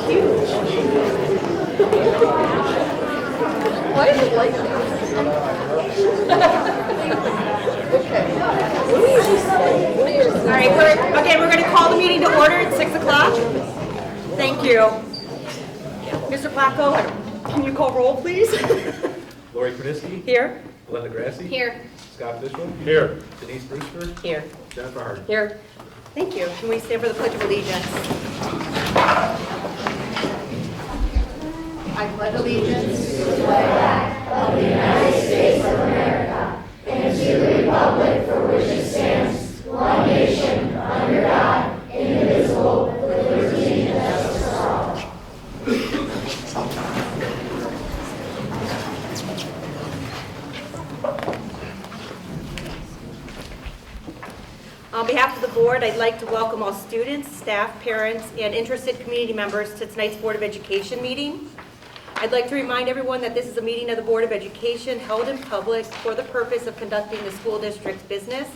huge. Why is it like this? Okay. What do you usually say? All right, we're going to call the meeting to order at 6 o'clock. Thank you. Mr. Placco, can you call roll, please? Lori Kroniski. Here. Glenda Grassi. Here. Scott Fishel. Here. Denise Brewster. Here. Jennifer Hardin. Here. Thank you. Can we stand for the Pledge of Allegiance? I pledge allegiance to the flag of the United States of America and to the republic for which it stands, one nation, under God, indivisible, with liberty and justice for all. On behalf of the board, I'd like to welcome all students, staff, parents, and interested community members to tonight's Board of Education meeting. I'd like to remind everyone that this is a meeting of the Board of Education held in public for the purpose of conducting the school district's business.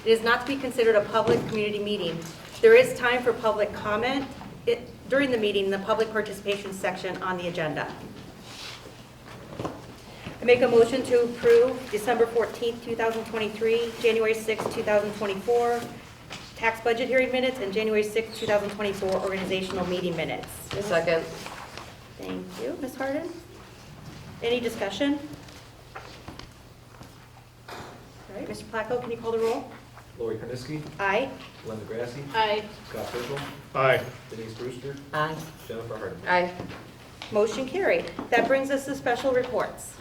It is not to be considered a public community meeting. There is time for public comment during the meeting in the public participation section on the agenda. I make a motion to approve December 14th, 2023, January 6th, 2024 tax budget hearing minutes, and January 6th, 2024 organizational meeting minutes. Second. Thank you. Ms. Hardin? Any discussion? All right, Mr. Placco, can you call the roll? Lori Kroniski. Aye. Glenda Grassi. Aye. Scott Fishel. Aye. Denise Brewster. Aye. Jennifer Hardin. Aye. Motion carried. That brings us to special reports.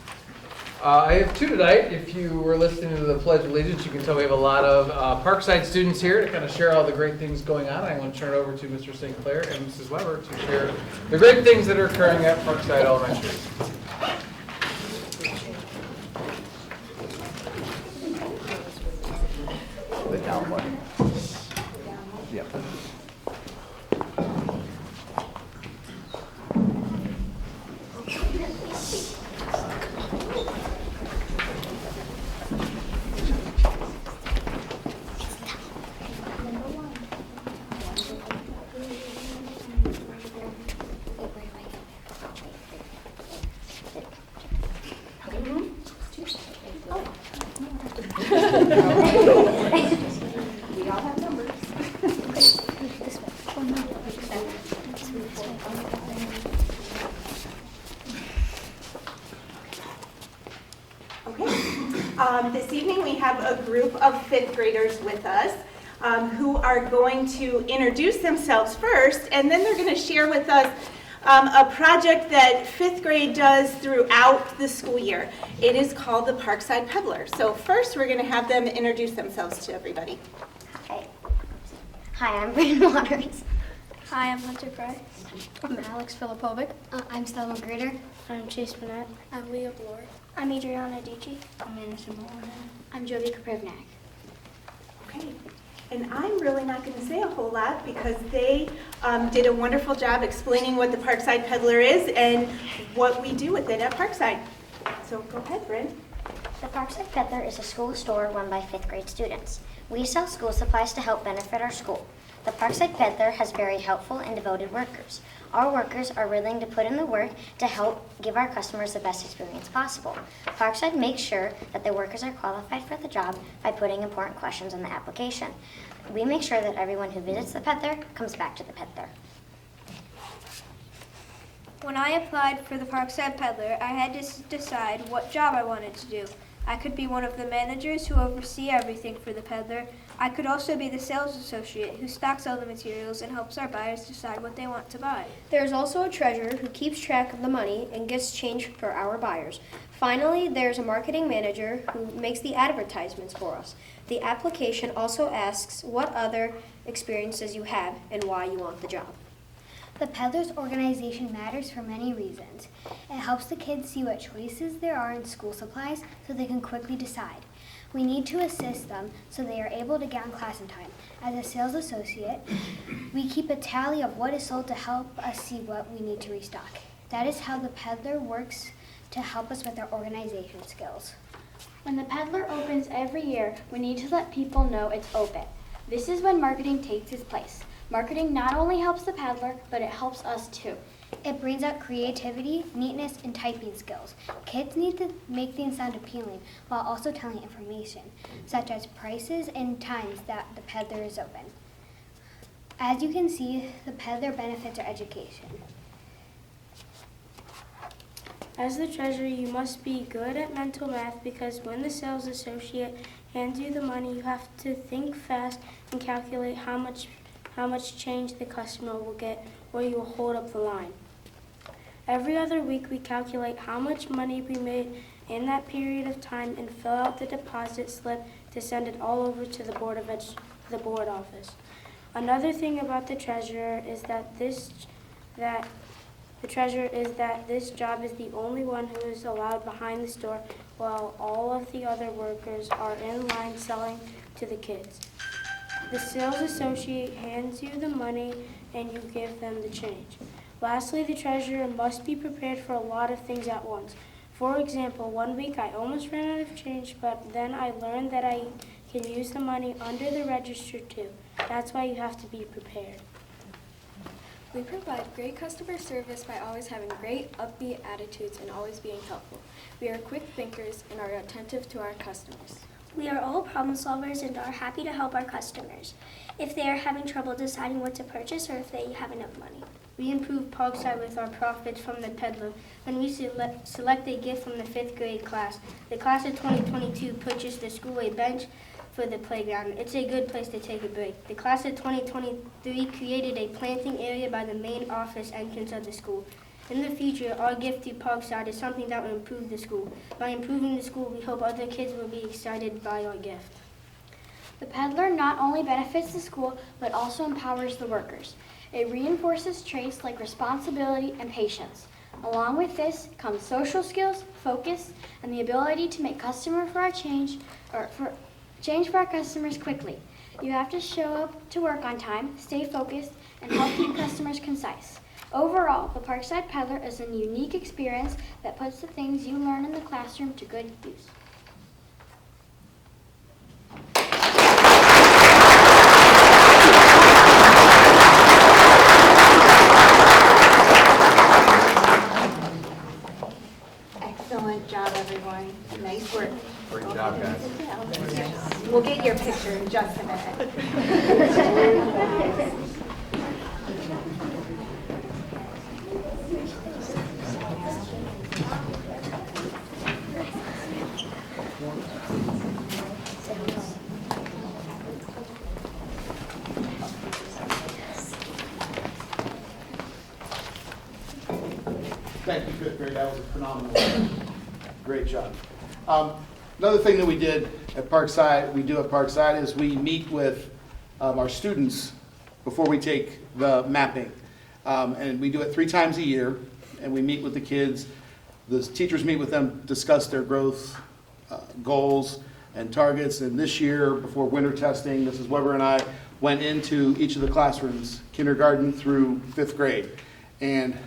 I have two tonight. If you were listening to the Pledge of Allegiance, you can tell we have a lot of Parkside students here to kind of share all the great things going on. I want to turn it over to Mr. St. Clair and Mrs. Weber to share the great things that are occurring at Parkside Elementary. The down one. Yep. We all have numbers. Okay. This evening we have a group of fifth graders with us who are going to introduce themselves first, and then they're going to share with us a project that fifth grade does throughout the school year. It is called the Parkside Peddler. So first we're going to have them introduce themselves to everybody. Hi. Hi, I'm Brandon Waters. Hi, I'm Hunter Price. I'm Alex Filipovic. I'm Stella Gritter. I'm Chase Burnett. I'm Leah Bloor. I'm Adriana Dici. I'm Anna Simona. I'm Jovi Kaprivnak. Okay. And I'm really not going to say a whole lot because they did a wonderful job explaining what the Parkside Peddler is and what we do with it at Parkside. So go ahead, Bryn. The Parkside Peddler is a school store run by fifth grade students. We sell school supplies to help benefit our school. The Parkside Peddler has very helpful and devoted workers. Our workers are willing to put in the work to help give our customers the best experience possible. Parkside makes sure that the workers are qualified for the job by putting important questions in the application. We make sure that everyone who visits the Peddler comes back to the Peddler. When I applied for the Parkside Peddler, I had to decide what job I wanted to do. I could be one of the managers who oversee everything for the Peddler. I could also be the sales associate who stocks all the materials and helps our buyers decide what they want to buy. There's also a treasurer who keeps track of the money and gets change for our buyers. Finally, there's a marketing manager who makes the advertisements for us. The application also asks what other experiences you have and why you want the job. The Peddler's organization matters for many reasons. It helps the kids see what choices there are in school supplies so they can quickly decide. We need to assist them so they are able to get on class in time. As a sales associate, we keep a tally of what is sold to help us see what we need to restock. That is how the Peddler works to help us with our organization skills. When the Peddler opens every year, we need to let people know it's open. This is when marketing takes its place. Marketing not only helps the Peddler, but it helps us too. It brings out creativity, neatness, and typing skills. Kids need to make things sound appealing while also telling information, such as prices and times that the peddler is open. As you can see, the peddler benefits our education. As the treasurer, you must be good at mental math because when the sales associate hands you the money, you have to think fast and calculate how much change the customer will get, or you will hold up the line. Every other week, we calculate how much money we made in that period of time and fill out the deposit slip to send it all over to the board office. Another thing about the treasurer is that this job is the only one who is allowed behind the store while all of the other workers are in line selling to the kids. The sales associate hands you the money and you give them the change. Lastly, the treasurer must be prepared for a lot of things at once. For example, one week I almost ran out of change, but then I learned that I can use the money under the register too. That's why you have to be prepared. We provide great customer service by always having great, upbeat attitudes and always being helpful. We are quick thinkers and are attentive to our customers. We are all problem solvers and are happy to help our customers if they are having trouble deciding what to purchase or if they have enough money. We improve Parkside with our profits from the peddler when we select a gift from the 5th grade class. The class of 2022 purchased the school a bench for the playground. It's a good place to take a break. The class of 2023 created a planting area by the main office entrance of the school. In the future, our gift to Parkside is something that will improve the school. By improving the school, we hope other kids will be excited by our gift. The peddler not only benefits the school, but also empowers the workers. It reinforces traits like responsibility and patience. Along with this comes social skills, focus, and the ability to make change for our customers quickly. You have to show up to work on time, stay focused, and help keep customers concise. Overall, the Parkside Peddler is a unique experience that puts the things you learn in the classroom to good use. Excellent job, everyone. Nice work. Great job, guys. We'll get your picture in just a minute. Thank you, fifth grade. That was a phenomenal. Great job. Another thing that we do at Parkside, is we meet with our students before we take the mapping. And we do it 3 times a year, and we meet with the kids. The teachers meet with them, discuss their growth goals and targets. And this year, before winter testing, Mrs. Weber and I went into each of the classrooms, kindergarten through 5th grade. And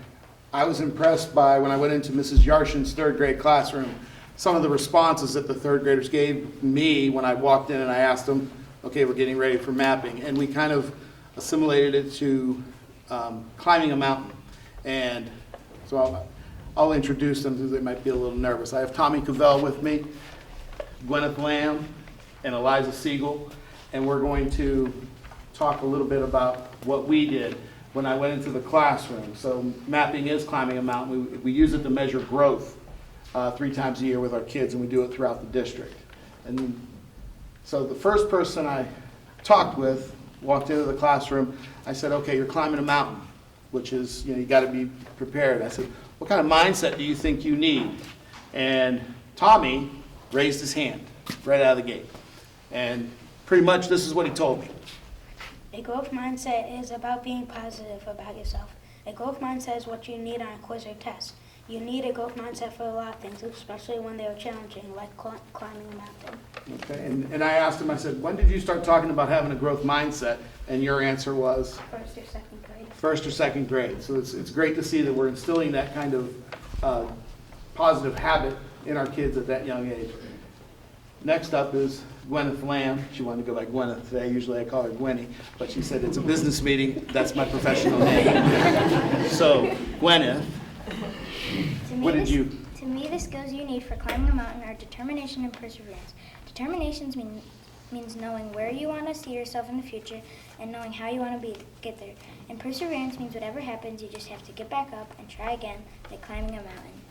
I was impressed by, when I went into Mrs. Yarshin's 3rd grade classroom, some of the responses that the 3rd graders gave me when I walked in and I asked them, okay, we're getting ready for mapping. And we kind of assimilated it to climbing a mountain. And so I'll introduce them because they might be a little nervous. I have Tommy Cavell with me, Gwyneth Lamb, and Eliza Siegel. And we're going to talk a little bit about what we did when I went into the classroom. So mapping is climbing a mountain. We use it to measure growth 3 times a year with our kids, and we do it throughout the district. And so the first person I talked with walked into the classroom. I said, okay, you're climbing a mountain, which is, you got to be prepared. I said, what kind of mindset do you think you need? And Tommy raised his hand right out of the gate. And pretty much this is what he told me. A growth mindset is about being positive about yourself. A growth mindset is what you need on a quiz or test. You need a growth mindset for a lot of things, especially when they are challenging, like climbing a mountain. Okay, and I asked him, I said, when did you start talking about having a growth mindset? And your answer was? 1st or 2nd grade. 1st or 2nd grade. So it's great to see that we're instilling that kind of positive habit in our kids at that young age. Next up is Gwyneth Lamb. She wanted to go by Gwyneth today. Usually I call her Gwenny, but she said it's a business meeting. That's my professional name. So, Gwyneth, what did you? To me, the skills you need for climbing a mountain are determination and perseverance. Determination means knowing where you want to see yourself in the future and knowing how you want to get there. And perseverance means whatever happens, you just have to get back up and try again, like climbing a mountain.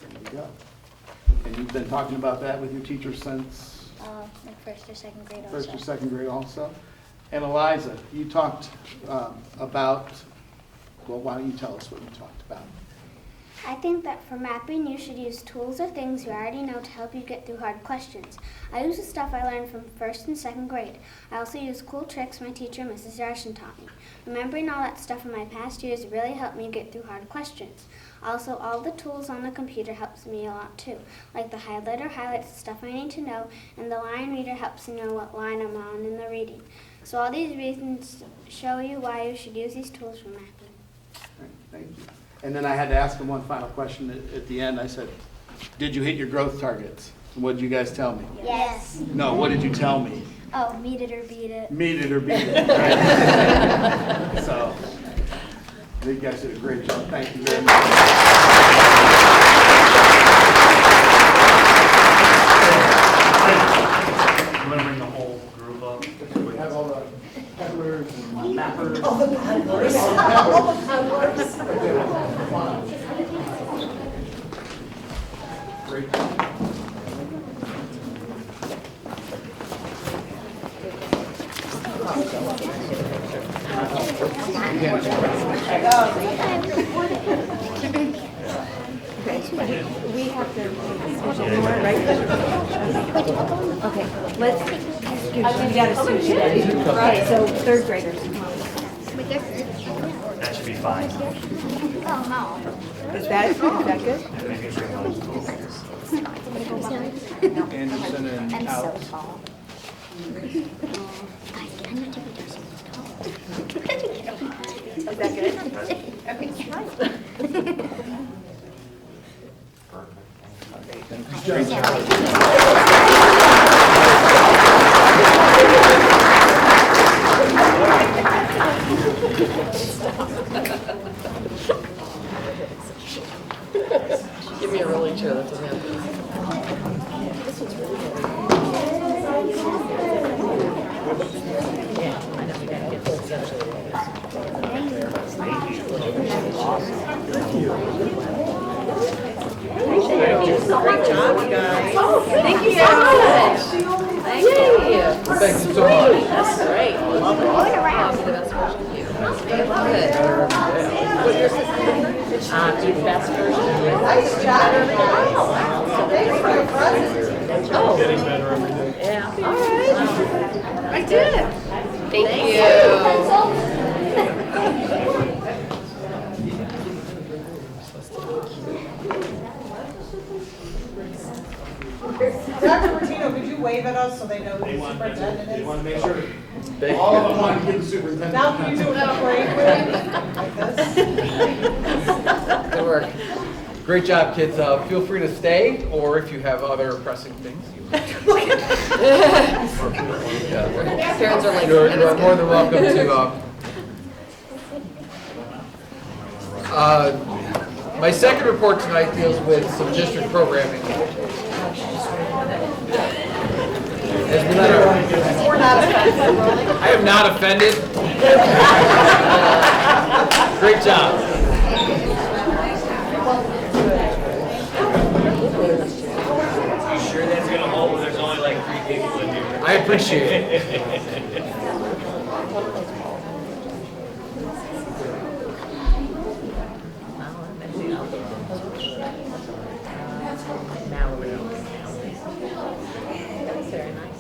There you go. And you've been talking about that with your teacher since? Like first or second grade also. First or second grade also. And Eliza, you talked about, well, why don't you tell us what you talked about? I think that for mapping, you should use tools or things you already know to help you get through hard questions. I use the stuff I learned from first and second grade. I also use cool tricks my teacher, Mrs. Darshan, taught me. Remembering all that stuff from my past years really helped me get through hard questions. Also, all the tools on the computer helps me a lot too. Like the highlighter highlights the stuff I need to know, and the line reader helps me know what line I'm on in the reading. So all these reasons show you why you should use these tools for mapping. All right, thank you. And then I had to ask him one final question at the end. I said, did you hit your growth targets? And what did you guys tell me? Yes. No, what did you tell me? Oh, meet it or beat it. Meet it or beat it, right? So, you guys did a great job. Thank you very much. You want to bring the whole group up? We have all the peddlers and mappers. All the peddlers. All the peddlers. Great job. We have to, right? Okay, let's, we got a sushi then. Right, so third graders. That should be fine. Is that good? Maybe bring those tools. Anderson and Alex. Is that good? Give me a rolling chair, that's what happens. This one's really heavy. Yeah, I know, we gotta get this together. Great job, you guys. Oh, thank you so much. Thank you. Thank you so much. That's great. I'll be the best version of you. Good. What's your sister? Do the best version of you. Nice job. Wow. Thanks for your present. Oh. Getting better every day. Yeah. All right. I did. Thank you. Dr. Martino, could you wave at us so they know who the superintendent They is? want to make sure all of them want to give the superintendent. Now can you do it like this? Good work. Great job, kids. Feel free to stay, or if you have other pressing things. Parents are like, You're more than welcome to. My second report tonight deals with some district programming. As we let We're not offended. I am not offended. Great job. You sure that's going to hold when there's only like 3 people in here? I appreciate it. Very nice.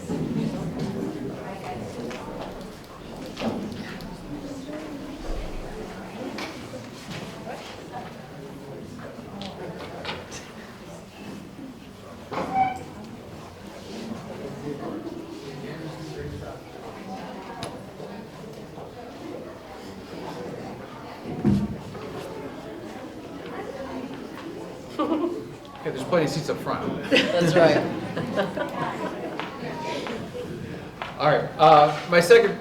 Okay, there's plenty of seats up front. That's right. All right, my second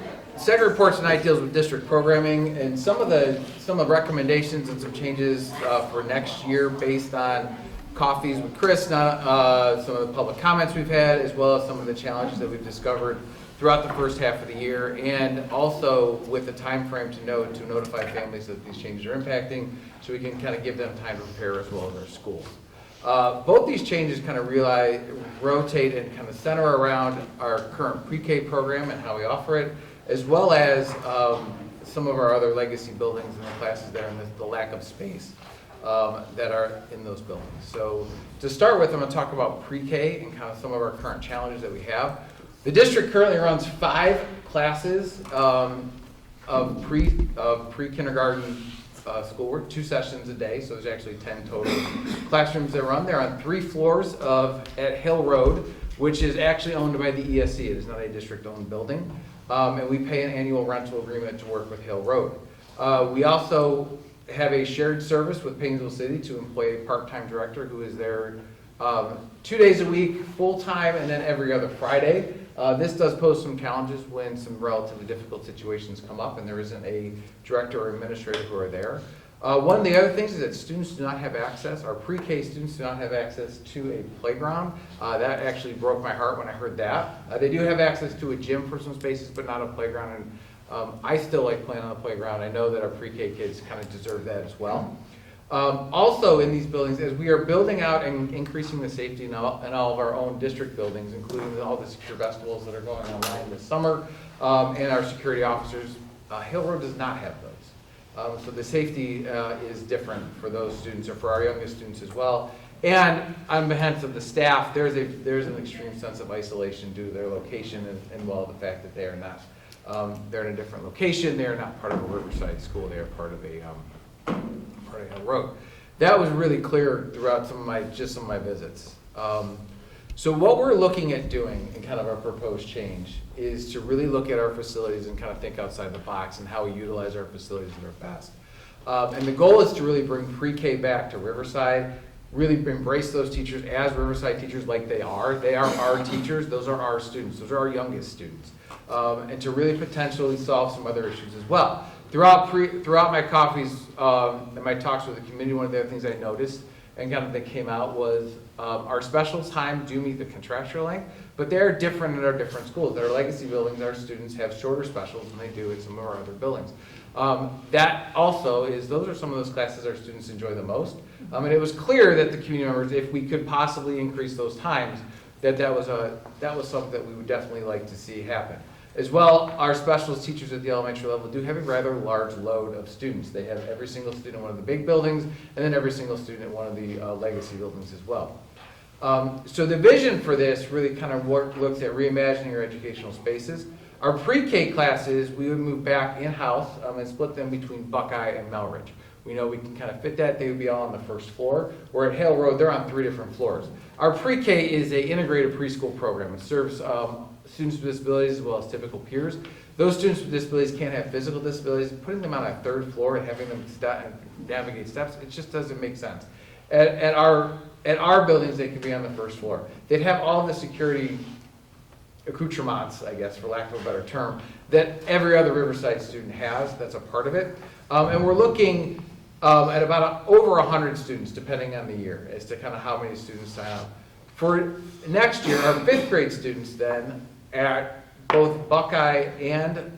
report tonight deals with district programming and some of the recommendations and some changes for next year based on coffees with Chris, some of the public comments we've had, as well as some of the challenges that we've discovered throughout the first half of the year, and also with the time frame to notify families that these changes are impacting, so we can kind of give them time to prepare as well as our schools. Both these changes kind of rotate and kind of center around our current pre-K program and how we offer it, as well as some of our other legacy buildings and the classes there and the lack of space that are in those buildings. So to start with, I'm going to talk about pre-K and kind of some of our current challenges that we have. The district currently runs 5 classes of pre-kindergarten schoolwork, 2 sessions a day, so there's actually 10 total classrooms that run. They're on 3 floors at Hill Road, which is actually owned by the ESC. It is not a district-owned building, and we pay an annual rental agreement to work with Hill Road. We also have a shared service with Painesville City to employ a part-time director who is there 2 days a week, full-time, and then every other Friday. This does pose some challenges when some relatively difficult situations come up and there isn't a director or administrator who are there. One of the other things is that students do not have access, our pre-K students do not have access to a playground. That actually broke my heart when I heard that. They do have access to a gym for some spaces, but not a playground. And I still like playing on the playground. I know that our pre-K kids kind of deserve that as well. Also in these buildings, as we are building out and increasing the safety in all of our own district buildings, including all the secure vestibules that are going online this summer, and our security officers, Hill Road does not have those. So the safety is different for those students or for our youngest students as well. And on behalf of the staff, there's an extreme sense of isolation due to their location and the fact that they are not, they're in a different location, they are not part of a Riverside school, they are part of a Hill Road. That was really clear throughout some of my visits. So what we're looking at doing in kind of our proposed change is to really look at our facilities and kind of think outside the box and how we utilize our facilities at our best. And the goal is to really bring pre-K back to Riverside, really embrace those teachers as Riverside teachers like they are. They are our teachers, those are our students, those are our youngest students. And to really potentially solve some other issues as well. Throughout my coffees and my talks with the community, one of the other things I noticed and kind of that came out was our special time do meet the contractual length, but they're different in our different schools. At our legacy buildings, our students have shorter specials than they do at some of our other buildings. That also those are some of those classes our students enjoy the most. And it was clear that the community members, if we could possibly increase those times, that was something that we would definitely like to see happen. As well, our specialist teachers at the elementary level do have a rather large load of students. They have every single student in one of the big buildings, and then every single student in one of the legacy buildings as well. So the vision for this really kind of looks at reimagining our educational spaces. Our pre-K classes, we would move back in-house and split them between Buckeye and Melridge. We know we can kind of fit that. They would be all on the first floor. Where at Hale Road, they're on 3 different floors. Our pre-K is an integrated preschool program. It serves students with disabilities as well as typical peers. Those students with disabilities can't have physical disabilities. Putting them on a 3rd floor and having them navigate steps, it just doesn't make sense. At our buildings, they can be on the 1st floor. They'd have all the security accoutrements, I guess, for lack of a better term, that every other Riverside student has. That's a part of it. And we're looking at about over 100 students, depending on the year, as to kind of how many students sign up. For next year, our 5th grade students then, at both Buckeye and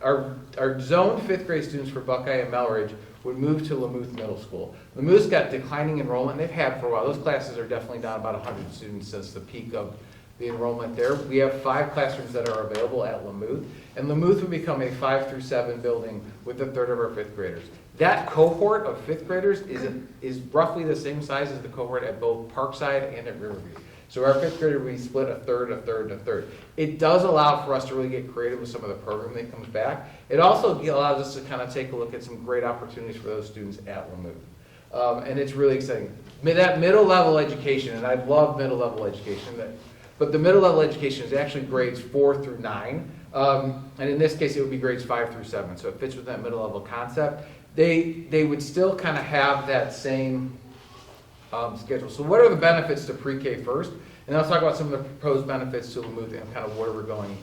our zone 5th grade students for Buckeye and Melridge would move to Lamouth Middle School. Lamouth's got declining enrollment, they've had for a while. Those classes are definitely down about 100 students since the peak of the enrollment there. We have 5 classrooms that are available at Lamouth, and Lamouth would become a 5 through 7 building with 1/3 of our 5th graders. That cohort of 5th graders is roughly the same size as the cohort at both Parkside and at Riverview. So our 5th grader will be split 1/3, 1/3, 1/3. It does allow for us to really get creative with some of the programming that comes back. It also allows us to kind of take a look at some great opportunities for those students at Lamouth. And it's really exciting. That middle level education, and I love middle level education, but the middle level education is actually grades 4 through 9. And in this case, it would be grades 5 through 7. So it fits with that middle level concept. They would still kind of have that same schedule. So what are the benefits to pre-K first? And I'll talk about some of the proposed benefits to Lamouth and kind of where we're going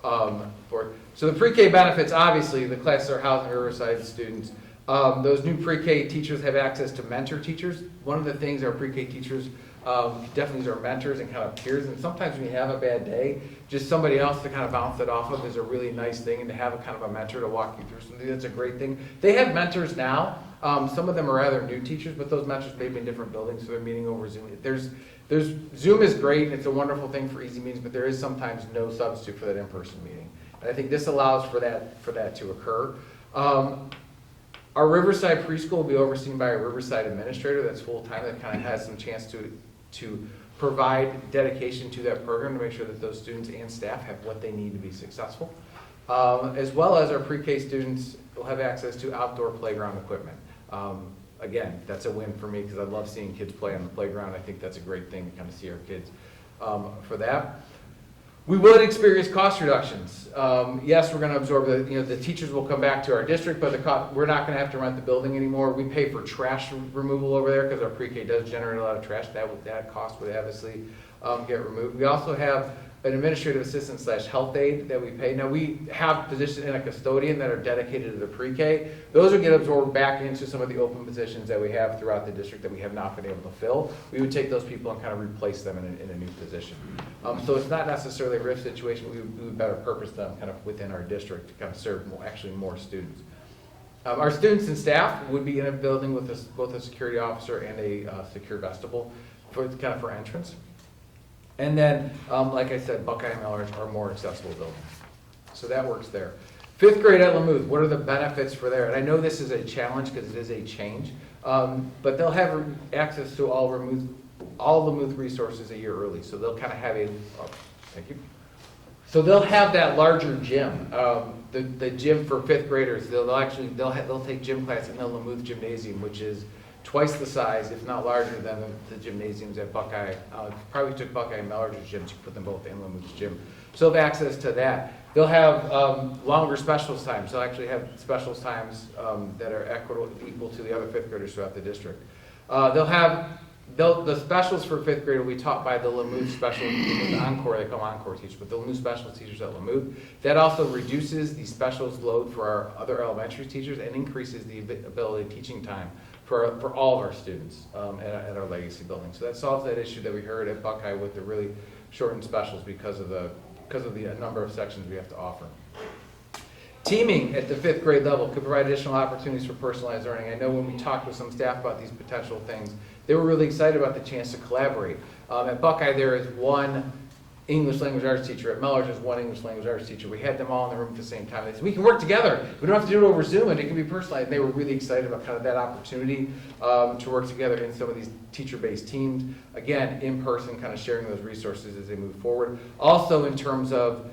So the pre-K benefits, obviously, the classes are housed in Riverside students. Those new pre-K teachers have access to mentor teachers. One of the things our pre-K teachers definitely use our mentors and kind of peers. And sometimes when you have a bad day, just somebody else to kind of bounce it off of is a really nice thing. And to have a kind of a mentor to walk you through something, that's a great thing. They have mentors now. Some of them are rather new teachers, but those mentors may be in different buildings, so they're meeting over Zoom. Zoom is great, and it's a wonderful thing for easy meetings, but there is sometimes no substitute for that in-person meeting. And I think this allows for that to occur. Our Riverside preschool will be overseen by a Riverside administrator that's full-time, that kind of has some chance to provide dedication to that program to make sure that those students and staff have what they need to be successful. As well as our pre-K students will have access to outdoor playground equipment. Again, that's a win for me because I love seeing kids play on the playground. I think that's a great thing to kind of see our kids for that. We will experience cost reductions. Yes, we're going to absorb the teachers will come back to our district, but we're not going to have to rent the building anymore. We pay for trash removal over there because our pre-K does generate a lot of trash. That cost would obviously get removed. We also have an administrative assistant / health aide that we pay. Now we have positions in a custodian that are dedicated to the pre-K. Those would get absorbed back into some of the open positions that we have throughout the district that we have not been able to fill. We would take those people and kind of replace them in a new position. So it's not necessarily a RIF situation. We would better purpose them kind of within our district to kind of serve more students. Our students and staff would be in a building with both a security officer and a secure vestibule for entrance. And then, like I said, Buckeye and Mellors are more accessible buildings. So that works there. 5th grade at Lamouth, what are the benefits for there? And I know this is a challenge because it is a change, but they'll have access to all Lamouth resources a year early. So they'll kind of have thank you. So they'll have that larger gym. The gym for 5th graders, they'll take gym class in the Lamouth Gymnasium, which is twice the size, if not larger than the gymnasiums at Buckeye. Probably took Buckeye and Mellard's gyms, you put them both in Lamouth's gym. So they'll have access to that. They'll have longer specials times. They'll actually have specials times that are equal to the other 5th graders throughout the district. The specials for 5th grade will be taught by the Lamouth special, the Encore, they call them Encore teachers, but the Lamouth specials teachers at Lamouth. That also reduces the specials load for our other elementary teachers and increases the ability teaching time for all of our students at our legacy building. So that solves that issue that we heard at Buckeye with the really shortened specials because of the number of sections we have to offer. Teaming at the 5th grade level could provide additional opportunities for personalized learning. I know when we talked with some staff about these potential things, they were really excited about the chance to collaborate. At Buckeye, there is one English language arts teacher. At Mellors, there's one English language arts teacher. We had them all in the room at the same time. They said, we can work together. We don't have to do it over Zoom, and it can be personalized. And they were really excited about kind of that opportunity to work together in some of these teacher-based teams. Again, in person, kind of sharing those resources as they move forward. Also in terms of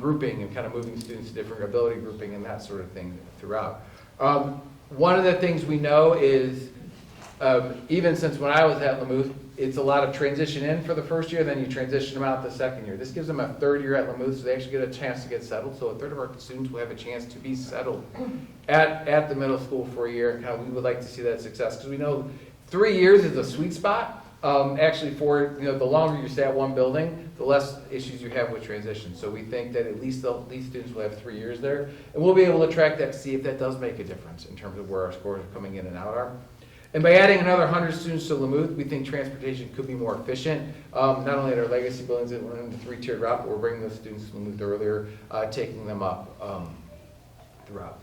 grouping and kind of moving students to different ability grouping and that sort of thing throughout. One of the things we know is, even since when I was at Lamouth, it's a lot of transition in for the first year, then you transition them out the second year. This gives them a 3rd year at Lamouth, so they actually get a chance to get settled. So a 3rd of our students will have a chance to be settled at the middle school for a year. And kind of we would like to see that success because we know 3 years is a sweet spot. Actually, for the longer you stay at one building, the less issues you have with transition. So we think that at least these students will have 3 years there, and we'll be able to track that to see if that does make a difference in terms of where our scores are coming in and out are. And by adding another 100 students to Lamouth, we think transportation could be more efficient, not only at our legacy buildings that we're in the 3-tiered route, but we're bringing those students to Lamouth earlier, taking them up throughout.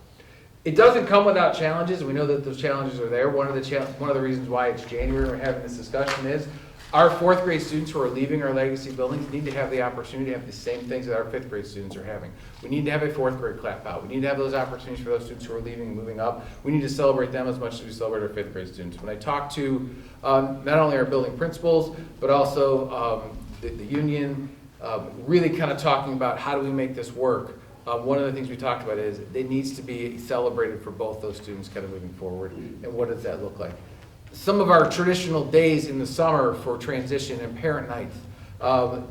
It doesn't come without challenges, and we know that those challenges are there. One of the reasons why it's January we're having this discussion is our 4th grade students who are leaving our legacy buildings need to have the opportunity to have the same things that our 5th grade students are having. We need to have a 4th grade clap out. We need to have those opportunities for those students who are leaving and moving up. We need to celebrate them as much as we celebrate our 5th grade students. When I talk to not only our building principals, but also the union, really kind of talking about how do we make this work. One of the things we talked about is it needs to be celebrated for both those students kind of moving forward. And what does that look like? Some of our traditional days in the summer for transition and parent nights,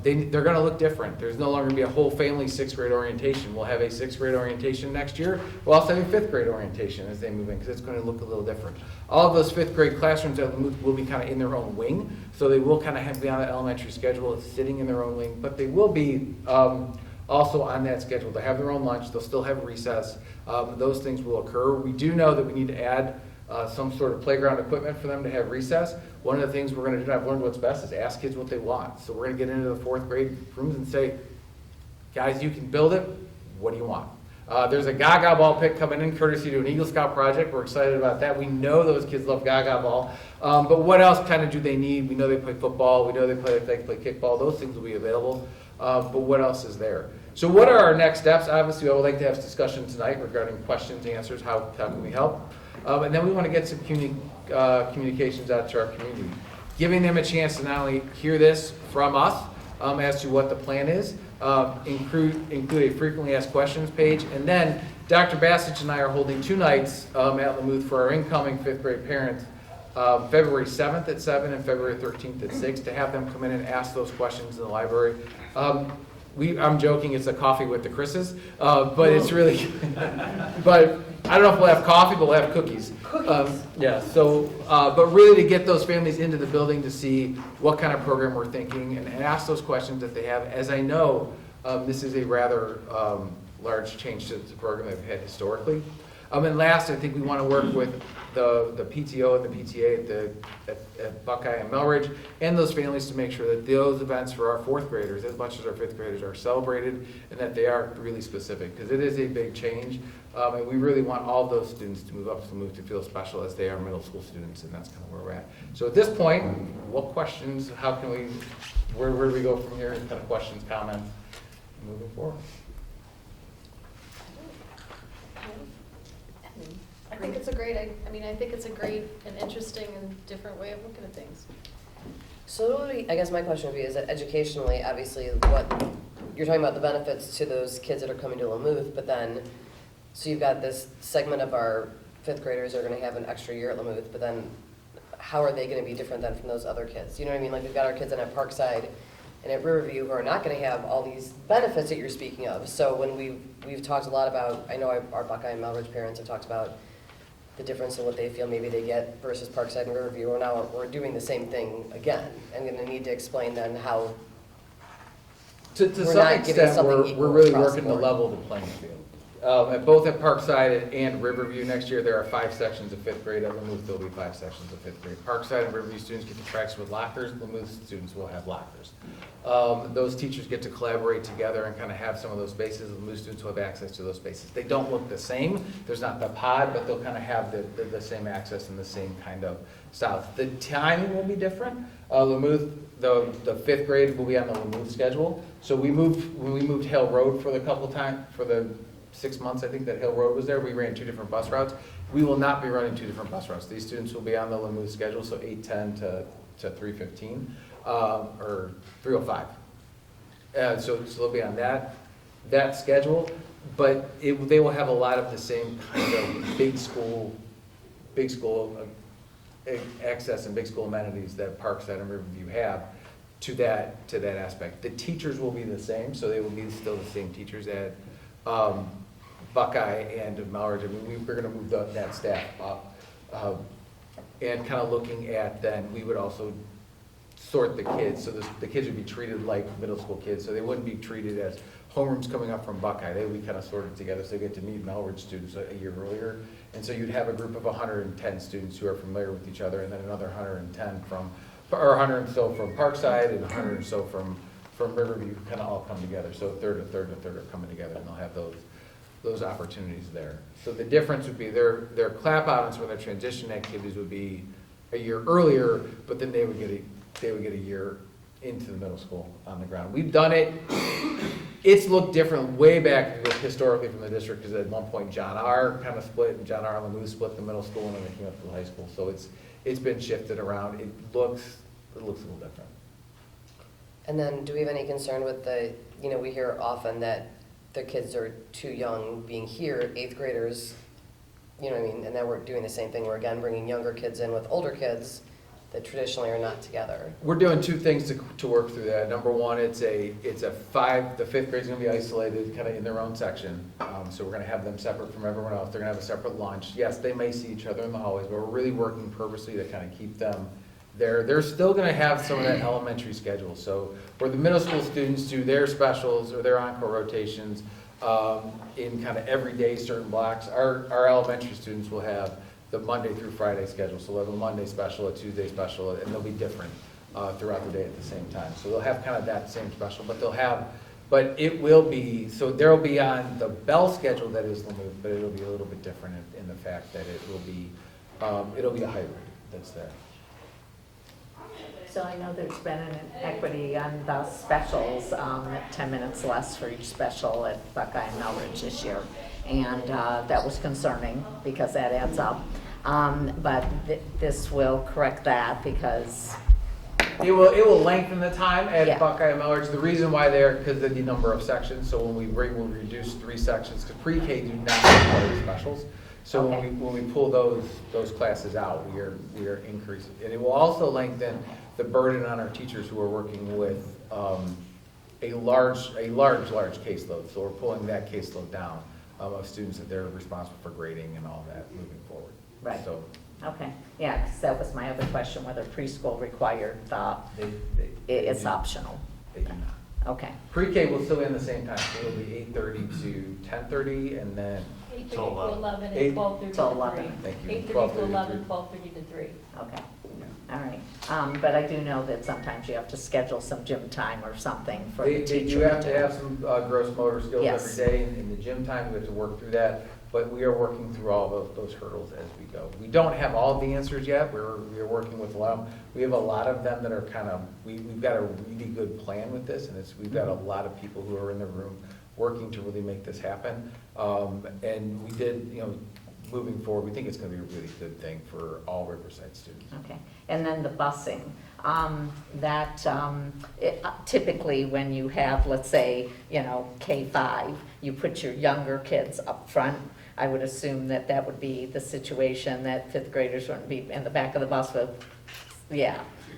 they're going to look different. There's no longer going to be a whole family 6th grade orientation. We'll have a 6th grade orientation next year. We'll also have a 5th grade orientation as they move in because it's going to look a little different. All of those 5th grade classrooms will be kind of in their own wing. So they will kind of be on an elementary schedule, sitting in their own wing, but they will be also on that schedule. They have their own lunch, they'll still have recess. Those things will occur. We do know that we need to add some sort of playground equipment for them to have recess. One of the things we're going to do, I've learned what's best, is ask kids what they want. So we're going to get into the 4th grade rooms and say, guys, you can build it, what do you want? There's a Gaga ball pit coming in courtesy to an Eagle Scout project. We're excited about that. We know those kids love Gaga ball. But what else kind of do they need? We know they play football. We know they play kickball. Those things will be available. But what else is there? So what are our next steps? Obviously, I would like to have discussion tonight regarding questions, answers, how can we help? And then we want to get some communications out to our community, giving them a chance to not only hear this from us as to what the plan is, include a frequently asked questions page, and then Dr. Bassich and I are holding 2 nights at Lamuth for our incoming 5th grade parents, February 7th at 7 and February 13th at 6, to have them come in and ask those questions in the library. I'm joking, it's a coffee with the Chris's, but it's really, but I don't know if we'll have coffee, but we'll have cookies. Yeah, so, but really to get those families into the building to see what kind of program we're thinking and ask those questions that they have. As I know, this is a rather large change to the program they've had historically. And last, I think we want to work with the PTO and the PTA at Buckeye and Melridge and those families to make sure that those events for our 4th graders, as much as our 5th graders, are celebrated and that they are really specific, because it is a big change. And we really want all those students to move up to Lamuth to feel special as they are middle school students, and that's kind of where we're at. So at this point, what questions, how can we, where do we go from here? Kind of questions, comments, moving forward. I think it's a great, I think it's a great and interesting and different way of looking at things. So I guess my question would be, is that educationally, obviously, what you're talking about the benefits to those kids that are coming to Lamuth, but then, so you've got this segment of our 5th graders that are going to have an extra year at Lamuth, but then how are they going to be different than from those other kids? You know what I mean? Like, we've got our kids in at Parkside and at Riverview who are not going to have all these benefits that you're speaking of. So when we've talked a lot about, I know our Buckeye and Melridge parents have talked about the difference in what they feel maybe they get versus Parkside and Riverview. Well, now we're doing the same thing again. I'm going to need to explain then how To some extent, we're really working to level the playing field. Both at Parkside and Riverview next year, there are 5 sections of 5th grade. At Lamuth, there'll be 5 sections of 5th grade. Parkside and Riverview students get to practice with lockers. Lamuth students will have lockers. Those teachers get to collaborate together and kind of have some of those spaces. Lamuth students will have access to those spaces. They don't look the same. There's not the pod, but they'll kind of have the same access and the same kind of style. The timing will be different. Lamuth, the 5th grade will be on the Lamuth schedule. So when we moved Hale Road for the 6 months, I think, that Hill Road was there, we ran 2 different bus routes. We will not be running 2 different bus routes. These students will be on the Lamuth schedule, so 8:10 to 3:15, or 3:05. So they'll be on that schedule, but they will have a lot of the same kind of big school access and big school amenities that Parkside and Riverview have to that aspect. The teachers will be the same, so they will be still the same teachers at Buckeye and Melridge. I mean, we're going to move that staff up, and kind of looking at then we would also sort the kids, so the kids would be treated like middle school kids, so they wouldn't be treated as homerooms coming up from Buckeye. They would be kind of sorted together, so they get to meet Melridge students a year earlier, and so you'd have a group of 110 students who are familiar with each other, and then another 110 or 100 or so from Parkside, and 100 or so from Riverview, kind of all come together. So a third are coming together, and they'll have those opportunities there. So the difference would be their clap out and some of their transition activities would be a year earlier, but then they would get a year into the middle school on the ground. We've done it. It's looked different way back historically from the district, because at one point John R. kind of split, and John R. and Lamuth split the middle school, and then they came up to the high school. So it's been shifted around. It looks a little different. And then do we have any concern with we hear often that the kids are too young being here, 8th graders, you know what I mean? And then we're doing the same thing. We're again bringing younger kids in with older kids that traditionally are not together. We're doing 2 things to work through that. Number one, the 5th grade is going to be isolated kind of in their own section. So we're going to have them separate from everyone else. They're going to have a separate lunch. Yes, they may see each other in the hallways, but we're really working purposely to kind of keep them they're still going to have some of that elementary schedule. So where the middle school students do their specials or their encore rotations in kind of everyday certain blocks, our elementary students will have the Monday through Friday schedule. So we'll have a Monday special, a Tuesday special, and they'll be different throughout the day at the same time. So they'll have kind of that same special, but it will be, so there'll be on the Bell schedule that is Lamouth, but it'll be a little bit different in the fact that it'll be a hybrid that's there. So I know there's been an equity on the specials, 10 minutes less for each special at Buckeye and Melridge this year. And that was concerning because that adds up. But this will correct that because it will lengthen the time at Buckeye and Melridge. The reason why because of the number of sections. So when we'll reduce 3 sections because pre-K do not have specials. So when we pull those classes out, we are increasing, and it will also lengthen the burden on our teachers who are working with a large caseload. So we're pulling that caseload down of students that they're responsible for grading and all that moving forward. Right. So, okay. Yeah, because that was my other question, whether preschool required it's optional. They do not. Okay. Pre-K will still end the same time. So it'll be 8:30 to 10:30, and then 8:30 to 11 and 12:30 to 3. Thank you. 8:30 to 11, 12:30 to 3. Okay. All right. But I do know that sometimes you have to schedule some gym time or something for the teacher. You have to have some gross motor skills Yes. every day in the gym time. We have to work through that. But we are working through all those hurdles as we go. We don't have all the answers yet. We are working with a lot of them. We have a lot of them that are kind of, we've got a really good plan with this, and we've got a lot of people who are in the room working to really make this happen. And we did, moving forward, we think it's going to be a really good thing for all Riverside students. Okay. And then the busing. Typically when you have, let's say, K-5, you put your younger kids up front. I would assume that would be the situation, that 5th graders wouldn't be in the back of the bus with,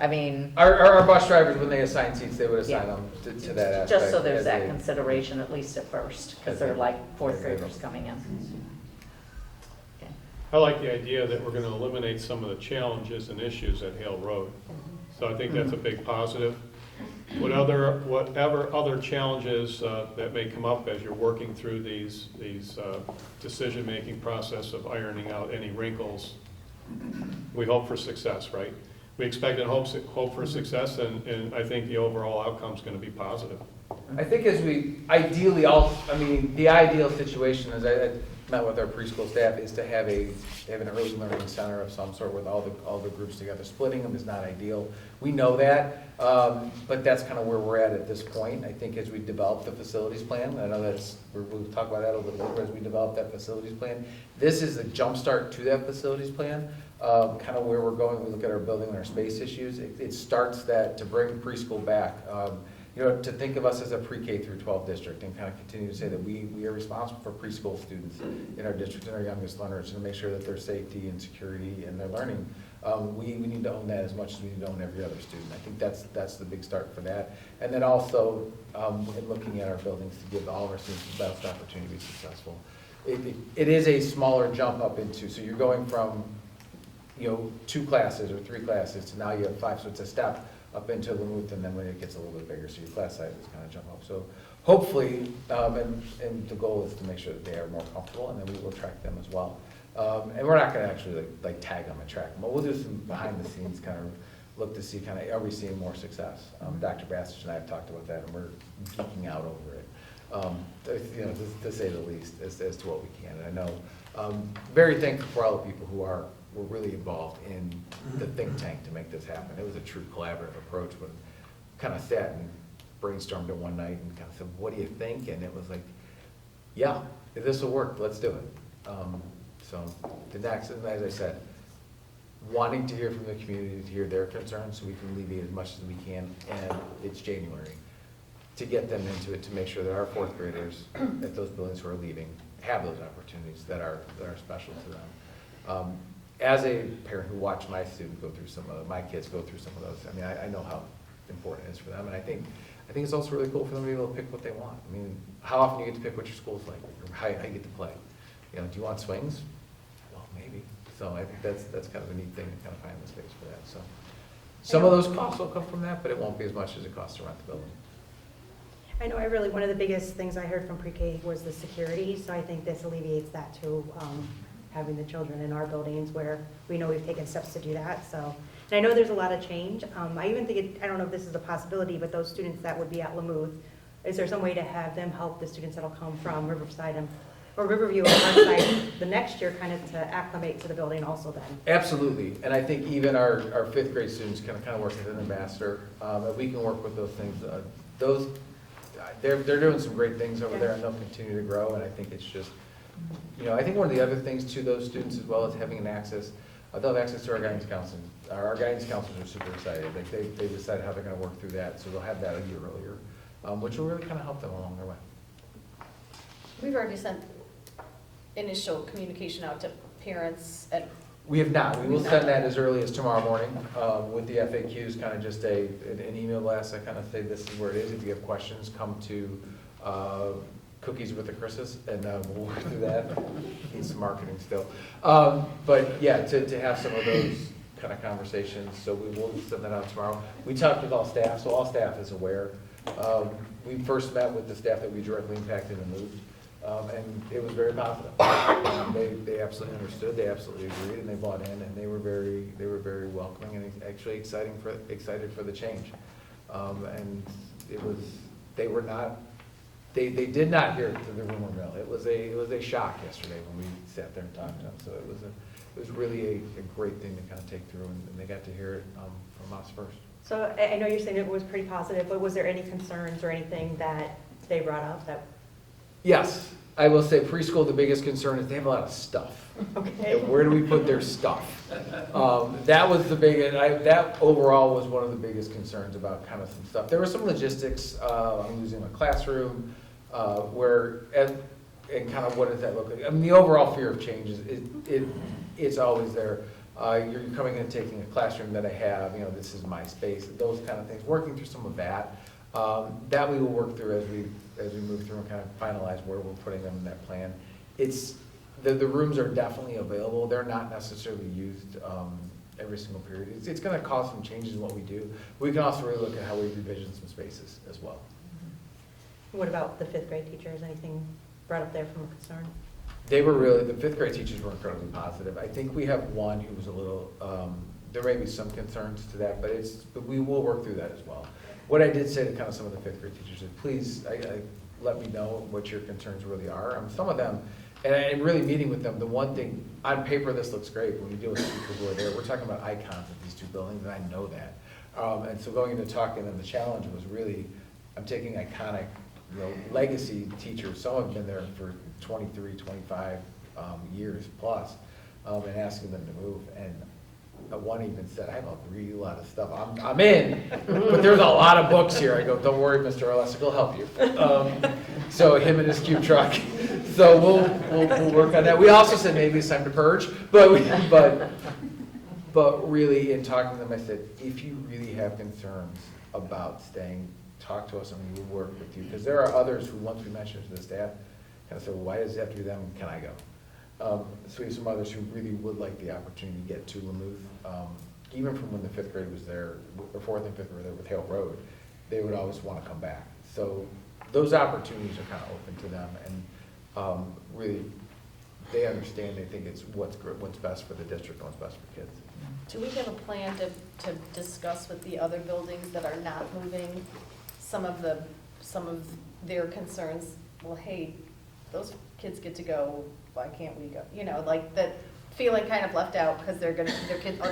I mean. Our bus drivers, when they assign seats, they would assign them to that aspect. Just so there's that consideration, at least at first, because they're like 4th graders coming in. I like the idea that we're going to eliminate some of the challenges and issues at Hale Road. So I think that's a big positive. Whatever other challenges that may come up as you're working through these decision-making process of ironing out any wrinkles, we hope for success, right? We expect and hope for success, and I think the overall outcome is going to be positive. I think as we the ideal situation is I met with our preschool staff is to have an early learning center of some sort with all the groups together. Splitting them is not ideal. We know that, but that's kind of where we're at this point. I think as we develop the facilities plan, I know we'll talk about that a little later as we develop that facilities plan. This is the jumpstart to that facilities plan, kind of where we're going. We look at our building and our space issues. It starts that to bring preschool back. To think of us as a pre-K through 12 district and kind of continue to say that we are responsible for preschool students in our district and our youngest learners, and to make sure that their safety and security and their learning, we need to own that as much as we need to own every other student. I think that's the big start for that. And then also in looking at our buildings to give all of our students the best opportunity to be successful. It is a smaller jump up into, so you're going from 2 classes or 3 classes to now you have 5, so it's a step up into Lamouth, and then when it gets a little bit bigger, so your class size is kind of jump up. So hopefully, and the goal is to make sure that they are more comfortable, and then we will track them as well. And we're not going to actually like tag them and track them, but we'll do some behind the scenes kind of look to see are we seeing more success. Dr. Bassich and I have talked about that, and we're geeking out over it, to say the least, as to what we can. And I know, very thankful for all the people who were really involved in the think tank to make this happen. It was a true collaborative approach, but kind of sat and brainstormed it one night and kind of said, what do you think? And it was like, yeah, if this will work, let's do it. So the next, as I said, wanting to hear from the community, to hear their concerns so we can alleviate as much as we can, and it's January, to get them into it, to make sure that our 4th graders at those buildings who are leaving have those opportunities that are special to them. As a parent who watched my students go through my kids go through some of those, I know how important it is for them, and I think it's also really cool for them to be able to pick what they want. How often do you get to pick what your school's like, or how you get to play? Do you want swings? Well, maybe. So I think that's kind of a neat thing to kind of find the space for that. So Some of those costs will come from that, but it won't be as much as it costs to rent the building. I know one of the biggest things I heard from pre-K was the security, so I think this alleviates that too, having the children in our buildings where we know we've taken steps to do that, so. And I know there's a lot of change. I even think, I don't know if this is a possibility, but those students that would be at Lamouth, is there some way to have them help the students that'll come from Riverside or Riverview or Parkside the next year kind of to acclimate to the building also then? Absolutely, and I think even our fifth grade students can kind of work with an ambassador, and we can work with those things. They're doing some great things over there, and they'll continue to grow, and I think it's just, I think one of the other things to those students as well is having an access, they'll have access to our guidance counselors. Our guidance counselors are super excited. Like they decide how they're going to work through that, so they'll have that a year earlier, which will really kind of help them along their way. We've already sent initial communication out to parents at. We have not. We will send that as early as tomorrow morning with the FAQs, kind of just an email blast. I kind of say this is where it is. If you have questions, come to Cookies with the Chris's, and we'll work through that. Need some marketing still. But yeah, to have some of those kind of conversations. So we will send that out tomorrow. We talked with all staff, so all staff is aware. We first met with the staff that we directly impacted and moved. And it was very positive. They absolutely understood, they absolutely agreed, and they bought in, and they were very welcoming and actually excited for the change. And they did not hear it through the rumor mill. It was a shock yesterday when we sat there and talked to them. So it was really a great thing to kind of take through, and they got to hear it from us first. So I know you're saying it was pretty positive, but was there any concerns or anything that they brought up that? Yes, I will say preschool, the biggest concern is they have a lot of stuff. Okay. And where do we put their stuff? That was the big, that overall was one of the biggest concerns about kind of some stuff. There were some logistics, I'm losing my classroom, and kind of what does that look like? I mean, the overall fear of change it's always there. You're coming in and taking a classroom that I have, this is my space, those kind of things, working through some of that. That we will work through as we move through and kind of finalize where we're putting them in that plan. The rooms are definitely available. They're not necessarily used every single period. It's going to cause some changes in what we do. We can also really look at how we revision some spaces as well. What about the fifth grade teachers? Anything brought up there from a concern? The fifth grade teachers were incredibly positive. I think we have one who was a little, there may be some concerns to that, but we will work through that as well. What I did say to kind of some of the fifth grade teachers is, please, let me know what your concerns really are. Some of them, and really meeting with them, the one thing, on paper this looks great, when you deal with the people who are there, we're talking about icons of these two buildings, and I know that. And so going into talking, and the challenge was really, I'm taking iconic, legacy teachers, some have been there for 23, 25 years plus, and asking them to move. And one even said, I have a lot of stuff. I'm in, but there's a lot of books here. I go, don't worry, Mr. Olesic will help you. So him and his cube truck. So we'll work on that. We also said maybe it's time to purge, but really in talking to them, I said, if you really have concerns about staying, talk to us and we will work with you. Because there are others who, once we mentioned it to the staff, kind of said, well, why does it have to be them? Can I go? So we have some others who really would like the opportunity to get to Lamouth. Even from when the fifth grade was there, or fourth and fifth were there with Hale Road, they would always want to come back. So those opportunities are kind of open to them, and really, they understand. They think it's what's best for the district and what's best for kids. Do we have a plan to discuss with the other buildings that are not moving some of their concerns? Well, hey, those kids get to go. Why can't we go? Like that feeling kind of left out because other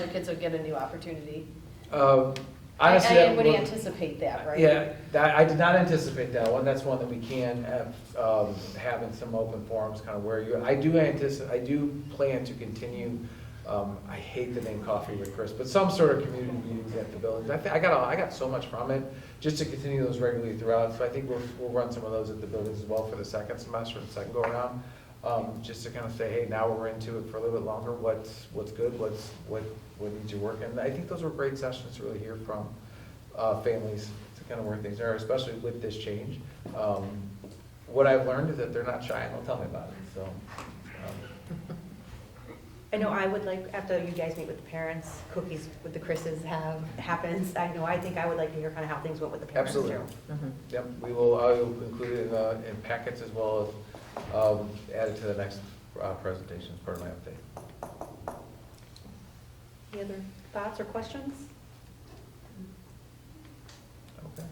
kids will get a new opportunity. Honestly, I would anticipate that, right? Yeah, I did not anticipate that one. That's one that we can have in some open forums, kind of where you. I do plan to continue. I hate the name Coffee with Chris, but some sort of community meetings at the buildings. I got so much from it, just to continue those regularly throughout. So I think we'll run some of those at the buildings as well for the second semester and second go around. Just to kind of say, hey, now we're into it for a little bit longer. What's good? What needs your work? And I think those were great sessions to really hear from families to kind of where things are, especially with this change. What I've learned is that they're not shy and they'll tell me about it. So. I know I would like, after you guys meet with the parents, cookies with the Chris's happens. I think I would like to hear kind of how things went with the parents too. Absolutely. Yep, I will include it in packets as well as add it to the next presentation as part of my update. Any other thoughts or questions? Okay.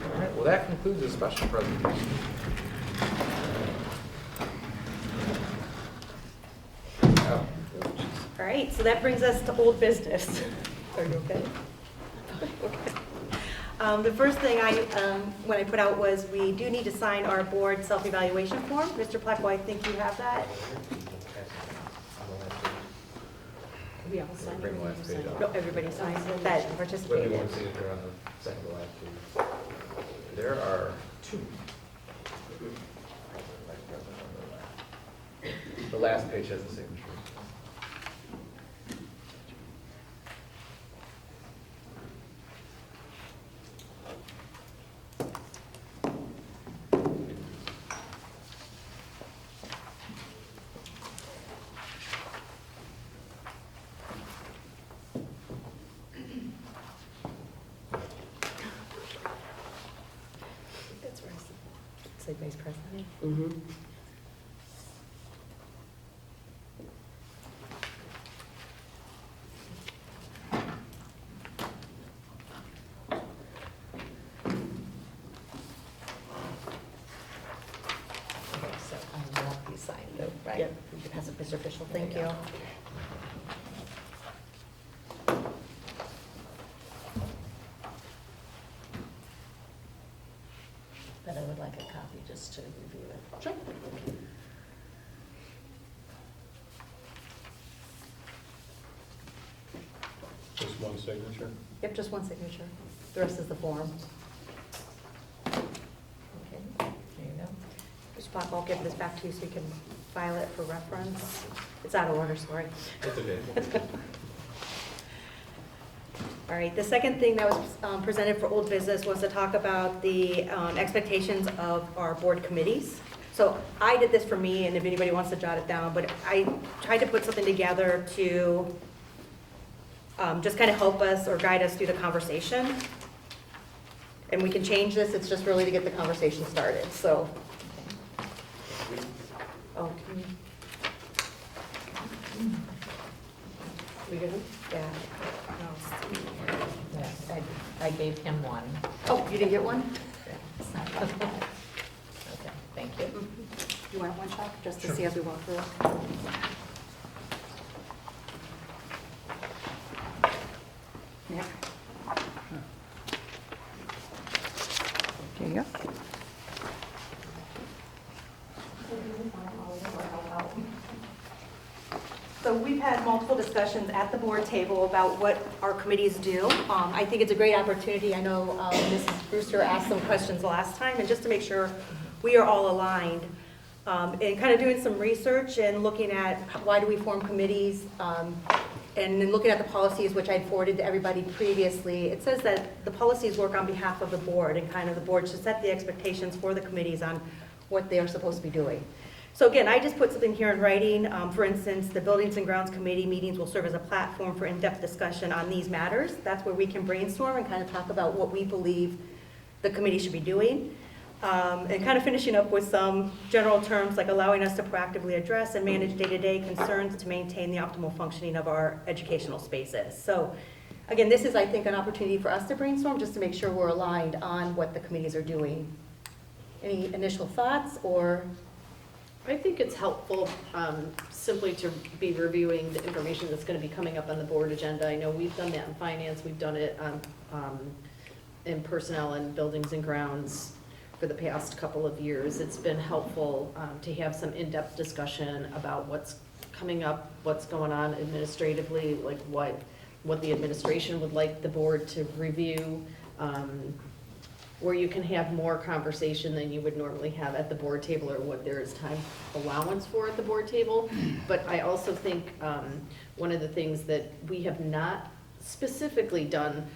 All right, well, that concludes the special presentation. All right, so that brings us to old business. Are you okay? Okay. The first thing when I put out was we do need to sign our board self-evaluation form. Mr. Placco, I think you have that. We all sign Bring the last page up. No, everybody signs that Let me participated. one signature on the second to last page. There are two. The last page has the signature. That's where I say vice president. Mm-hmm. So I will be signed though, right? Yep, you can pass it, Mr. Official, thank you. But I would like a copy just to review it. Sure. Just one signature? Yep, just one signature. The rest is the form. Okay, there you go. Mr. Placco, I'll give this back to you so you can file it for reference. It's out of order, sorry. That's okay. All right, the second thing that was presented for old business was to talk about the expectations of our board committees. So I did this for me, and if anybody wants to jot it down, but I tried to put something together to just kind of help us or guide us through the conversation. And we can change this, it's just really to get the conversation started, so. Oh, can you? We good? Yeah. No. Yeah, I gave him one. Oh, you didn't get one? Okay, thank you. You want one, Chuck, just to see as we walk through? Nick? There you go. So we've had multiple discussions at the board table about what our committees do. I think it's a great opportunity. I know Mrs. Brewster asked some questions last time, and just to make sure we are all aligned. And kind of doing some research and looking at why do we form committees, and then looking at the policies, which I'd forwarded to everybody previously. It says that the policies work on behalf of the board, and kind of the board should set the expectations for the committees on what they are supposed to be doing. So again, I just put something here in writing. For instance, the Buildings and Grounds Committee meetings will serve as a platform for in-depth discussion on these matters. That's where we can brainstorm and kind of talk about what we believe the committee should be doing. And kind of finishing up with some general terms like allowing us to proactively address and manage day-to-day concerns to maintain the optimal functioning of our educational spaces. So again, this is, I think, an opportunity for us to brainstorm just to make sure we're aligned on what the committees are doing. Any initial thoughts or? I think it's helpful simply to be reviewing the information that's going to be coming up on the board agenda. I know we've done that in finance, we've done it in personnel and buildings and grounds for the past couple of years. It's been helpful to have some in-depth discussion about what's coming up, what's going on administratively, like what the administration would like the board to review, where you can have more conversation than you would normally have at the board table or what there is time allowance for at the board table. But I also think one of the things that we have not specifically done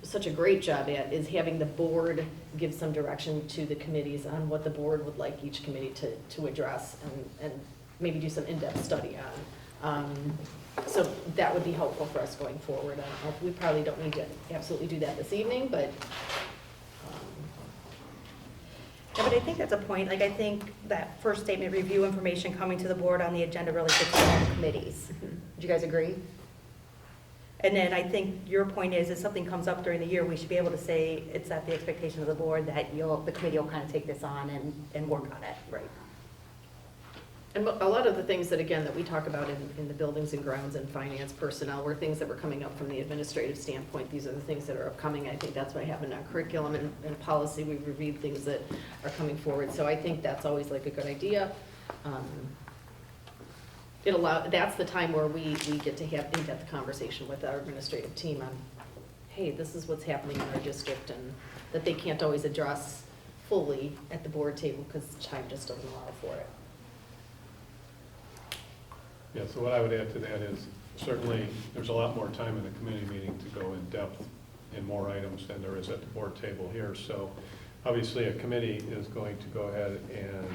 such a great job at is having the board give some direction to the committees on what the board would like each committee to address and maybe do some in-depth study on. So that would be helpful for us going forward. I don't know, we probably don't need to absolutely do that this evening, but Yeah, but I think that's a point, like, I think that first statement, review information coming to the board on the agenda really fits with all the committees. Would you guys agree? And then I think your point is, if something comes up during the year, we should be able to say, it's at the expectation of the board that the committee will kind of take this on and work on it. right. And a lot of the things that, again, that we talk about in the buildings and grounds and finance personnel were things that were coming up from the administrative standpoint. These are the things that are upcoming. I think that's what happened on curriculum and policy. We've reviewed things that are coming forward. So I think that's always like a good idea. That's the time where we get to have in-depth conversation with our administrative team on, hey, this is what's happening in our district, and that they can't always address fully at the board table because time just doesn't allow for it. Yeah, so what I would add to that is, certainly, there's a lot more time in the committee meeting to go in depth in more items than there is at the board table here. So obviously, a committee is going to go ahead and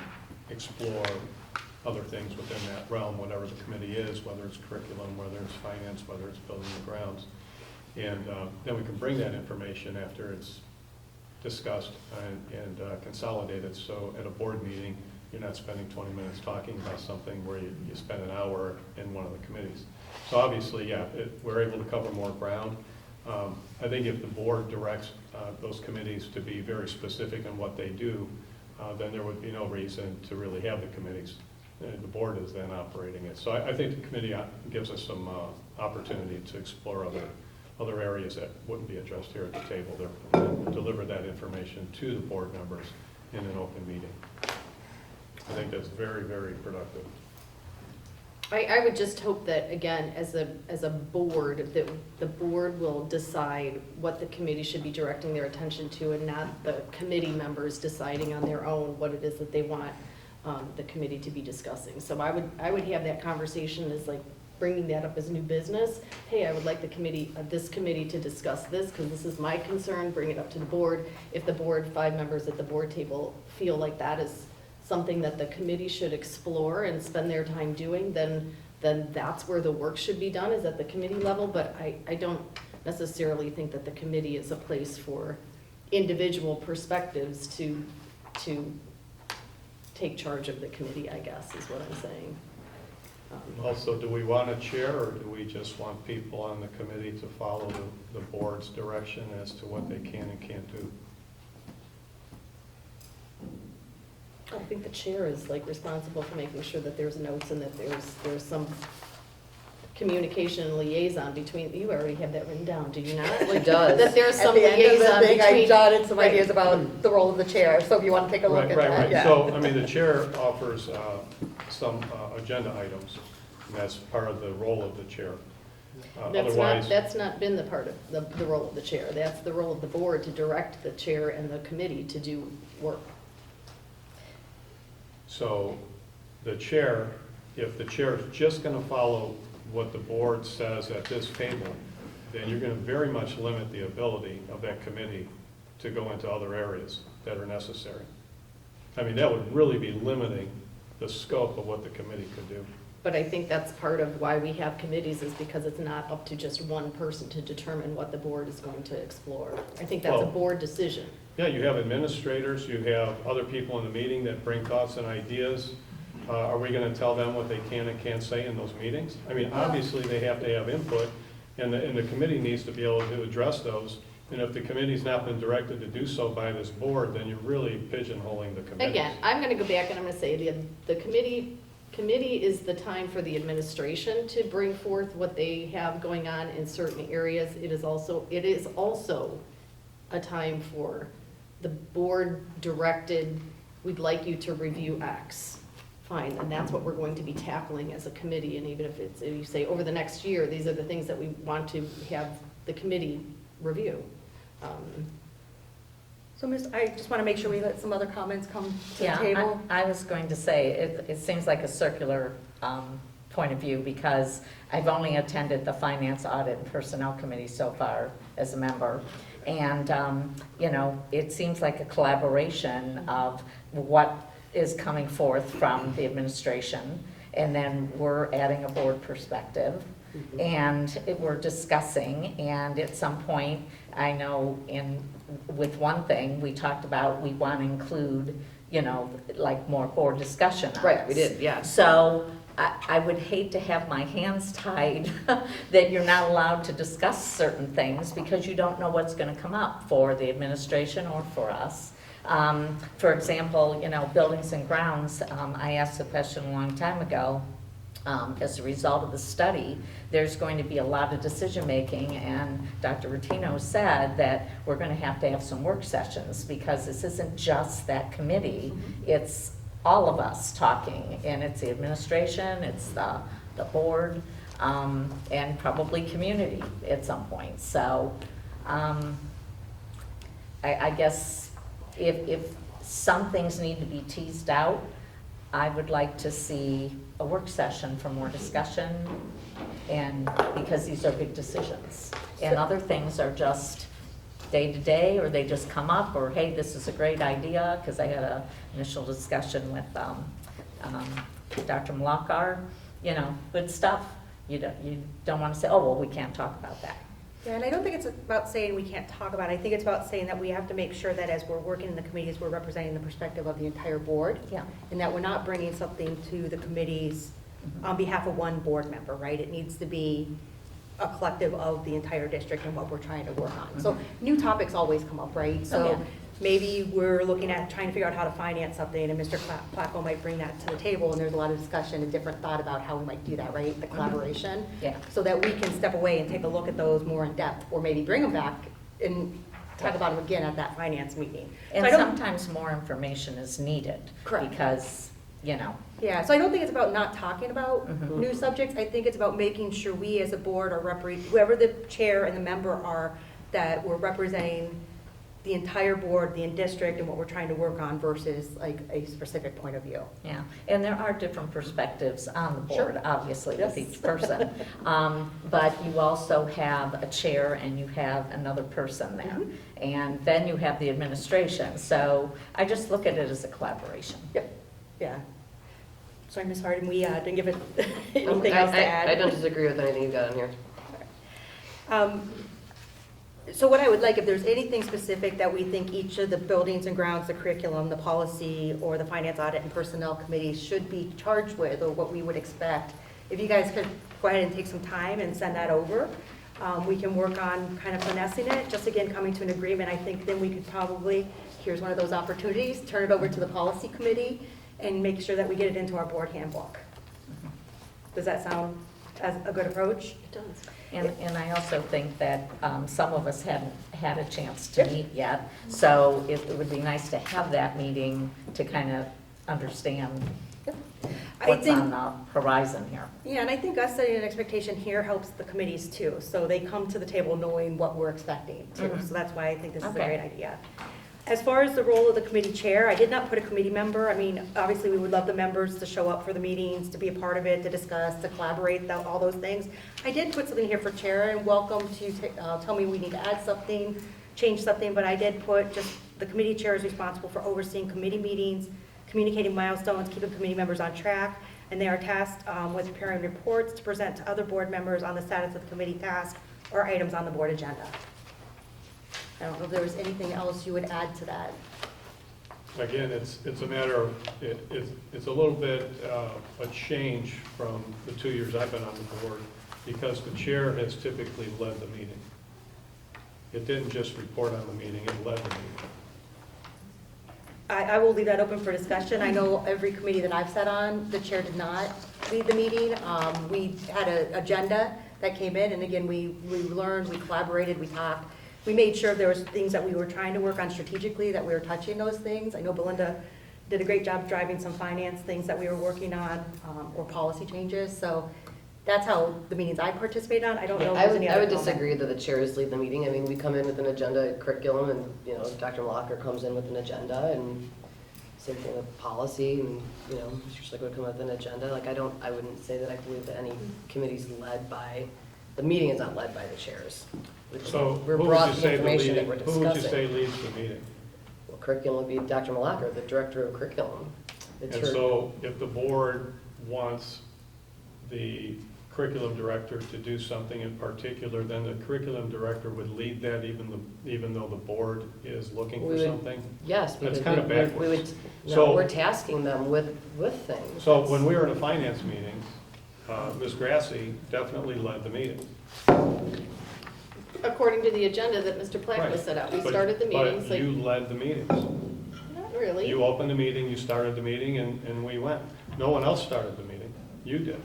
explore other things within that realm, whatever the committee is, whether it's curriculum, whether it's finance, whether it's building and grounds. And then we can bring that information after it's discussed and consolidated. So at a board meeting, you're not spending 20 minutes talking about something where you spend an hour in one of the committees. So obviously, yeah, we're able to cover more ground. I think if the board directs those committees to be very specific in what they do, then there would be no reason to really have the committees. The board is then operating it. So I think the committee gives us some opportunity to explore other areas that wouldn't be addressed here at the table. They'll deliver that information to the board members in an open meeting. I think that's very, very productive. I would just hope that, again, as a board, that the board will decide what the committee should be directing their attention to, and not the committee members deciding on their own what it is that they want the committee to be discussing. So I would have that conversation as like bringing that up as new business. Hey, I would like the committee, this committee to discuss this because this is my concern, bring it up to the board. If the board, 5 members at the board table feel like that is something that the committee should explore and spend their time doing, then that's where the work should be done, is at the committee level. But I don't necessarily think that the committee is a place for individual perspectives to take charge of the committee, I guess, is what I'm saying. Also, do we want a chair, or do we just want people on the committee to follow the board's direction as to what they can and can't do? I think the chair is like responsible for making sure that there's notes and that there's some communication and liaison between, you already have that written down, do you not? It does. That there's some At the end of the liaison thing, between. I jotted some Right. ideas about the role of the chair, so if you want to take a look at that. Right. Yeah. So, I mean, the chair offers some agenda items, and that's part of the role of the chair. Otherwise, That's not been the part of the role of the chair. That's the role of the board, to direct the chair and the committee to do work. so the chair, if the chair is just going to follow what the board says at this table, then you're going to very much limit the ability of that committee to go into other areas that are necessary. I mean, that would really be limiting the scope of what the committee could do. But I think that's part of why we have committees, is because it's not up to just one person to determine what the board is going to explore. I think that's a Well, board decision. Yeah, you have administrators, you have other people in the meeting that bring thoughts and ideas. Are we going to tell them what they can and can't say in those meetings? I mean, obviously, they have to have input, and the committee needs to be able to address those. And if the committee's not been directed to do so by this board, then you're really pigeonholing the committee. Again, I'm going to go back and I'm going to say the committee is the time for the administration to bring forth what they have going on in certain areas. It is also a time for the board directed, we'd like you to review X. Fine, and that's what we're going to be tackling as a committee. And even if it's, if you say over the next year, these are the things that we want to have the committee review. So, I just want to make sure we let some other comments come to the Yeah, table. I was going to say, it seems like a circular point of view, because I've only attended the Finance, Audit, and Personnel Committee so far as a member. And, you know, it seems like a collaboration of what is coming forth from the administration And then we're adding a board perspective. And we're discussing, and at some point, I know with one thing, we talked about, we want to include, like more board discussion on Right, we this. did, yeah. So I would hate to have my hands tied that you're not allowed to discuss certain things because you don't know what's going to come up for the administration or for us. For example, buildings and grounds, I asked a question a long time ago. As a result of the study, there's going to be a lot of decision-making, and Dr. Rotino said that we're going to have some work sessions because this isn't just that committee, it's all of us talking, and it's the administration, it's the board, and probably community at some point. So I guess if some things need to be teased out, I would like to see a work session for more discussion, and because these are big decisions. And other things are just day to day, or they just come up, or hey, this is a great idea, because I had an initial discussion with Dr. Malakar, good stuff. You don't want to say, oh, well, we can't talk about that. Yeah, and I don't think it's about saying we can't talk about it. I think it's about saying that we have to make sure that as we're working in the committees, we're representing the perspective of the entire board. Yeah. And that we're not bringing something to the committees on behalf of one board member, right? It needs to be a collective of the entire district and what we're trying to work on. So new topics always come up, right? So maybe we're looking at trying to figure out how to finance something, and Mr. Placco might bring that to the table, and there's a lot of discussion and different thought about how we might do that, right? The collaboration. Yeah. So that we can step away and take a look at those more in depth, or maybe bring them back and talk about them again at that finance meeting. And so sometimes more information is needed. Correct. Because, Yeah, so I don't think it's about not talking about new subjects. I think it's about making sure we as a board are whoever the chair and the member are, that we're representing the entire board, the district, and what we're trying to work on versus like a specific point of view. Yeah, and there are different perspectives on the board, obviously, Yes. with each person. But you also have a chair and you have another person there. And then you have the administration. So I just look at it as a collaboration. Yep, yeah. Sorry, Ms. Harden, we didn't give it anything else to add. I don't disagree with anything you've got in here. So what I would like, if there's anything specific that we think each of the buildings and grounds, the curriculum, the policy, or the finance audit and personnel committee should be charged with, or what we would expect, if you guys could go ahead and take some time and send that over, we can work on kind of finessing it. Just again, coming to an agreement, I think then we could probably, here's one of those opportunities, turn it over to the policy committee and make sure that we get it into our board handbook. Does that sound as a good approach? It does. And I also think that some of us hadn't had a chance to meet yet, so it would be nice to have that meeting to kind of understand what's on the horizon here. Yeah, and I think us setting an expectation here helps the committees too, so they come to the table knowing what we're expecting too. So that's why I think this is a great idea. As far as the role of the committee chair, I did not put a committee member. I mean, obviously, we would love the members to show up for the meetings, to be a part of it, to discuss, to collaborate, all those things. I did put something here for chair, and welcome to tell me we need to add something, change something, but I did put just the committee chair is responsible for overseeing committee meetings, communicating milestones, keeping committee members on track, and they are tasked with preparing reports to present to other board members on the status of the committee task or items on the board agenda. I don't know if there was anything else you would add to that. Again, it's a matter of, it's a little bit a change from the 2 years I've been on the board, because the chair has typically led the meeting. It didn't just report on the meeting, it led the meeting. I will leave that open for discussion. I know every committee that I've sat on, the chair did not lead the meeting. We had an agenda that came in, and again, we learned, we collaborated, we talked. We made sure there was things that we were trying to work on strategically, that we were touching those things. I know Belinda did a great job driving some finance things that we were working on, or policy changes. So that's how the meetings I participated on. I don't know if there's any other I would comment. disagree that the chairs lead the meeting. I mean, we come in with an agenda curriculum, and, Dr. Locker comes in with an agenda, and same thing with policy, and, Mr. Slick would come with an agenda. Like, I wouldn't say that I believe that any committee's led by, the meeting is not led by the chairs. So We're who would brought you the say information that we're discussing. who would you say leads the meeting? Well, curriculum would be Dr. Malakar, the director of curriculum. It's And her- so if the board wants the curriculum director to do something in particular, then the curriculum director would lead that even though the board is looking for something? Yes, That's because kind of we backwards. would, So- no, we're tasking them with things. So when we were in a finance meeting, Ms. Grassi definitely led the meeting. According to the agenda that Mr. Plack was set out, we But- started the meetings, But like, you led the meetings. not really. You opened the meeting, you started the meeting, and we went. No one else started the meeting. You did.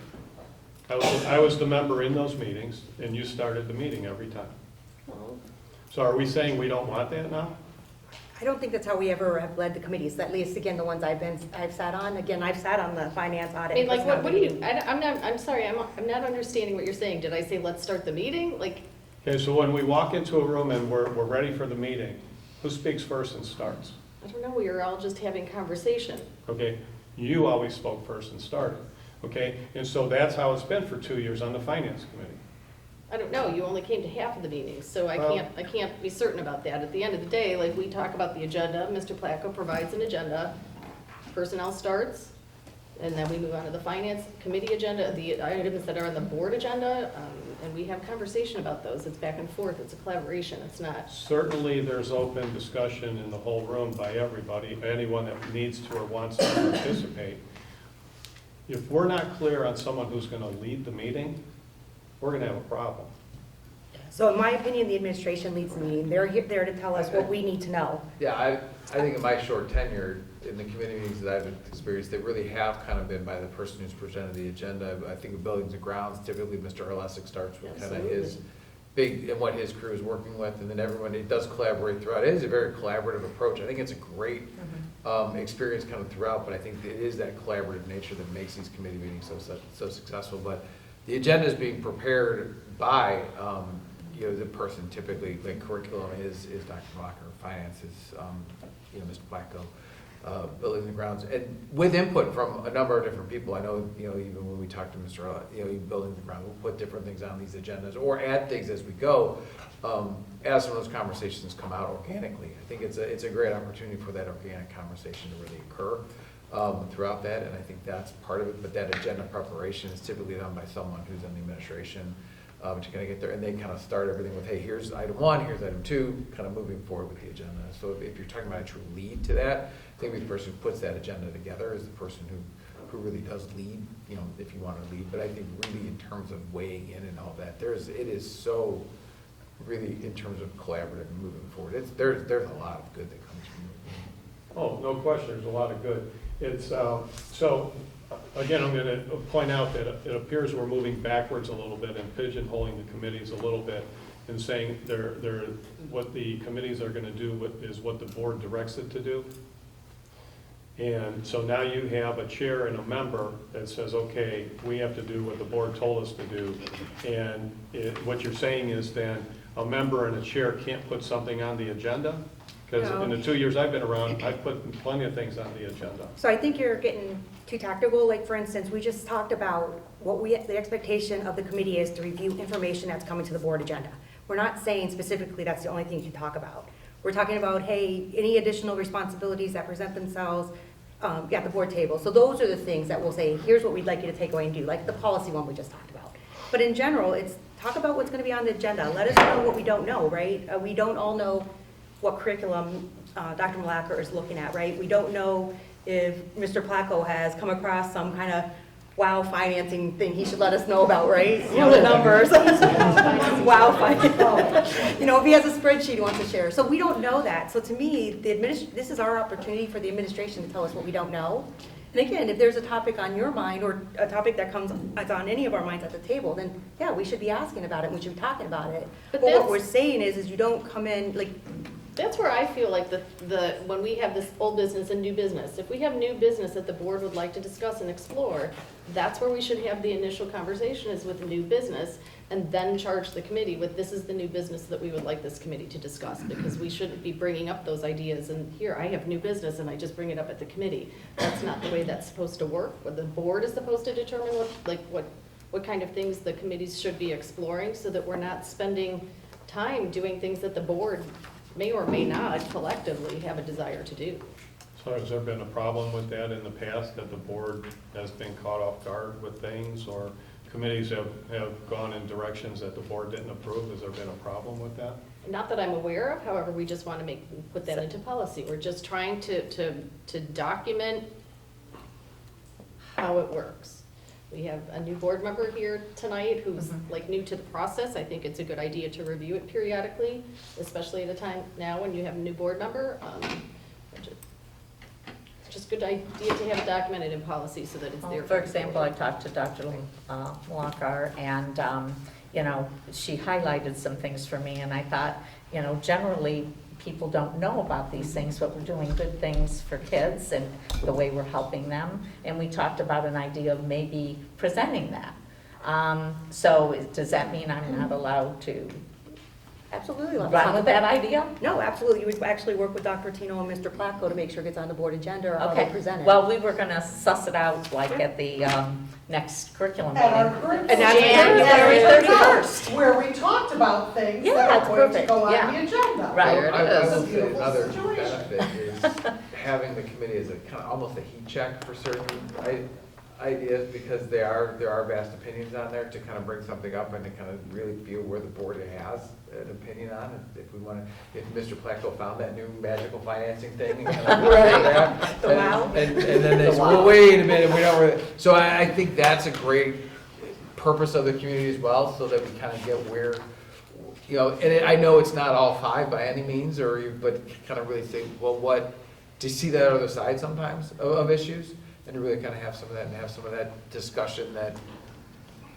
I was the member in those meetings, and you started the meeting every time. So are we saying we don't want that now? I don't think that's how we ever have led the committees, at least, again, the ones I've sat on. Again, I've sat on the finance I audit. mean, like, personnel what do you, committee. I'm sorry, I'm not understanding what you're saying. Did I say, let's start the meeting? Like, Okay, so when we walk into a room and we're ready for the meeting, who speaks first and starts? I don't know, we were all just having conversation. Okay, you always spoke first and started. Okay, and so that's how it's been for 2 years on the finance committee. I don't know, you only came to half of the meetings, so I Well- can't be certain about that. At the end of the day, like, we talk about the agenda, Mr. Placco provides an agenda, personnel starts, and then we move on to the finance committee agenda, the items that are on the board agenda, and we have conversation about those. It's back and forth, it's a collaboration, it's not. Certainly, there's open discussion in the whole room by everybody, anyone that needs to or wants to participate. If we're not clear on someone who's going to lead the meeting, we're going to have a problem. So in my opinion, the administration leads the meeting. They're there to tell us what we need to know. Yeah, I think in my short tenure, in the committee meetings that I've experienced, they really have kind of been by the person who's presented the agenda. I think of buildings and grounds, typically Mr. Arlesic starts with kind of his big, and what his crew is working with, and then everyone, it does collaborate throughout. It is a very collaborative approach. I think it's a great experience kind of throughout, but I think it is that collaborative nature that makes these committee meetings so successful. But the agenda is being prepared by, the person typically, like curriculum is Dr. Blocker, finance is, Mr. Placco, buildings and grounds, and with input from a number of different people. I know, even when we talk to Mr. Buildings and grounds, we'll put different things on these agendas or add things as we go, as some of those conversations come out organically. I think it's a great opportunity for that organic conversation to really occur throughout that, and I think that's part of it. But that agenda preparation is typically done by someone who's in the administration, to kind of get there, and they kind of start everything with, hey, here's item 1, here's item 2, kind of moving forward with the agenda. So if you're talking about a true lead to that, I think the person who puts that agenda together is the person who really does lead, if you want to lead. But I think really in terms of weighing in and all that, it is so really in terms of collaborative and moving forward. There's a lot of good that comes from it. Oh, no question, there's a lot of good. It's, so, again, I'm going to point out that it appears we're moving backwards a little bit and pigeonholing the committees a little bit and saying what the committees are going to do is what the board directs it to do. And so now you have a chair and a member that says, okay, we have to do what the board told us to do. And what you're saying is then a member and a chair can't put something on the agenda? Because in the 2 years I've been around, I've put plenty of things on the agenda. So I think you're getting too tactical. Like, for instance, we just talked about the expectation of the committee is to review information that's coming to the board agenda. We're not saying specifically that's the only thing you can talk about. We're talking about, hey, any additional responsibilities that present themselves at the board table. So those are the things that we'll say, here's what we'd like you to take away and do, like the policy one we just talked about. But in general, it's talk about what's going to be on the agenda. Let us know what we don't know, right? We don't all know what curriculum Dr. Malacker is looking at, right? We don't know if Mr. Placco has come across some kind of wow financing thing he should let us know about, right? The numbers. Wow financing. If he has a spreadsheet he wants to share. So we don't know that. So to me, this is our opportunity for the administration to tell us what we don't know. And again, if there's a topic on your mind or a topic that comes on any of our minds at the table, then yeah, we should be asking about it. We should be talking about it. But what we're saying is you don't come in like. That's where I feel like when we have this old business and new business, if we have new business that the board would like to discuss and explore, that's where we should have the initial conversation is with the new business and then charge the committee with this is the new business that we would like this committee to discuss, because we shouldn't be bringing up those ideas and here I have new business and I just bring it up at the committee. That's not the way that's supposed to work. What the board is supposed to determine what kind of things the committees should be exploring so that we're not spending time doing things that the board may or may not collectively have a desire to do. So has there been a problem with that in the past, that the board has been caught off guard with things, or committees have gone in directions that the board didn't approve? Has there been a problem with that? Not that I'm aware of, however, we just want to put that into policy. We're just trying to document how it works. We have a new board member here tonight who's like new to the process. I think it's a good idea to review it periodically, especially at a time now when you have a new board member. It's just a good idea to have it documented in policy so that it's there. For example, I talked to Dr. Malakar, and you know, she highlighted some things for me, and I thought, you know, generally people don't know about these things, but we're doing good things for kids and the way we're helping them. And we talked about an idea of maybe presenting that. So does that mean I'm not allowed to Absolutely. run with that idea? No, absolutely. You would actually work with Dr. Tino and Mr. Placco to make sure it gets on the board agenda or how they present it. Well, we were going to suss it out like at the next curriculum meeting. At our curriculum And that's January 31st. where we talked about things Yeah, that that's are going to perfect. go on Yeah. the agenda. Right. I will say Beautiful another situation. benefit is having the committee as a kind of almost a heat check for certain ideas, because there are vast opinions on there, to kind of bring something up and to kind of really feel where the board has an opinion on it. If we want to, if Mr. Placco found that new magical financing thing and kind of say that, The wow. and then they say, well, wait a minute, we don't really. So I think that's a great purpose of the community as well, so that we kind of get where, you know, and I know it's not all five by any means, but kind of really think, well, what, to see that other side sometimes of issues, and to really kind of have some of that, and have some of that discussion that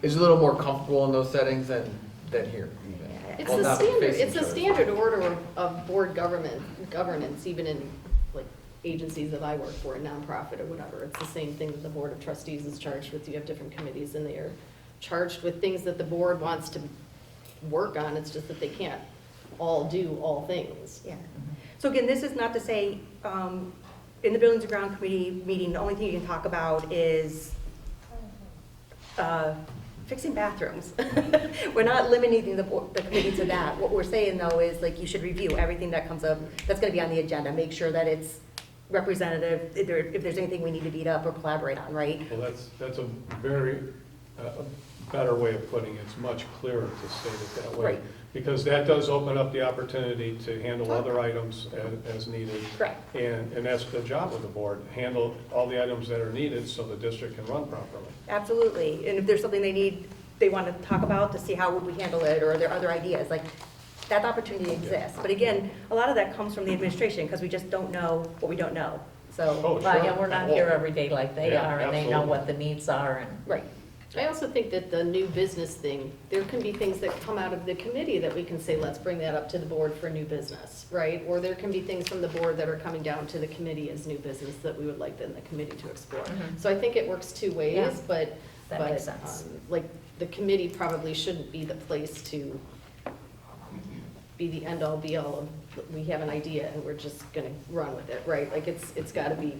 is a little more comfortable in those settings than here. Even. It's Well, the not standard, facing it's each the other. standard order of board governance, even in like agencies that I work for, a nonprofit or whatever. It's the same thing that the Board of Trustees is charged with. You have different committees and they are charged with things that the board wants to work on. It's just that they can't all do all things. Yeah. So again, this is not to say, in the Buildings and Ground Committee meeting, the only thing you can talk about is fixing bathrooms. We're not limiting the committee to that. What we're saying though is like you should review everything that comes up that's going to be on the agenda. Make sure that it's representative, if there's anything we need to beat up or collaborate on, right? Well, that's a very better way of putting it. It's much clearer to state it that way. Right. Because that does open up the opportunity to handle other items as needed. Correct. And that's the job of the board, handle all the items that are needed so the district can run properly. Absolutely. And if there's something they want to talk about to see how would we handle it, or are there other ideas, like that opportunity exists. But again, a lot of that comes from the administration because we just don't know what we don't know. So, Oh, Well, sure. yeah, we're not here every day like they Yeah, are, and they know absolutely. what the needs are, and right. I also think that the new business thing, there can be things that come out of the committee that we can say, let's bring that up to the board for new business, right? Or there can be things from the board that are coming down to the committee as new business that we would like then the committee to explore. So I think it works two ways, Yeah, but makes sense. like the committee probably shouldn't be the place to be the end all be all of, we have an idea and we're just gonna run with it, right? Like it's gotta be,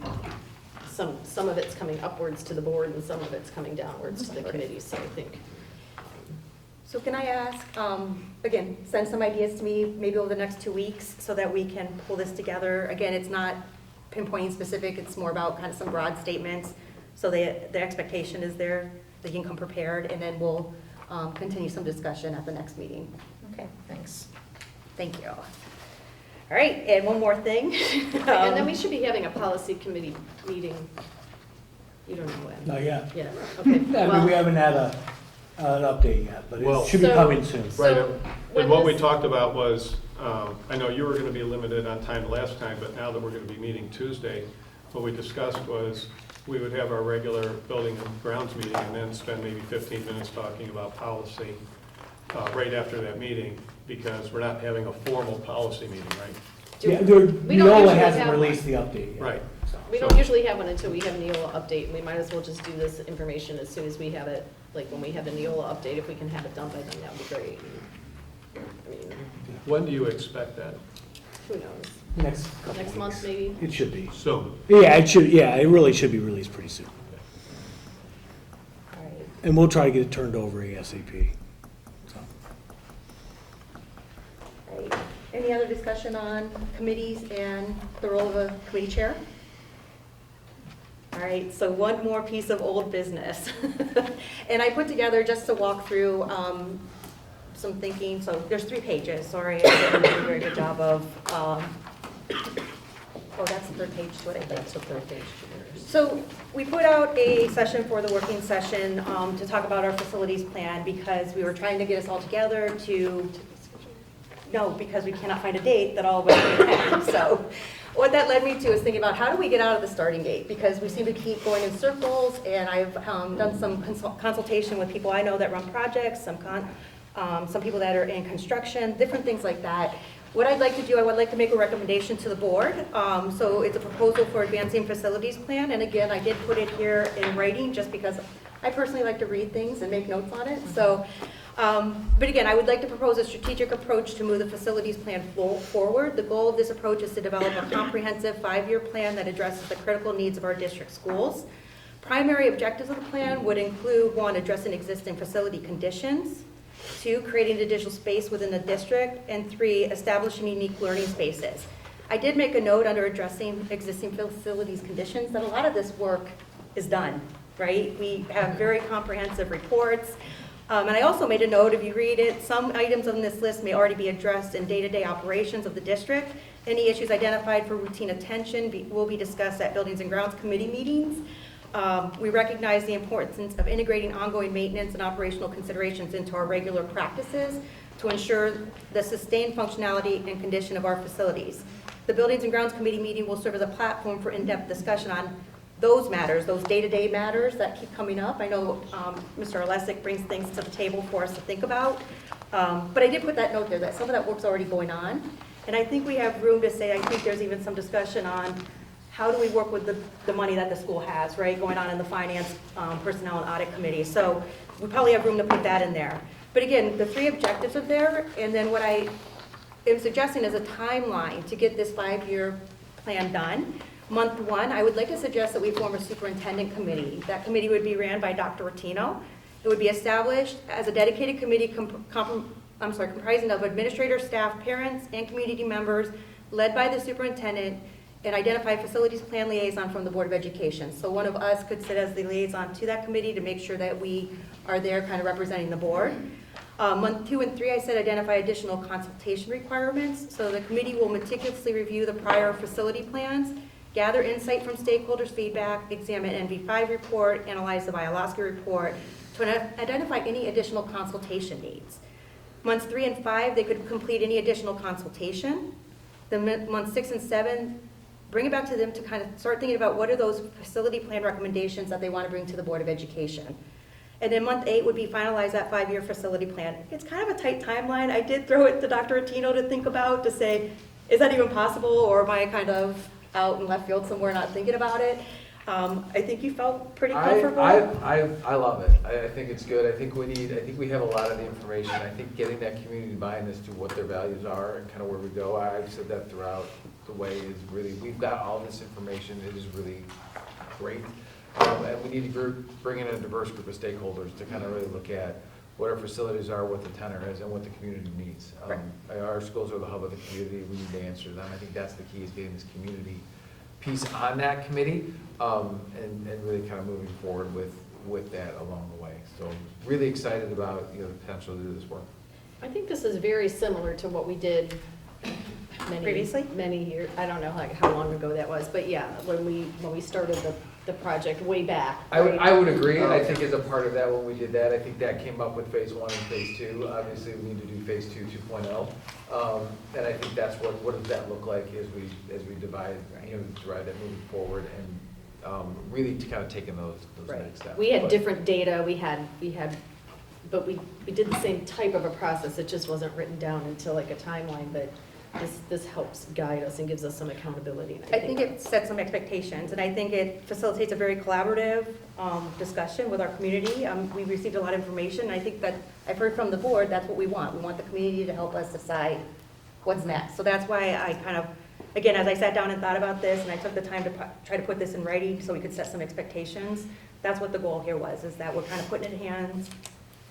some of it's coming upwards to the board and some of it's coming downwards to the committee, so I think. So can I ask, again, send some ideas to me maybe over the next 2 weeks so that we can pull this together. Again, it's not pinpointing specific, it's more about kind of some broad statements. So the expectation is there, that you can come prepared, and then we'll continue some discussion at the next meeting. okay, thanks. Thank you. All right, and one more thing. And then we should be having a policy committee meeting. You don't know when? Not yet. Yeah, okay. I mean, Well, we haven't had an update yet, but Well- it should be So- coming soon. Right, when and what we this- talked about was, I know you were going to be limited on time last time, but now that we're going to be meeting Tuesday, what we discussed was we would have our regular building and grounds meeting and then spend maybe 15 minutes talking about policy right after that meeting, because we're not having a formal policy meeting, right? Yeah, we don't Neola usually hasn't have released one. the update yet. Right. We don't usually have one until we have a Neola update, and we might as well just do this information as soon as we have it, like when we have the Neola update, if we can have it done by then, that would be great. I mean, When do you expect that? who knows? Next couple Next weeks. month, maybe? It should be. Soon. Yeah, it should. Yeah, it really should be released pretty soon. All right. And we'll try to get it turned over ASAP. So. Right. Any other discussion on committees and the role of a committee chair? right, so one more piece of old business. And I put together just to walk through some thinking, so there's 3 pages, sorry, I didn't do a very good job of, oh, that's the 3rd page, what I think. That's the 3rd page. So we put out a session for the working session to talk about our facilities plan because we were trying to get us all together because we cannot find a date that all of us can attend. So what that led me to is thinking about how do we get out of the starting gate, because we seem to keep going in circles, and I've done some consultation with people I know that run projects, some people that are in construction, different things like that. What I'd like to do, I would like to make a recommendation to the board. So it's a proposal for advancing facilities plan, and again, I did put it here in writing just because I personally like to read things and make notes on it. So, but again, I would like to propose a strategic approach to move the facilities plan forward. The goal of this approach is to develop a comprehensive 5-year plan that addresses the critical needs of our district schools. Primary objectives of the plan would include 1, addressing existing facility conditions, 2, creating additional space within the district, and 3, establishing unique learning spaces. I did make a note under addressing existing facilities conditions that a lot of this work is done, right? We have very comprehensive reports. And I also made a note, if you read it, some items on this list may already be addressed in day-to-day operations of the district. Any issues identified for routine attention will be discussed at Buildings and Grounds Committee meetings. We recognize the importance of integrating ongoing maintenance and operational considerations into our regular practices to ensure the sustained functionality and condition of our facilities. The Buildings and Grounds Committee meeting will serve as a platform for in-depth discussion on those matters, those day-to-day matters that keep coming up. I know Mr. Olesic brings things to the table for us to think about. But I did put that note there that some of that work's already going on. And I think we have room to say, I think there's even some discussion on how do we work with the money that the school has, right, going on in the finance, personnel, and audit committee. So we probably have room to put that in there. But again, the 3 objectives are there, and then what I am suggesting is a timeline to get this 5-year plan done. Month 1, I would like to suggest that we form a superintendent committee. That committee would be ran by Dr. Rotino. It would be established as a dedicated committee comprising of administrators, staff, parents, and community members, led by the superintendent, and identify facilities plan liaison from the Board of Education. So one of us could sit as the liaison to that committee to make sure that we are there kind of representing the board. Month 2 and 3, I said identify additional consultation requirements. So the committee will meticulously review the prior facility plans, gather insight from stakeholders' feedback, examine NV5 report, analyze the Bialowski report to identify any additional consultation needs. Months 3 and 5, they could complete any additional consultation. Then months 6 and 7, bring it back to them to kind of start thinking about what are those facility plan recommendations that they want to bring to the Board of Education. And then month 8 would be finalize that 5-year facility plan. It's kind of a tight timeline. I did throw it to Dr. Rotino to think about, to say, is that even possible, or am I kind of out in left field somewhere not thinking about it? I think you felt pretty comfortable. I love it. I think it's good. I think we have a lot of the information. I think getting that community buy-in as to what their values are and kind of where we go. I've said that throughout the way is really, we've got all this information. It is really great. And we need to bring in a diverse group of stakeholders to kind of really look at what our facilities are, what the tenor is, and what the community needs. Our schools are the hub of the community. We need to answer them. I think that's the key, is getting this community piece on that committee, and really kind of moving forward with that along the way. So really excited about the potential to do this work. I think this is very similar to what we did previously, many years. I don't know how long ago that was, but yeah, when we started the project way back. I would agree, and I think as a part of that, when we did that, I think that came up with phase 1 and phase 2. Obviously, we need to do phase 2, 2.0, and I think that's what does that look like as we divide that moving forward, and really to kind of taking those next steps. We had different data. But we did the same type of a process. It just wasn't written down into like a timeline, but this helps guide us and gives us some accountability. I think it sets some expectations, and I think it facilitates a very collaborative discussion with our community. We received a lot of information, and I think that I've heard from the board that's what we want. We want the community to help us decide what's next. So that's why I kind of, again, as I sat down and thought about this, and I took the time to try to put this in writing so we could set some expectations, that's what the goal here was, is that we're kind of putting it in hands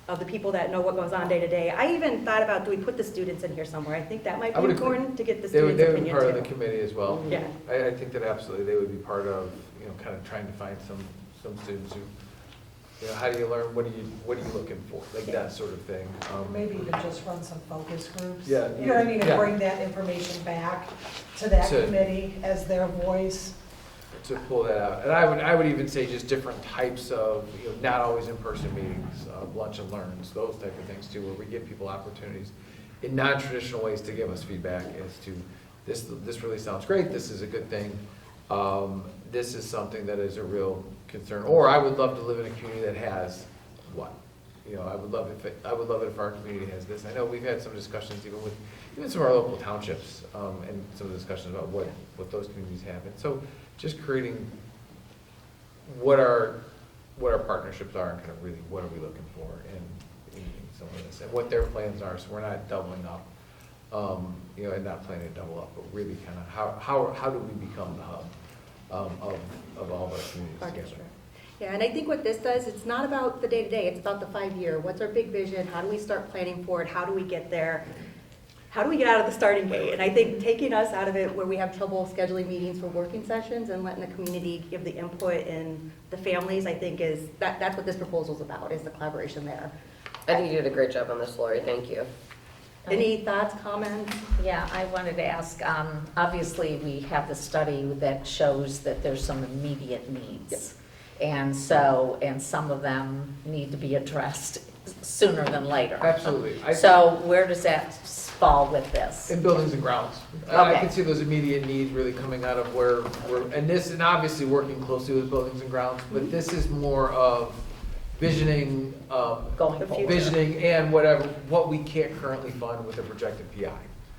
of the people that know what goes on day to day. I even thought about, do we put the students in here somewhere? I think that might be important to get the students' opinion too. They would be part of the committee as well. Yeah. I think that absolutely they would be part of kind of trying to find some students who, how do you learn, what are you looking for, like that sort of thing. Maybe even just run some focus groups. Yeah, You know what I mean, and yeah. bring that information back to that To- committee as their voice. To pull that out. And I would even say just different types of, not always in-person meetings, lunch and learns, those type of things too, where we give people opportunities in non-traditional ways to give us feedback as to, this really sounds great, this is a good thing, this is something that is a real concern, or I would love to live in a community that has what? I would love it if our community has this. I know we've had some discussions even with some of our local townships, and some of the discussions about what those communities have. And so just creating what our partnerships are and kind of really what are we looking for in some of this and what their plans are, so we're not doubling up, and not planning to double up, but really kind of how do we become the hub of all of our communities Our together. district. Yeah, and I think what this does, it's not about the day-to-day, it's about the 5-year. What's our big vision? How do we start planning for it? How do we get there? How do we get out of the starting gate? And I think taking us out of it where we have trouble scheduling meetings for working sessions and letting the community give the input and the families, I think that's what this proposal's about, is the collaboration there. I think you did a great job on this, Lori, thank you. Any thoughts, comments? Yeah, I wanted to ask, obviously, we have the study that shows that there's some immediate needs. And some of them need to be addressed sooner than later. Absolutely. So where does that fall with this? In buildings and grounds. I Okay. can see those immediate needs really coming out of where we're, and obviously working closely with buildings and grounds, but this is more of visioning, Going forward. visioning and what we can't currently fund with a projected PI.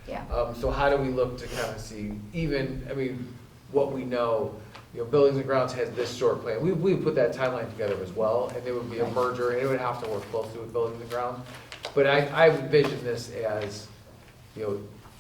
Yeah. So how do we look to kind of see what we know, buildings and grounds has this short plan. We put that timeline together as well, and it would be a merger, and it would have to work closely with buildings and grounds. But I envision this as,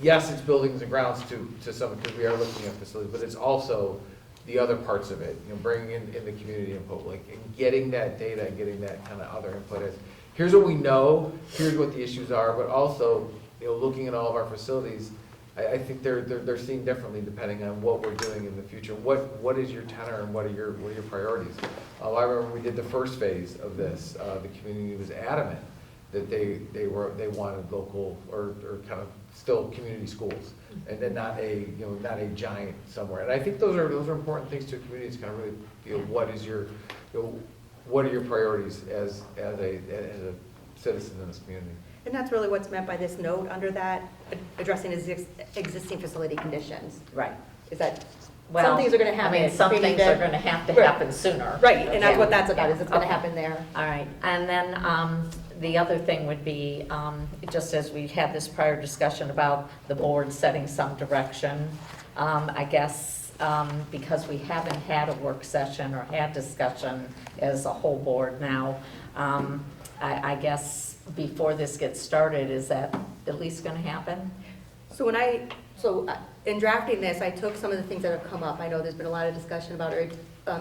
yes, it's buildings and grounds to some, because we are looking at facilities, but it's also the other parts of it, bringing in the community input, and getting that data and getting that kind of other input as, here's what we know, here's what the issues are, but also, looking at all of our facilities, I think they're seen differently depending on what we're doing in the future. What is your tenor and what are your priorities? I remember when we did the first phase of this, the community was adamant that they wanted local or kind of still community schools, and then not a giant somewhere. And I think those are important things to communities, kind of really what are your priorities as a citizen in this community. And that's really what's meant by this note under that, addressing existing facility conditions. Right. Is that Well, some things are going to happen. some We need things are going to have to happen sooner. Right, and that's Yeah. what that's about, is it's going to Okay. happen there. All right, and then the other thing would be, just as we had this prior discussion about the board setting some direction, I guess because we haven't had a work session or had discussion as a whole board now, I guess before this gets started, is that at least going to happen? So in drafting this, I took some of the things that have come up. I know there's been a lot of discussion about our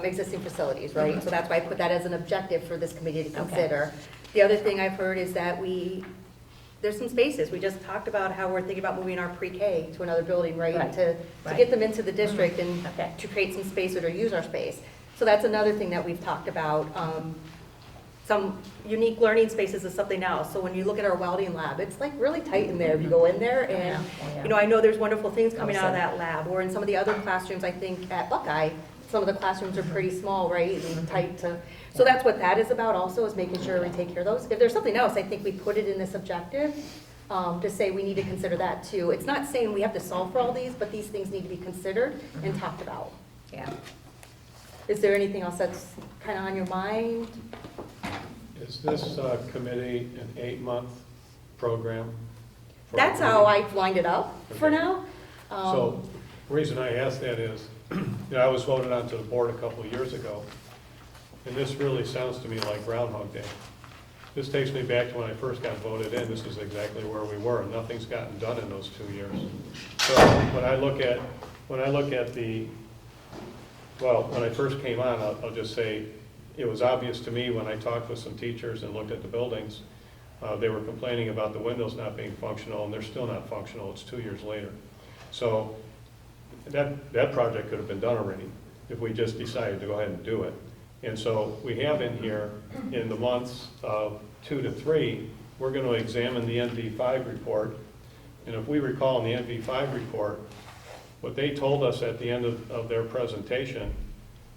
existing facilities, right? Mhm. So that's why I put that as an objective for this committee to Okay. consider. The other thing I've heard is that there's some spaces. We just talked about how we're thinking about moving our pre-K to another building, right? Right. To Right. get them into the district Mhm. and Okay. to create some space or to use our space. So that's another thing that we've talked about. Some unique learning spaces is something else. So when you look at our welding lab, it's like really tight in there. If you go in there and, I know there's wonderful things coming out of that lab. Or in some of the other classrooms, I think at Buckeye, some of the classrooms are pretty small, right? And tight to, so that's what that is about also, is making sure we take care of those. If there's something else, I think we put it in this objective to say we need to consider that too. It's not saying we have to solve for all these, but these things need to be considered and talked about. Yeah. Is there anything else that's kind of on your mind? Is this committee an 8-month program? That's how I've lined it up for now. So, the reason I ask that is, I was voted onto the board a couple of years ago, and this really sounds to me like Groundhog Day. This takes me back to when I first got voted in. This is exactly where we were. Nothing's gotten done in those 2 years. So when I look at when I first came on, I'll just say, it was obvious to me when I talked with some teachers and looked at the buildings, they were complaining about the windows not being functional, and they're still not functional. It's 2 years later. So that project could have been done already. if we just decided to go ahead and do it. And so we have in here, in the months of 2 to 3, we're going to examine the NV5 report. And if we recall in the NV5 report, what they told us at the end of their presentation,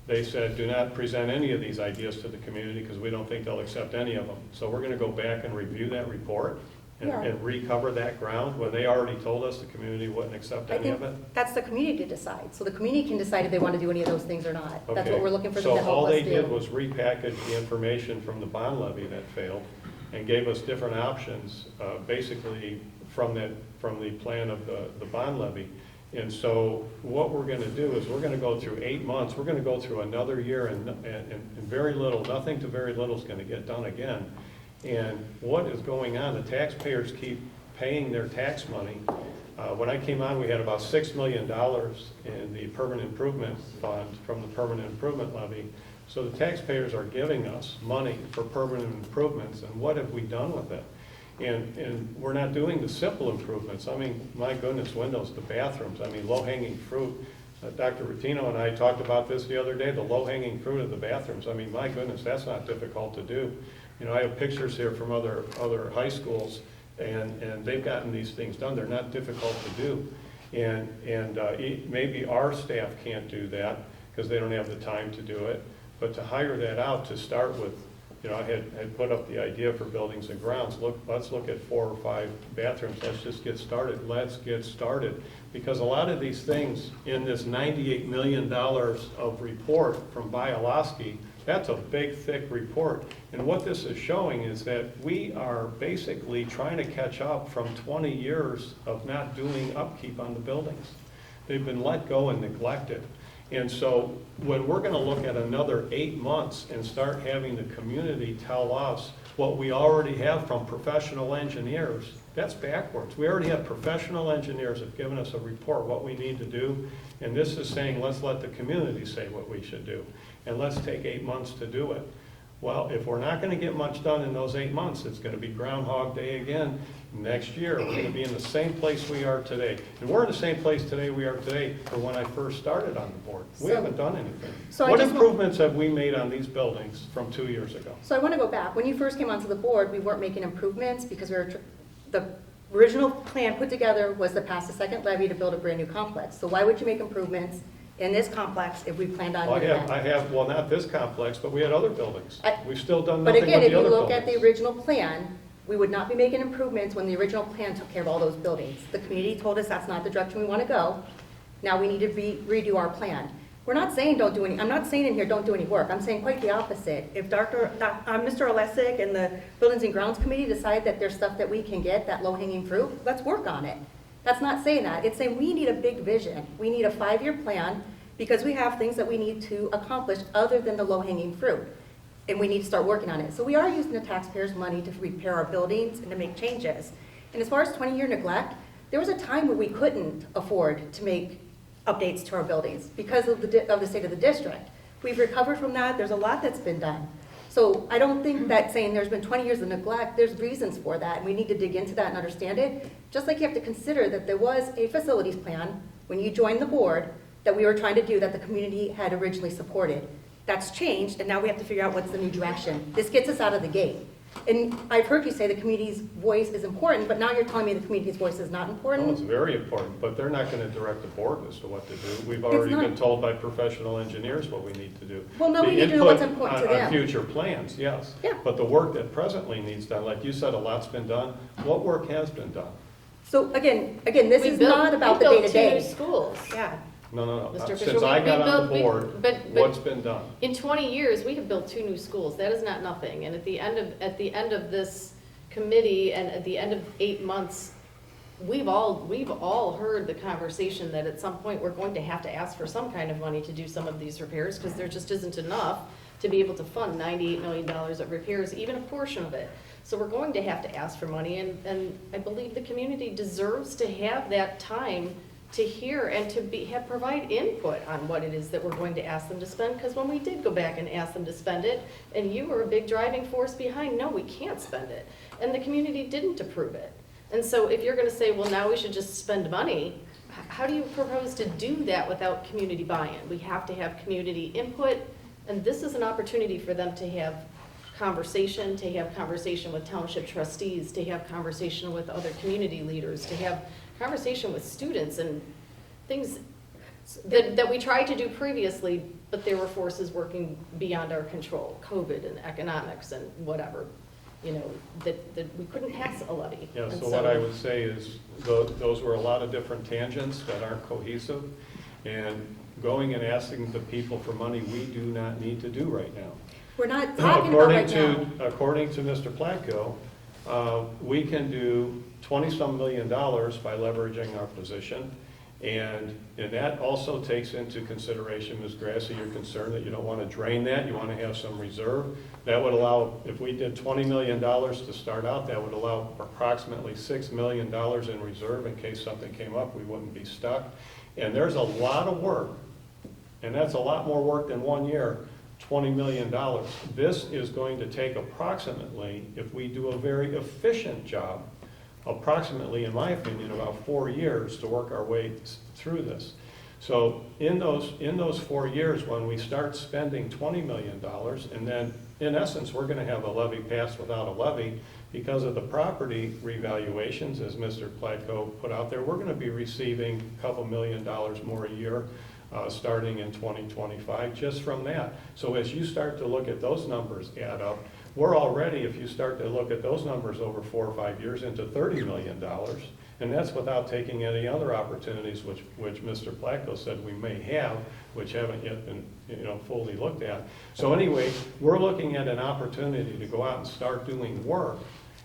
they said, do not present any of these ideas to the community because we don't think they'll accept any of them. So we're going to go back and review that report and recover that ground when they already told us the community wouldn't accept any of it? That's the community to decide. So the community can decide if they want to do any of those things or not. That's Okay. what we're looking for them to So help all us they do. did was repackage the information from the bond levy that failed and gave us different options, basically from the plan of the bond levy. And so what we're going to do is we're going to go through 8 months. We're going to go through another year and very little, nothing to very little is going to get done again. And what is going on? The taxpayers keep paying their tax money. When I came on, we had about $6 million in the permanent improvement fund from the permanent improvement levy. So the taxpayers are giving us money for permanent improvements, and what have we done with it? And we're not doing the simple improvements. I mean, my goodness, windows, the bathrooms, I mean, low-hanging fruit. Dr. Rotino and I talked about this the other day, the low-hanging fruit of the bathrooms. I mean, my goodness, that's not difficult to do. You know, I have pictures here from other high schools, and they've gotten these things done. They're not difficult to do. And maybe our staff can't do that because they don't have the time to do it. But to hire that out to start with, you know, I had put up the idea for buildings and grounds. Let's look at 4 or 5 bathrooms. Let's just get started. Let's get started. Because a lot of these things in this $98 million of report from Bialowski, that's a big, thick report. And what this is showing is that we are basically trying to catch up from 20 years of not doing upkeep on the buildings. They've been let go and neglected. And so when we're going to look at another 8 months and start having the community tell us what we already have from professional engineers, that's backwards. We already have professional engineers that have given us a report what we need to do. And this is saying, let's let the community say what we should do. And let's take 8 months to do it. Well, if we're not going to get much done in those 8 months, it's going to be Groundhog Day again next year. We're going to be in the same place we are today. And we're in the same place today we are today for when I first started on the board. We haven't done anything. What improvements have we made on these buildings from 2 years ago? So I want to go back. When you first came onto the board, we weren't making improvements because the original plan put together was to pass the second levy to build a brand new complex. So why would you make improvements in this complex if we planned on doing that? Well, not this complex, but we had other buildings. We've still done nothing But with again, if the you other look buildings. at the original plan, we would not be making improvements when the original plan took care of all those buildings. The community told us that's not the direction we want to go. Now we need to redo our plan. We're not saying don't do any, I'm not saying in here don't do any work. I'm saying quite the opposite. If Mr. Olesic and the Buildings and Grounds Committee decide that there's stuff that we can get, that low-hanging fruit, let's work on it. That's not saying that. It's saying we need a big vision. We need a 5-year plan because we have things that we need to accomplish other than the low-hanging fruit. And we need to start working on it. So we are using the taxpayers' money to repair our buildings and to make changes. And as far as 20-year neglect, there was a time where we couldn't afford to make updates to our buildings because of the state of the district. We've recovered from that. There's a lot that's been done. So I don't think that saying there's been 20 years of neglect, there's reasons for that, and we need to dig into that and understand it. Just like you have to consider that there was a facilities plan when you joined the board that we were trying to do that the community had originally supported. That's changed, and now we have to figure out what's the new direction. This gets us out of the gate. And I've heard you say the community's voice is important, but now you're telling me the community's voice is not important? No, it's very important, but they're not going to direct the board as to what to do. We've already been told by professional engineers what we need to do. Well, no, we need to know what's important to them. On future plans, yes. Yeah. But the work that presently needs done, like you said, a lot's been done. What work has been done? So again, this is not about the day-to-day. We built 2 new schools. Yeah. No. Mr. Fisher, Since I got on the board, what's been done? In 20 years, we have built 2 new schools. That is not nothing. And at the end of this committee and at the end of 8 months, we've all heard the conversation that at some point we're going to have to ask for some kind of money to do some of these repairs because there just isn't enough to be able to fund $98 million of repairs, even a portion of it. So we're going to have to ask for money, and I believe the community deserves to have that time to hear and to provide input on what it is that we're going to ask them to spend, because when we did go back and ask them to spend it, and you were a big driving force behind, no, we can't spend it, and the community didn't approve it. And so if you're going to say, well, now we should just spend money, how do you propose to do that without community buy-in? We have to have community input, and this is an opportunity for them to have conversation with township trustees, to have conversation with other community leaders, to have conversation with students and things that we tried to do previously, but there were forces working beyond our control, COVID and economics and whatever, that we couldn't pass a levy. Yeah, And so what I would say is those were a lot of different tangents that aren't cohesive, and going and asking the people for money we do not need to do right now. We're not talking about right now. According to Mr. Platko, we can do 20-some million dollars by leveraging our position. And that also takes into consideration, Ms. Grassi, your concern that you don't want to drain that, you want to have some reserve. That would allow, if we did $20 million to start out, that would allow approximately $6 million in reserve in case something came up, we wouldn't be stuck. And there's a lot of work, and that's a lot more work than 1 year, $20 million. This is going to take approximately, if we do a very efficient job, approximately, in my opinion, about 4 years to work our way through this. So in those 4 years, when we start spending $20 million, and then in essence, we're going to have a levy passed without a levy because of the property revaluations, as Mr. Platko put out there, we're going to be receiving a couple $1 million more a year starting in 2025 just from that. So as you start to look at those numbers add up, we're already, if you start to look at those numbers over 4 or 5 years, into $30 million. And that's without taking any other opportunities which Mr. Platko said we may have, which haven't yet been fully looked at. So anyway, we're looking at an opportunity to go out and start doing work.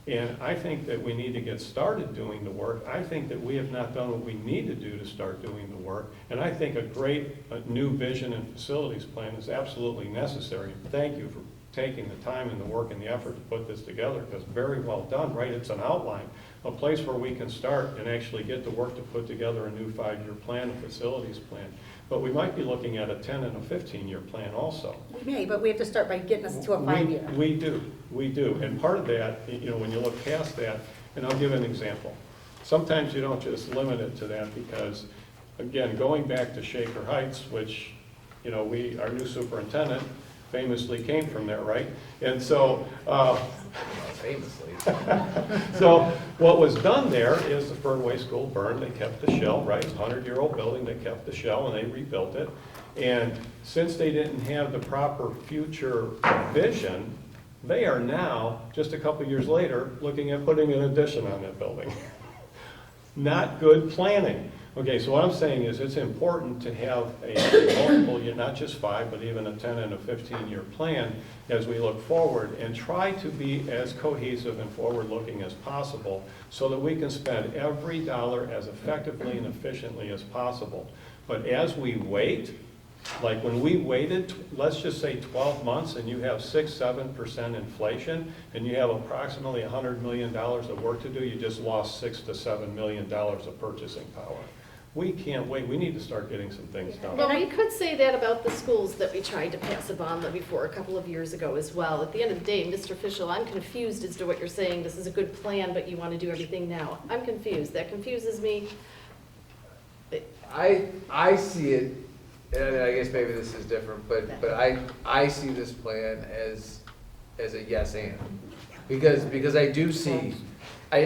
And I think that we need to get started doing the work. I think that we have not done what we need to do to start doing the work. And I think a new vision and facilities plan is absolutely necessary. Thank you for taking the time and the work and the effort to put this together, because very well done, right? It's an outline, a place where we can start and actually get to work to put together a new 5-year plan, a facilities plan. But we might be looking at a 10 and a 15-year plan also. We may, but we have to start by getting us to a 5-year. We do. And part of that, when you look past that, and I'll give an example. Sometimes you don't just limit it to that because, again, going back to Shaker Heights, which, our new superintendent famously came from there, right? And so, famously. So what was done there is the Fernway School burned, they kept the shell, right? It's a 100-year-old building, they kept the shell and they rebuilt it. And since they didn't have the proper future vision, they are now, just a couple years later, looking at putting an addition on that building. Not good planning. Okay, so what I'm saying is it's important to have a multiple year, not just 5, but even a 10 and a 15-year plan as we look forward, and try to be as cohesive and forward-looking as possible so that we can spend every dollar as effectively and efficiently as possible. But as we wait, like when we waited, let's just say 12 months, and you have 6-7% inflation, and you have approximately $100 million of work to do, you just lost $6 to $7 million of purchasing power. We can't wait. We need to start getting some things done. Well, we could say that about the schools that we tried to pass a bond levy for a couple of years ago as well. At the end of the day, Mr. Fischel, I'm confused as to what you're saying. This is a good plan, but you want to do everything now. I'm confused. That confuses me. I see it, and I guess maybe this is different, but I see this plan as a yes and. Because I do see, I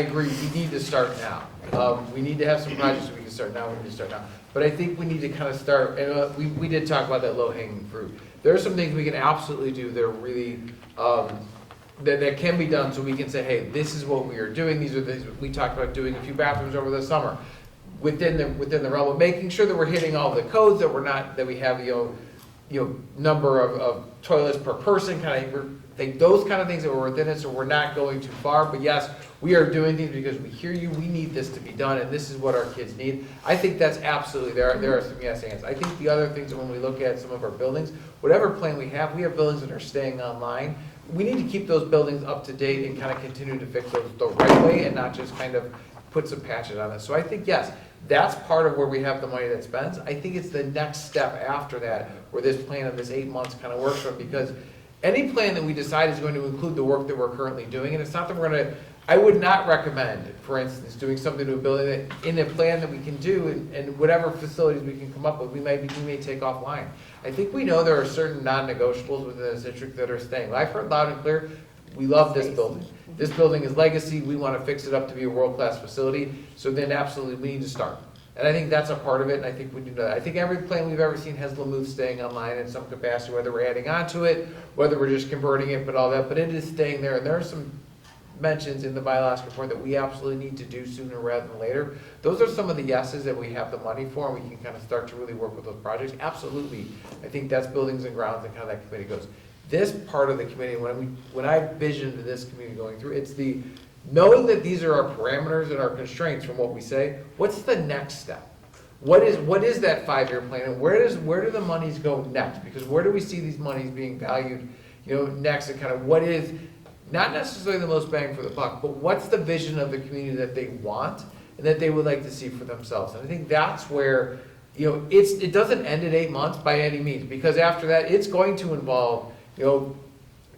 agree, we need to start now. We need to have some projects that we can start now, we need to start now. But I think we need to kind of start, and we did talk about that low-hanging fruit. There are some things we can absolutely do that are really, that can be done so we can say, hey, this is what we are doing. These are the things we talked about doing a few bathrooms over the summer. Within the realm of making sure that we're hitting all the codes, that we have, number of toilets per person, those kind of things that were within it, so we're not going too far. But yes, we are doing things because we hear you, we need this to be done, and this is what our kids need. I think that's absolutely, there are some yes ands. I think the other things, when we look at some of our buildings, whatever plan we have buildings that are staying online. We need to keep those buildings up to date and kind of continue to fix those the right way and not just kind of put some patches on it. So I think, yes, that's part of where we have the money that spends. I think it's the next step after that where this plan of this 8 months kind of works from, because any plan that we decide is going to include the work that we're currently doing, and it's not that we're going to I would not recommend, for instance, doing something to a building that, in a plan that we can do, and whatever facilities we can come up with, we may take offline. I think we know there are certain non-negotiables within this district that are staying. I've heard loud and clear, we love this building. This building is legacy, we want to fix it up to be a world-class facility, so then absolutely we need to start. And I think that's a part of it, and I think we do that. I think every plan we've ever seen has Lamuth staying online in some capacity, whether we're adding on to it, whether we're just converting it, but all that, but it is staying there, and there are some mentions in the bylaws report that we absolutely need to do sooner rather than later. Those are some of the yeses that we have the money for, and we can kind of start to really work with those projects. Absolutely. I think that's buildings and grounds and how that committee goes. This part of the committee, when I visioned this committee going through, it's the knowing that these are our parameters and our constraints from what we say, what's the next step? What is that 5-year plan, and where do the monies go next? Because where do we see these monies being valued, next, and kind of what is not necessarily the most bang for the buck, but what's the vision of the community that they want and that they would like to see for themselves? And I think that's where, it doesn't end at 8 months by any means, because after that, it's going to involve,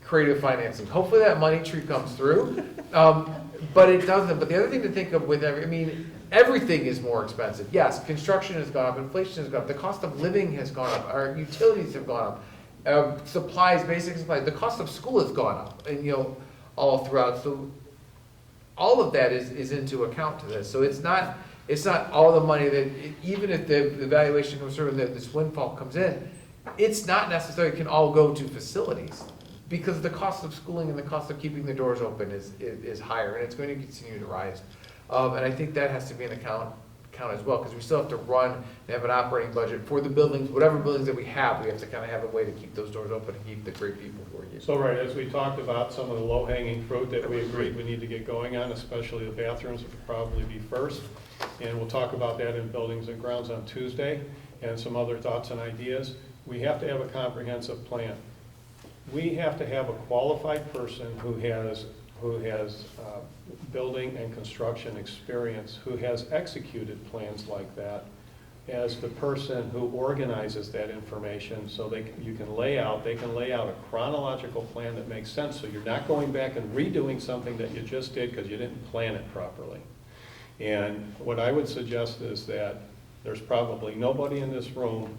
creative financing. Hopefully that money tree comes through, but it doesn't. But the other thing to think of with everything is more expensive. Yes, construction has gone up, inflation has gone up, the cost of living has gone up, our utilities have gone up. Supplies, basic supplies, the cost of school has gone up, and all throughout. So all of that is into account to this. So it's not all the money that, even if the valuation comes through and this windfall comes in, it's not necessarily can all go to facilities, because the cost of schooling and the cost of keeping the doors open is higher, and it's going to continue to rise. And I think that has to be an account as well, because we still have to run and have an operating budget for the buildings, whatever buildings that we have to kind of have a way to keep those doors open and keep the great people who are here. So right, as we talked about some of the low-hanging fruit that we agreed we need to get going on, especially the bathrooms would probably be first. And we'll talk about that in Buildings and Grounds on Tuesday, and some other thoughts and ideas. We have to have a comprehensive plan. We have to have a qualified person who has building and construction experience, who has executed plans like that, as the person who organizes that information, so they can lay out a chronological plan that makes sense, so you're not going back and redoing something that you just did because you didn't plan it properly. And what I would suggest is that there's probably nobody in this room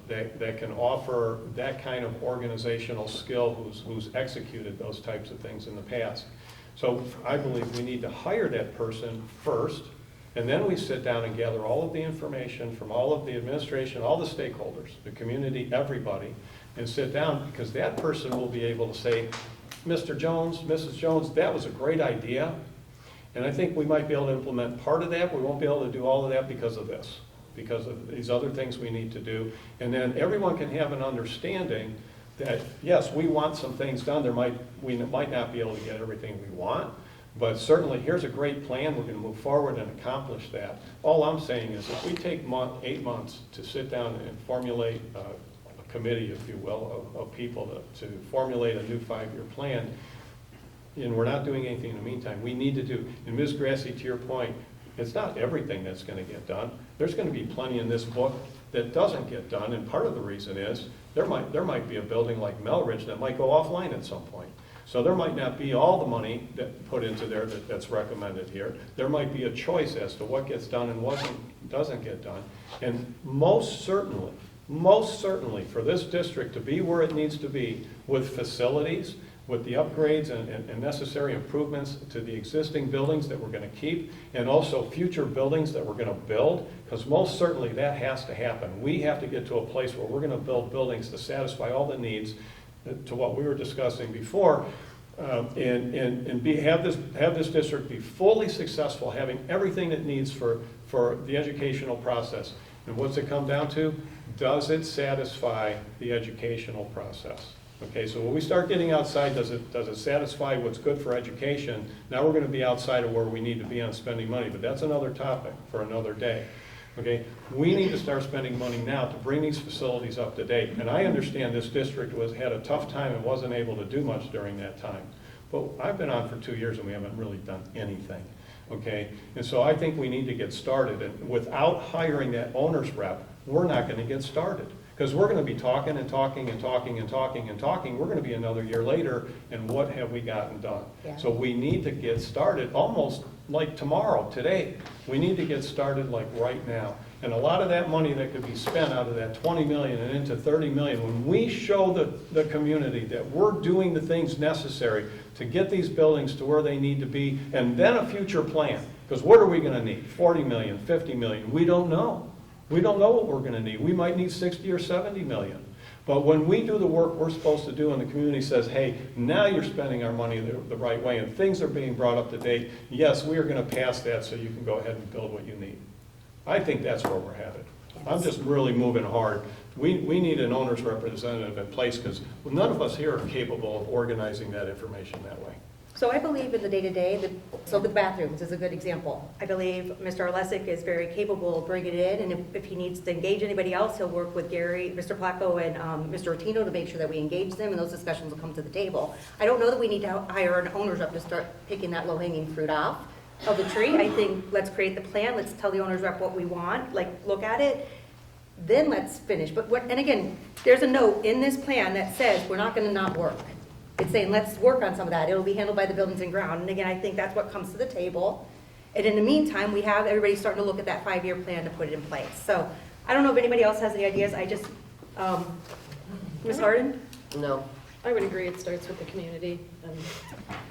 that can offer that kind of organizational skill who's executed those types of things in the past. So I believe we need to hire that person first, and then we sit down and gather all of the information from all of the administration, all the stakeholders, the community, everybody, and sit down, because that person will be able to say, Mr. Jones, Mrs. Jones, that was a great idea, and I think we might be able to implement part of that. We won't be able to do all of that because of this, because of these other things we need to do. And then everyone can have an understanding that, yes, we want some things done. We might not be able to get everything we want, but certainly here's a great plan. We're going to move forward and accomplish that. All I'm saying is if we take 8 months to sit down and formulate a committee, if you will, of people to formulate a new 5-year plan, and we're not doing anything in the meantime, we need to do, and Ms. Grassi, to your point, it's not everything that's going to get done. There's going to be plenty in this book that doesn't get done, and part of the reason is there might be a building like Melridge that might go offline at some point. So there might not be all the money that put into there that's recommended here. There might be a choice as to what gets done and doesn't get done. And most certainly for this district to be where it needs to be with facilities, with the upgrades and necessary improvements to the existing buildings that we're going to keep, and also future buildings that we're going to build, because most certainly that has to happen. We have to get to a place where we're going to build buildings to satisfy all the needs to what we were discussing before, and have this district be fully successful, having everything it needs for the educational process. And what's it come down to? Does it satisfy the educational process? Okay, so when we start getting outside, does it satisfy what's good for education? Now we're going to be outside of where we need to be on spending money, but that's another topic for another day. Okay, we need to start spending money now to bring these facilities up to date. And I understand this district had a tough time and wasn't able to do much during that time. But I've been on for 2 years and we haven't really done anything. Okay, and so I think we need to get started. And without hiring that owner's rep, we're not going to get started. Because we're going to be talking and talking and talking and talking and talking. We're going to be another year later, and what have we gotten done? Yeah. So we need to get started almost like tomorrow, today. We need to get started like right now. And a lot of that money that could be spent out of that 20 million and into 30 million, when we show the community that we're doing the things necessary to get these buildings to where they need to be, and then a future plan. Because what are we going to need? 40 million, 50 million? We don't know. We don't know what we're going to need. We might need 60 or 70 million. But when we do the work we're supposed to do and the community says, hey, now you're spending our money the right way and things are being brought up to date, yes, we are going to pass that so you can go ahead and build what you need. I think that's where we're headed. I'm just really moving hard. We need an owner's representative in place because none of us here are capable of organizing that information that way. So I believe in the day-to-day, so the bathrooms is a good example. I believe Mr. Olesic is very capable of bringing it in, and if he needs to engage anybody else, he'll work with Gary, Mr. Placco, and Mr. Rotino to make sure that we engage them, and those discussions will come to the table. I don't know that we need to hire an owner's rep to start picking that low-hanging fruit off of the tree. I think let's create the plan, let's tell the owner's rep what we want, like, look at it, then let's finish. But what, and again, there's a note in this plan that says we're not gonna not work. It's saying, let's work on some of that. It'll be handled by the Buildings and Ground. And again, I think that's what comes to the table. And in the meantime, we have everybody starting to look at that 5-year plan to put it in place. So I don't know if anybody else has any ideas. I just, Ms. Harden? No. I would agree, it starts with the community and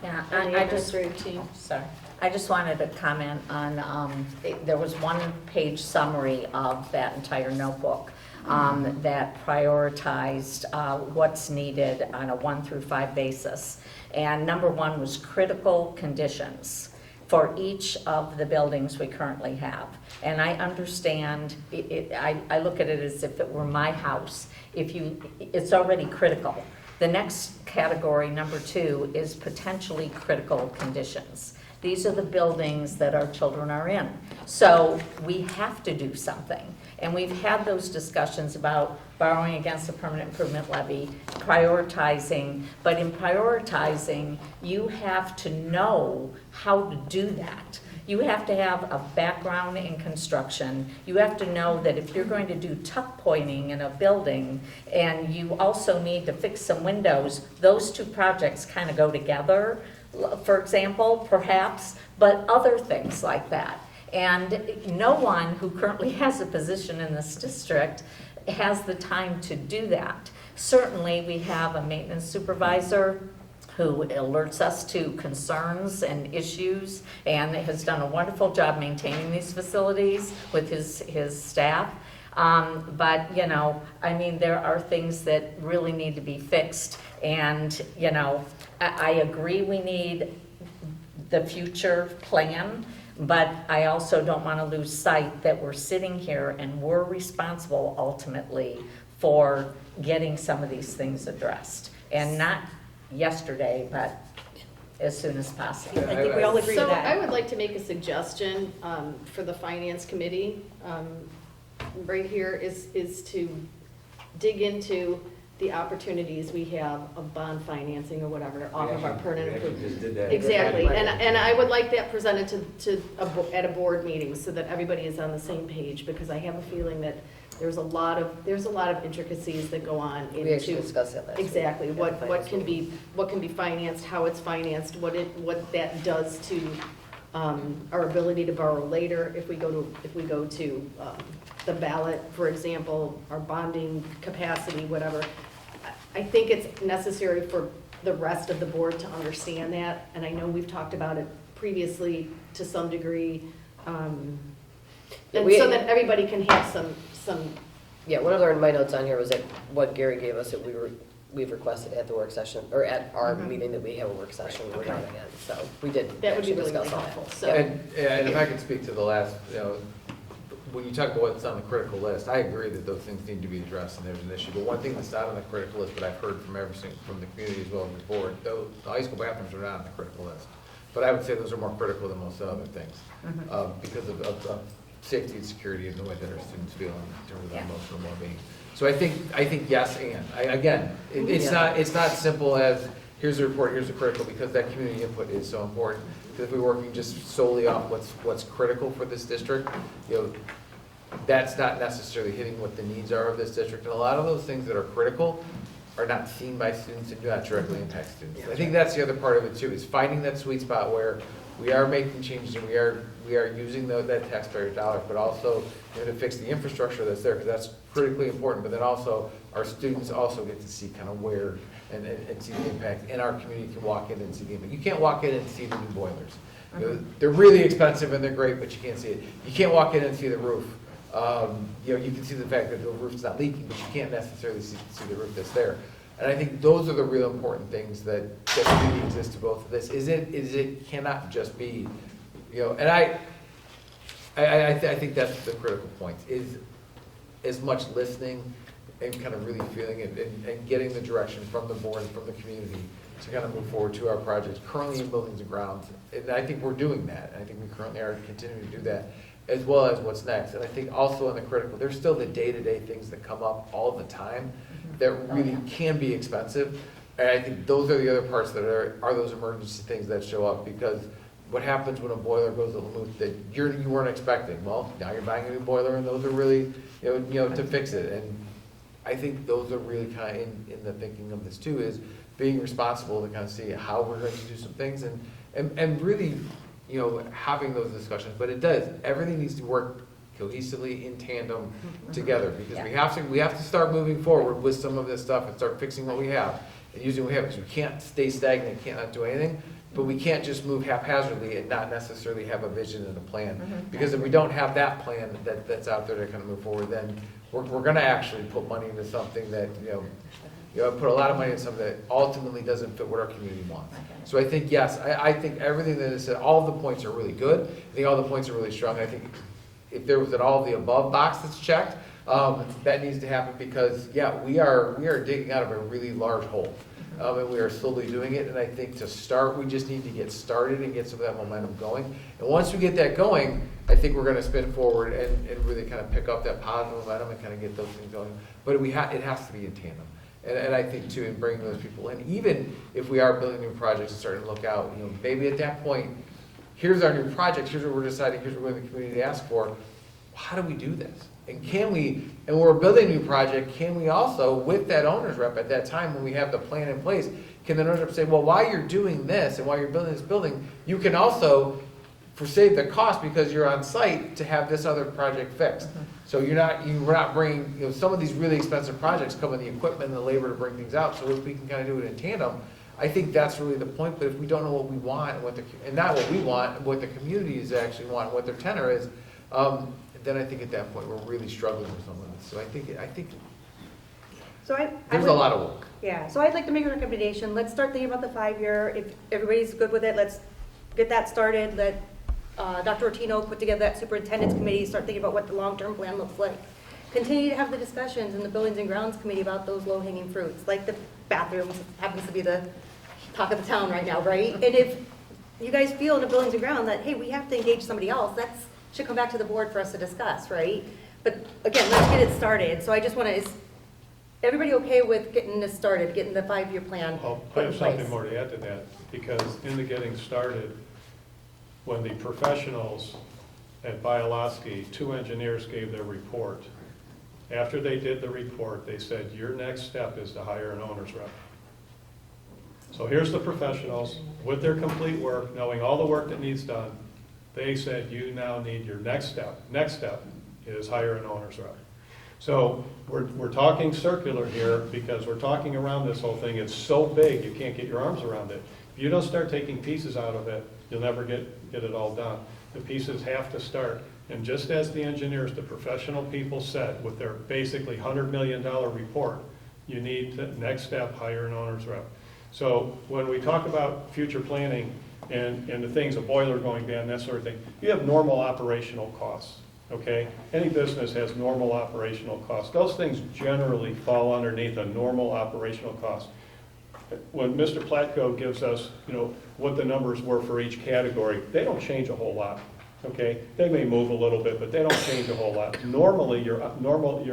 Yeah, and the I just, administrative team. sorry, I just wanted to comment on, there was one-page summary of that entire notebook that prioritized what's needed on a 1 through 5 basis. And number 1 was critical conditions for each of the buildings we currently have. And I understand, I look at it as if it were my house. It's already critical. The next category, number 2, is potentially critical conditions. These are the buildings that our children are in. So we have to do something. And we've had those discussions about borrowing against the permanent improvement levy, prioritizing, but in prioritizing, you have to know how to do that. You have to have a background in construction. You have to know that if you're going to do tuck pointing in a building and you also need to fix some windows, those 2 projects kind of go together, for example, perhaps, but other things like that. And no one who currently has a position in this district has the time to do that. Certainly, we have a maintenance supervisor who alerts us to concerns and issues and has done a wonderful job maintaining these facilities with his staff. But, you know, I mean, there are things that really need to be fixed. And, you know, I agree we need the future plan, but I also don't want to lose sight that we're sitting here and we're responsible ultimately for getting some of these things addressed. And not yesterday, but as soon as possible. I think we all agree with that. So I would like to make a suggestion for the Finance Committee right here is to dig into the opportunities we have of bond financing or whatever off of our permanent improvement. Just did that. Exactly, and I would like that presented at a board meeting so that everybody is on the same page, because I have a feeling that there's a lot of intricacies that go on into. We actually discussed that last week. Exactly, what can be financed, how it's financed, what that does to our ability to borrow later if we go to the ballot, for example, our bonding capacity, whatever. I think it's necessary for the rest of the board to understand that, and I know we've talked about it previously to some degree, and so that everybody can have some. Yeah, one of my notes on here was that what Gary gave us that we've requested at the work session, or at our meeting that we have a work session, we're doing again, so we did. That would be really, discuss really all that. helpful, so. And if I could speak to the last, you know, when you talk about what's on the critical list, I agree that those things need to be addressed and there's an issue. But one thing that's not on the critical list, but I've heard from from the community as well as the board, though the high school bathrooms are not on the critical list. But I would say those are more critical than most other things because of safety and security and the way that our students feel in terms of their emotional well-being. So I think yes, and again, it's not simple as here's the report, here's the critical, because that community input is so important. Because if we're working just solely off what's critical for this district, you know, that's not necessarily hitting what the needs are of this district. And a lot of those things that are critical are not seen by students and do not directly impact students. I think that's the other part of it too, is finding that sweet spot where we are making changes and we are using that taxpayer dollar, but also to fix the infrastructure that's there, because that's critically important. But then also our students also get to see kind of where and see the impact, and our community can walk in and see the impact. You can't walk in and see the new boilers. You know, they're really expensive and they're great, but you can't see it. You can't walk in and see the roof. You know, you can see the fact that the roof's not leaking, but you can't necessarily see the roof that's there. And I think those are the real important things that really exist to both of this. It cannot just be, you know, and I think that's the critical point, is as much listening and kind of really feeling it and getting the direction from the board and from the community to kind of move forward to our projects currently in buildings and grounds. And I think we're doing that. And I think we currently are continuing to do that, as well as what's next. And I think also in the critical, there's still the day-to-day things that come up all the time that really can be expensive. And I think those are the other parts that are those emergency things that show up, because what happens when a boiler goes to Lamouth that you weren't expecting? Well, now you're buying a new boiler, and those are really, you know, to fix it. And I think those are really kind of in the thinking of this too, is being responsible to kind of see how we're going to do some things and really, you know, having those discussions. But everything needs to work cohesively in tandem together, because we have to start moving forward with some of this stuff and start fixing what we have and using what we have, because we can't stay stagnant, can't not do anything, but we can't just move haphazardly and not necessarily have a vision and a plan. Because if we don't have that plan that's out there to kind of move forward, then we're going to actually put money into something that, you know, put a lot of money into something that ultimately doesn't fit what our community wants. So I think, yes, I think everything that is said, all of the points are really good. I think all the points are really strong. I think if there was an all of the above box that's checked, that needs to happen, because, yeah, we are digging out of a really large hole. And we are slowly doing it. And I think to start, we just need to get started and get some of that momentum going. And once we get that going, I think we're going to spin forward and really kind of pick up that positive momentum and kind of get those things going. But it has to be in tandem. And I think too, in bringing those people in, even if we are building new projects and starting to look out, you know, maybe at that point, here's our new project, here's what we're deciding, here's what the community asked for. How do we do this? And can we, and when we're building a new project, can we also, with that owner's rep at that time, when we have the plan in place, can the owner's rep say, well, while you're doing this and while you're building this building, you can also save the cost, because you're on site, to have this other project fixed. So we're not bringing, you know, some of these really expensive projects come with the equipment and the labor to bring things out. So if we can kind of do it in tandem, I think that's really the point. But if we don't know what we want and not what we want, what the communities actually want, what their tenor is, then I think at that point we're really struggling with some of this. So I think there's a lot of work. Yeah, so I'd like to make a recommendation. Let's start thinking about the 5-year. If everybody's good with it, let's get that started. Let Dr. Ortino put together that superintendent's committee, start thinking about what the long-term plan looks like. Continue to have the discussions in the Buildings and Grounds Committee about those low-hanging fruits, like the bathrooms happens to be the talk of the town right now, right? And if you guys feel in the Buildings and Grounds that, hey, we have to engage somebody else, that should come back to the board for us to discuss, right? But again, let's get it started. So I just want to, is everybody okay with getting this started, getting the 5-year plan I have something more to add to that, because in the getting started, when the professionals at Bialowski, 2 engineers gave their report, after they did the report, they said, your next step is to hire an owner's rep. So here's the professionals with their complete work, knowing all the work that needs done. They said, you now need your next step. Next step is hire an owner's rep. So we're talking circular here, because we're talking around this whole thing. It's so big, you can't get your arms around it. If you don't start taking pieces out of it, you'll never get it all done. The pieces have to start. And just as the engineers, the professional people said with their basically $100 million report, you need the next step, hire an owner's rep. So when we talk about future planning and the things, a boiler going down, that sort of thing, you have normal operational costs, okay? Any business has normal operational costs. Those things generally fall underneath a normal operational cost. When Mr. Platko gives us, you know, what the numbers were for each category, they don't change a whole lot, okay? They may move a little bit, but they don't change a whole lot. Normally, your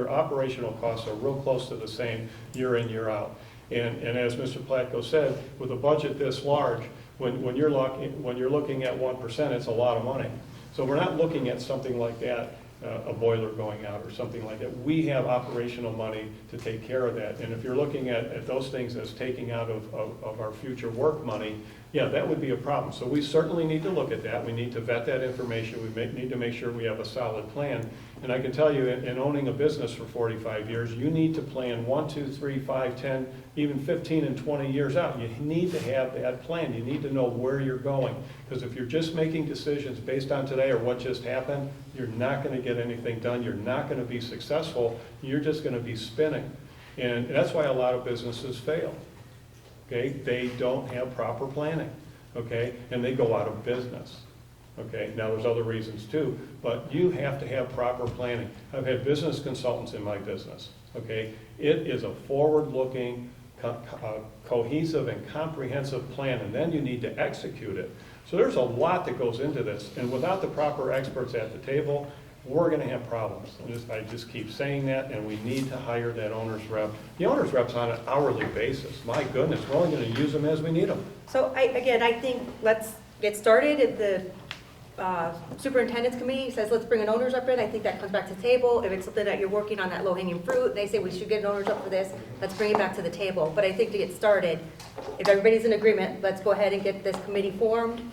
operational costs are real close to the same year in, year out. And as Mr. Platko said, with a budget this large, when you're looking at 1%, it's a lot of money. So we're not looking at something like that a boiler going out or something like that. We have operational money to take care of that. And if you're looking at those things as taking out of our future work money, yeah, that would be a problem. So we certainly need to look at that. We need to vet that information. We need to make sure we have a solid plan. And I can tell you, in owning a business for 45 years, you need to plan 1, 2, 3, 5, 10, even 15 and 20 years out. You need to have that plan. You need to know where you're going. Because if you're just making decisions based on today or what just happened, you're not going to get anything done. You're not going to be successful. You're just going to be spinning. And that's why a lot of businesses fail. Okay? They don't have proper planning. Okay? And they go out of business. Okay, now there's other reasons too, but you have to have proper planning. I've had business consultants in my business, okay? It is a forward-looking, cohesive and comprehensive plan, and then you need to execute it. So there's a lot that goes into this, and without the proper experts at the table, we're gonna have problems. I just keep saying that, and we need to hire that owner's rep. The owner's rep's on an hourly basis. My goodness, we're only gonna use them as we need them. So I think let's get started at the superintendent's committee says, let's bring an owner's rep in. I think that comes back to the table. If it's something that you're working on, that low-hanging fruit, they say we should get an owner's rep for this, let's bring it back to the table. But I think to get started, if everybody's in agreement, let's go ahead and get this committee formed,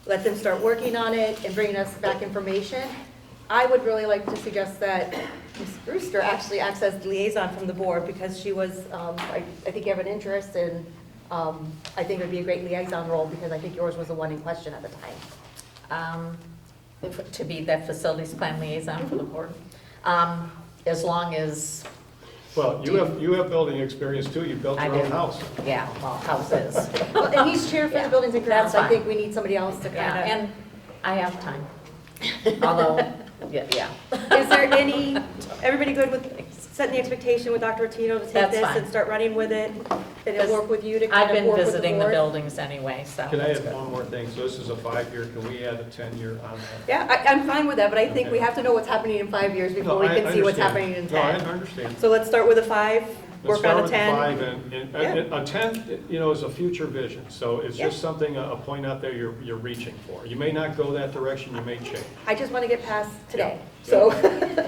let them start working on it and bringing us back information. I would really like to suggest that Ms. Brewster actually acts as the liaison from the board, because she was, I think you have an interest, and I think it would be a great liaison role, because I think yours was the one in question at the time. To be that facilities plan liaison for the board, as long as. Well, you have building experience too. You built your own house. Yeah, well, houses. Well, and he's chair for the buildings and grounds. That's I think we need somebody else to Yeah, kind of. and I have time. Although, yeah. Is there any, everybody good with setting the expectation with Dr. Rotino to take That's this fine. and start running with it? And then work with you to I've kind of been work with the visiting the board? buildings anyway, so. Can I add one more thing? So this is a 5-year. Can we add a 10-year on that? Yeah, I'm fine with that, but I think we have to know what's happening in 5 years before we I can see what's understand. happening in No, 10. I understand. So let's start with a 5, Let's work on a start 10. with 5, and a 10, is a future vision. So it's just something, a point out there you're reaching for. You may not go that direction, you may change. I just want to get past today, Yeah. so.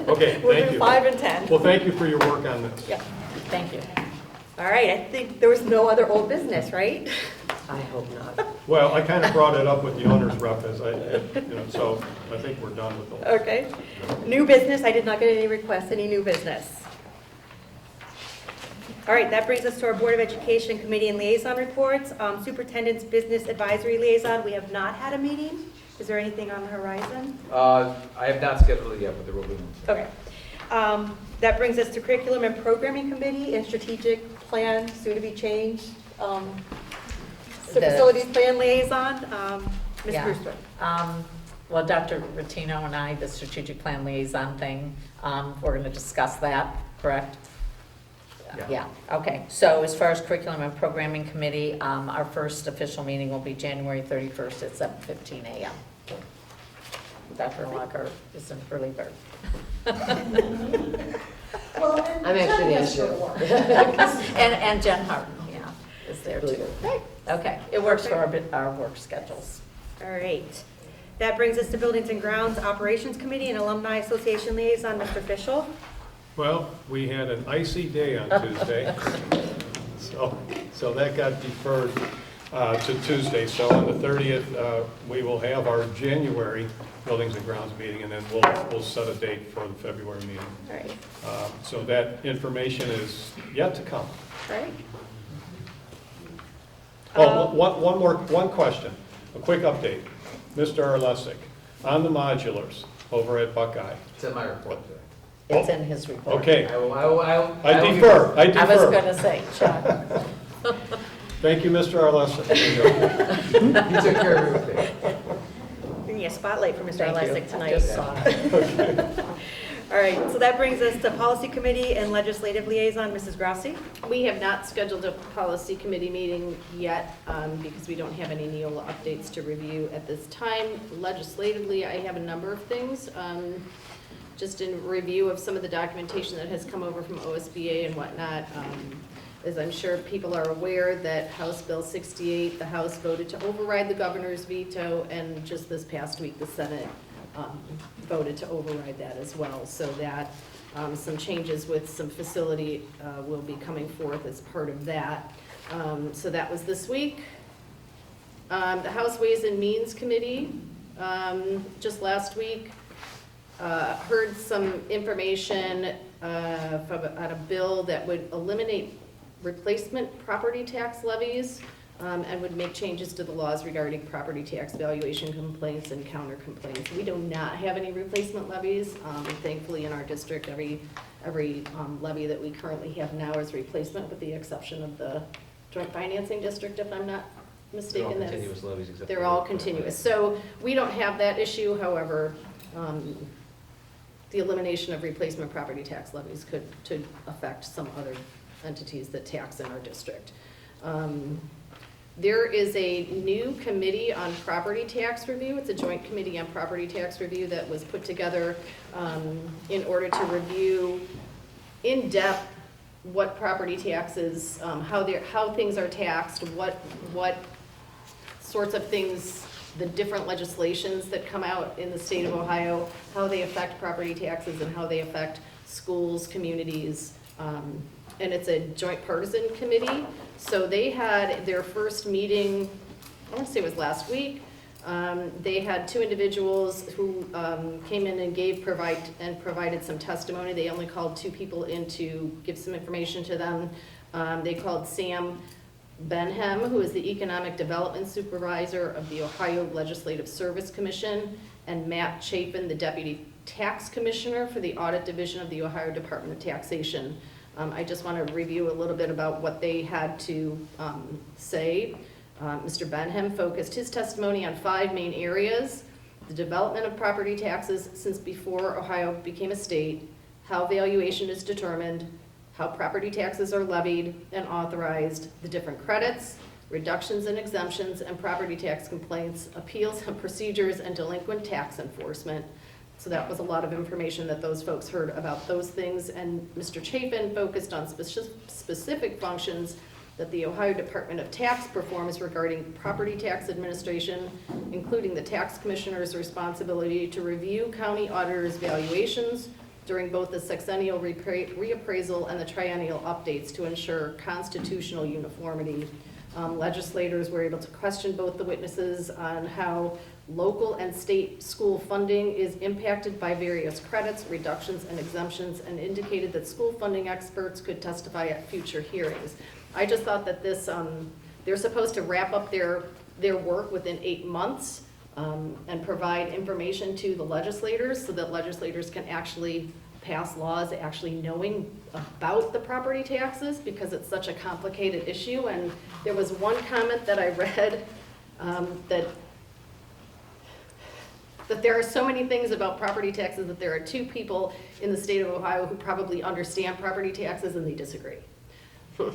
Okay, We'll thank do you. 5 and 10. Well, thank you for your work on this. Yeah. Thank you. All right, I think there was no other old business, right? I hope not. Well, I kind of brought it up with the owner's rep as so I think we're done with those. Okay. New business, I did not get any requests, any new business. All right, that brings us to our Board of Education Committee and Liaison reports. Superintendent's Business Advisory Liaison, we have not had a meeting. Is there anything on the horizon? I have not scheduled it yet, but there will be one. Okay. That brings us to Curriculum and Programming Committee and Strategic Plan, soon to be changed. Facilities Plan Liaison, Ms. Yeah. Brewster. Well, Dr. Rotino and I, the strategic plan liaison thing, we're going to discuss that, correct? Yeah, okay. So as far as Curriculum and Programming Committee, our first official meeting will be January 31st at 7:15 a.m. Dr. Locker is an early bird. I'm actually the issue. And Jen Harden, yeah, is there too. Okay, it works for our work schedules. All right. That brings us to Buildings and Grounds Operations Committee and Alumni Association Liaison, Mr. Fischel. Well, we had an icy day on Tuesday, so that got deferred to Tuesday. So on the 30th, we will have our January Buildings and Grounds meeting, and then we'll set a date for the February meeting. All right. So that information is yet to come. All right. One question, a quick update. Mr. Arlesic, on the modulars over at Buckeye. It's in my report today. It's in his report. Okay. I defer. I was going to say, Chuck. Thank you, Mr. Arlesic. You took care of everything. Bring you a spotlight for Mr. Thank you. Alesic tonight. I just saw it. All right, so that brings us to Policy Committee and Legislative Liaison, Mrs. Grassi. We have not scheduled a policy committee meeting yet because we don't have any Neola updates to review at this time. Legislatively, I have a number of things. Just in review of some of the documentation that has come over from OSBA and whatnot, as I'm sure people are aware, that House Bill 68, the House voted to override the governor's veto, and just this past week, the Senate voted to override that as well. So that some changes with some facility will be coming forth as part of that. So that was this week. The House Ways and Means Committee, just last week, heard some information on a bill that would eliminate replacement property tax levies and would make changes to the laws regarding property tax valuation complaints and counter complaints. We do not have any replacement levies. Thankfully, in our district, every levy that we currently have now is replacement, with the exception of the joint financing district, if I'm not mistaken. They're all continuous levies except They're for all the- continuous. So we don't have that issue. However, the elimination of replacement property tax levies could affect some other entities that tax in our district. There is a new committee on property tax review. It's a joint committee on property tax review that was put together in order to review in depth what property taxes, how things are taxed, what sorts of things, the different legislations that come out in the state of Ohio, how they affect property taxes and how they affect schools, communities, and it's a joint partisan committee. So they had their first meeting, I want to say it was last week. They had two individuals who came in and provided some testimony. They only called two people in to give some information to them. They called Sam Benham, who is the Economic Development Supervisor of the Ohio Legislative Service Commission, and Matt Chapin, the Deputy Tax Commissioner for the Audit Division of the Ohio Department of Taxation. I just want to review a little bit about what they had to say. Mr. Benham focused his testimony on 5 main areas: the development of property taxes since before Ohio became a state, how valuation is determined, how property taxes are levied and authorized, the different credits, reductions and exemptions, and property tax complaints, appeals and procedures, and delinquent tax enforcement. So that was a lot of information that those folks heard about those things. And Mr. Chapin focused on specific functions that the Ohio Department of Tax performs regarding property tax administration, including the tax commissioner's responsibility to review county auditors' valuations during both the sexennial reappraisal and the triennial updates to ensure constitutional uniformity. Legislators were able to question both the witnesses on how local and state school funding is impacted by various credits, reductions, and exemptions, and indicated that school funding experts could testify at future hearings. I just thought that this, they're supposed to wrap up their work within 8 months and provide information to the legislators so that legislators can actually pass laws actually knowing about the property taxes, because it's such a complicated issue. And there was one comment that I read that there are so many things about property taxes that there are 2 people in the state of Ohio who probably understand property taxes and they disagree.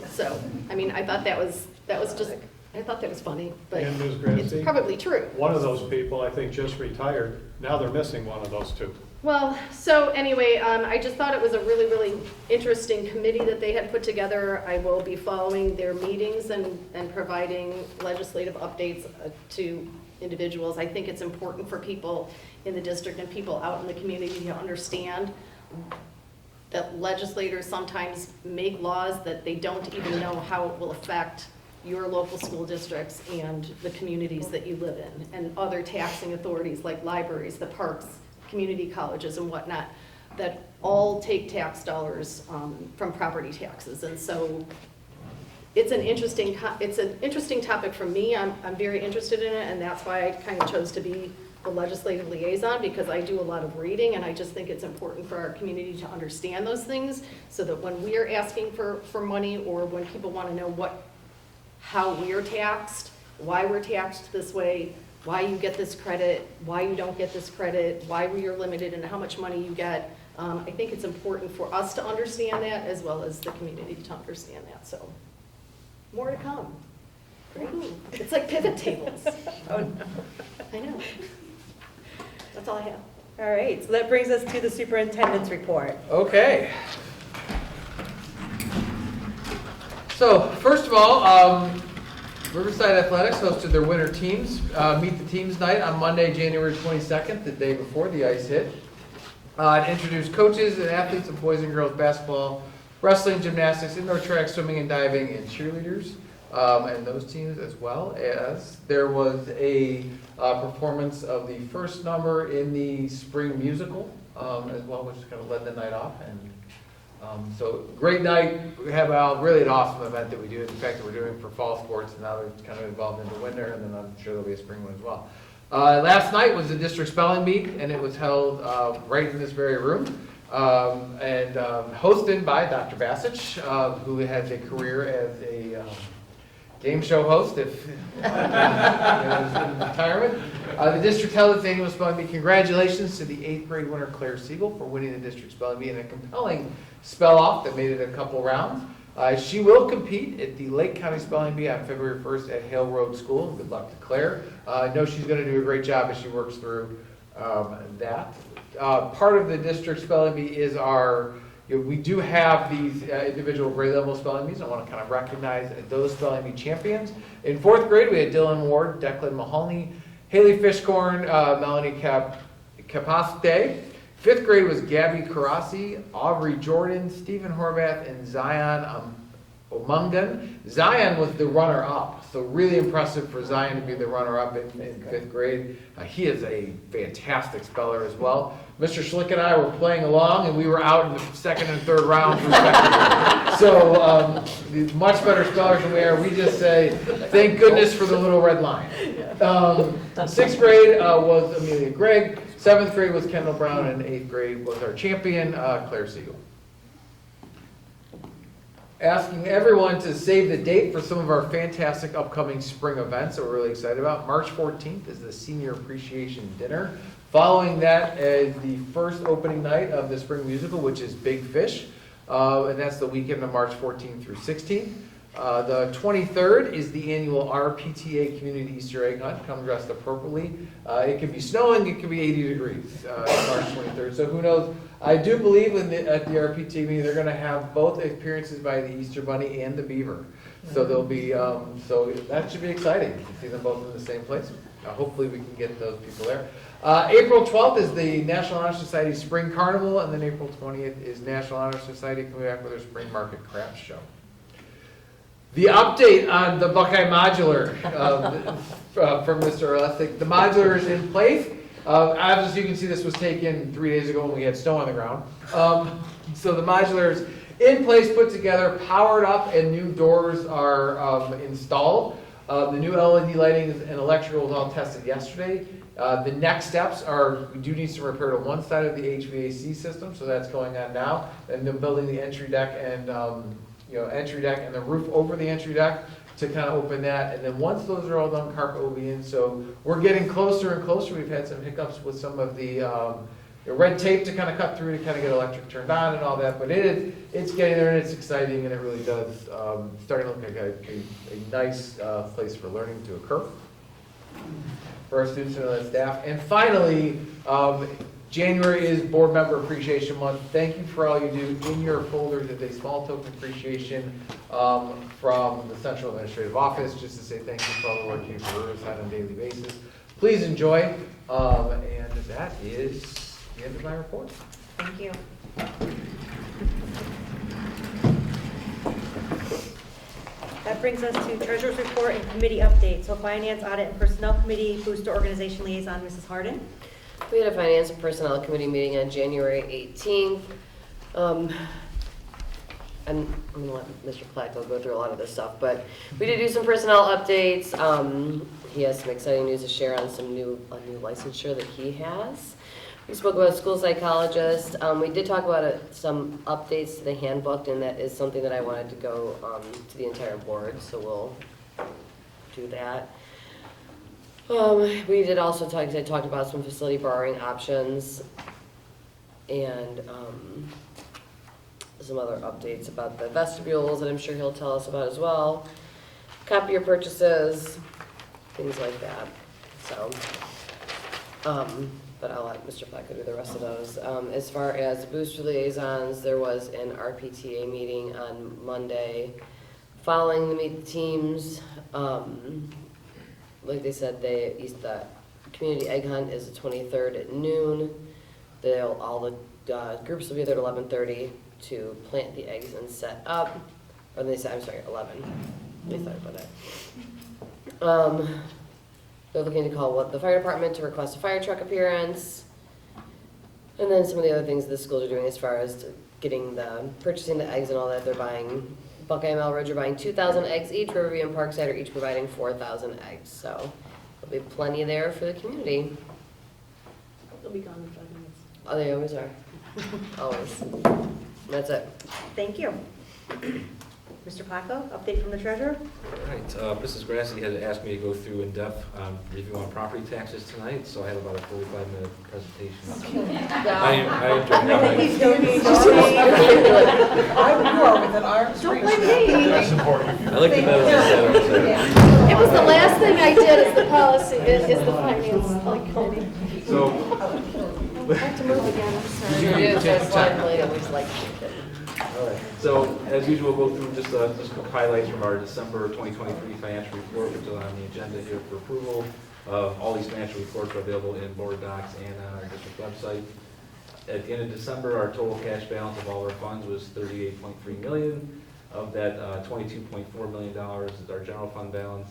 So, I mean, I thought that was just, I thought that was funny, but And Ms. Gracie, it's probably true. one of those people, I think, just retired. Now they're missing one of those 2. Well, so anyway, I just thought it was a really, really interesting committee that they had put together. I will be following their meetings and providing legislative updates to individuals. I think it's important for people in the district and people out in the community to understand that legislators sometimes make laws that they don't even know how it will affect your local school districts and the communities that you live in, and other taxing authorities like libraries, the parks, community colleges and whatnot, that all take tax dollars from property taxes. And so it's an interesting topic for me. I'm very interested in it, and that's why I kind of chose to be the legislative liaison, because I do a lot of reading, and I just think it's important for our community to understand those things, so that when we're asking for money, or when people want to know how we're taxed, why we're taxed this way, why you get this credit, why you don't get this credit, why you're limited and how much money you get. I think it's important for us to understand that, as well as the community to understand that. So more to come. Great. It's like pivot tables. Oh, no. I know. That's all I have. All right, so that brings us to the superintendent's report. Okay. So, first of all, Riverside Athletics hosted their winter teams, meet the teams night on Monday, January 22nd, the day before the ice hit. It introduced coaches and athletes of boys and girls basketball, wrestling, gymnastics, indoor track, swimming and diving, and cheerleaders, and those teams, as well as there was a performance of the first number in the spring musical as well, which kind of led the night off. And so great night. We have really an awesome event that we do. In fact, that we're doing for fall sports, and now they're kind of involved into winter, and then I'm sure there'll be a spring one as well. Last night was the district spelling bee, and it was held right in this very room, and hosted by Dr. Basich, who has a career as a game show host if in retirement. The district held its annual spelling bee. Congratulations to the 8th grade winner Claire Siegel for winning the district spelling bee in a compelling spell off that made it a couple rounds. She will compete at the Lake County Spelling Bee on February 1st at Hale Road School. Good luck to Claire. I know she's going to do a great job as she works through that. Part of the district spelling bee is we do have these individual grade level spelling bees. I want to kind of recognize those spelling bee champions. In 4th grade, we had Dylan Ward, Declan Mahoney, Haley Fishcorn, Melanie Capaste. 5th grade was Gabby Karasi, Aubrey Jordan, Stephen Horvath, and Zion Omungan. Zion was the runner-up, so really impressive for Zion to be the runner-up in 5th grade. He is a fantastic speller as well. Mr. Schlick and I were playing along, and we were out in the 2nd and 3rd rounds respectively. So much better spellers than we are. We just say, thank goodness for the little red line. 6th grade was Amelia Gregg. 7th grade was Kendall Brown, and 8th grade was our champion, Claire Siegel. Asking everyone to save the date for some of our fantastic upcoming spring events that we're really excited about. March 14th is the Senior Appreciation Dinner. Following that is the first opening night of the spring musical, which is Big Fish, and that's the weekend of March 14th through 16th. The 23rd is the annual RPTA Community Easter Egg Hunt. Come dressed appropriately. It can be snowing, it can be 80 degrees March 23rd. So who knows? I do believe at the RPTA meeting they're going to have both appearances by the Easter Bunny and the Beaver. So there'll be so that should be exciting to see them both in the same place. Hopefully we can get those people there. April 12th is the National Honor Society Spring Carnival, and then April 20th is National Honor Society coming back with their Spring Market Crafts Show. The update on the Buckeye Modular from Mr. Elastic. The modular is in place. As you can see, this was taken 3 days ago when we had snow on the ground. So the modular is in place, put together, powered up, and new doors are installed. The new LED lighting and electrical was all tested yesterday. The next steps are, we do need some repair to one side of the HVAC system, so that's going on now. And then building the entry deck and entry deck and the roof over the entry deck to kind of open that. And then once those are all done, carpet will be in. So we're getting closer and closer. We've had some hiccups with some of the red tape to kind of cut through to kind of get electric turned on and all that. But it's getting there, and it's exciting, and it really does starting to look like a nice place for learning to occur for our students and our staff. And finally, January is Board Member Appreciation Month. Thank you for all you do. In your folders is a small token appreciation from the Central Administrative Office, just to say thank you for all the work you do for Riverside on a daily basis. Please enjoy, and that is the end of my report. Thank you. That brings us to Treasurer's Report and Committee Update. So Finance, Audit, and Personnel Committee, Booster Organization Liaison, Mrs. Harden. We had a Finance and Personnel Committee meeting on January 18th. I'm going to let Mr. Placco go through a lot of this stuff, but we did do some personnel updates. He has some exciting news to share on a new licensure that he has. We spoke about school psychologist. We did talk about some updates to the handbook, and that is something that I wanted to go to the entire board, so we'll do that. We did also talk about some facility borrowing options and some other updates about the vestibules that I'm sure he'll tell us about as well. Copier purchases, things like that. So, but I'll let Mr. Placco do the rest of those. As far as booster liaisons, there was an RPTA meeting on Monday Following the meet the teams, like they said, the community egg hunt is the 23rd at noon. All the groups will be there at 11:30 to plant the eggs and set up. Or they said, I'm sorry, 11. They thought about that. They're looking to call the fire department to request a fire truck appearance. And then some of the other things the schools are doing as far as purchasing the eggs and all that. They're buying, Buckeye and Melridge are buying 2,000 eggs each. Riverview and Parkside are each providing 4,000 eggs. So there'll be plenty there for the community. They'll be gone in 5 minutes. Oh, they always are. Always. That's it. Thank you. Mr. Placco, update from the treasurer? All right, Mrs. Grassi had asked me to go through in-depth review on property taxes tonight, so I have about a 45-minute presentation. I enjoyed You are within arm's reach. That's important. I like the medal. It was the last thing I did as the policy, is the finance committee. So. I have to move again, I'm sorry. Sure is, that's why I always like it. All right, so as usual, we'll go through just quick highlights from our December 2023 financial report, which is on the agenda here for approval. All these financial reports are available in board docs and on our district website. At the end of December, our total cash balance of all our funds was $38.3 million. Of that, $22.4 million is our general fund balance.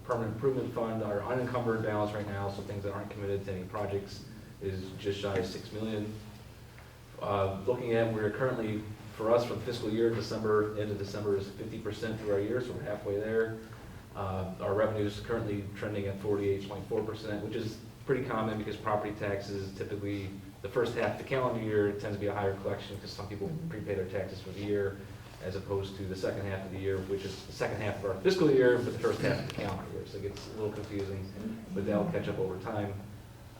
Permanent improvement fund, our unencumbered balance right now, so things that aren't committed to any projects, is just shy of $6 million. Looking at, we're currently, for us, from fiscal year end of December is 50% through our year, so we're halfway there. Our revenue is currently trending at 48.4%, which is pretty common because property taxes typically, the first half of the calendar year tends to be a higher collection because some people prepay their taxes for the year, as opposed to the second half of the year, which is the second half of our fiscal year, but the first half of the calendar year. So it gets a little confusing, but that'll catch up over time.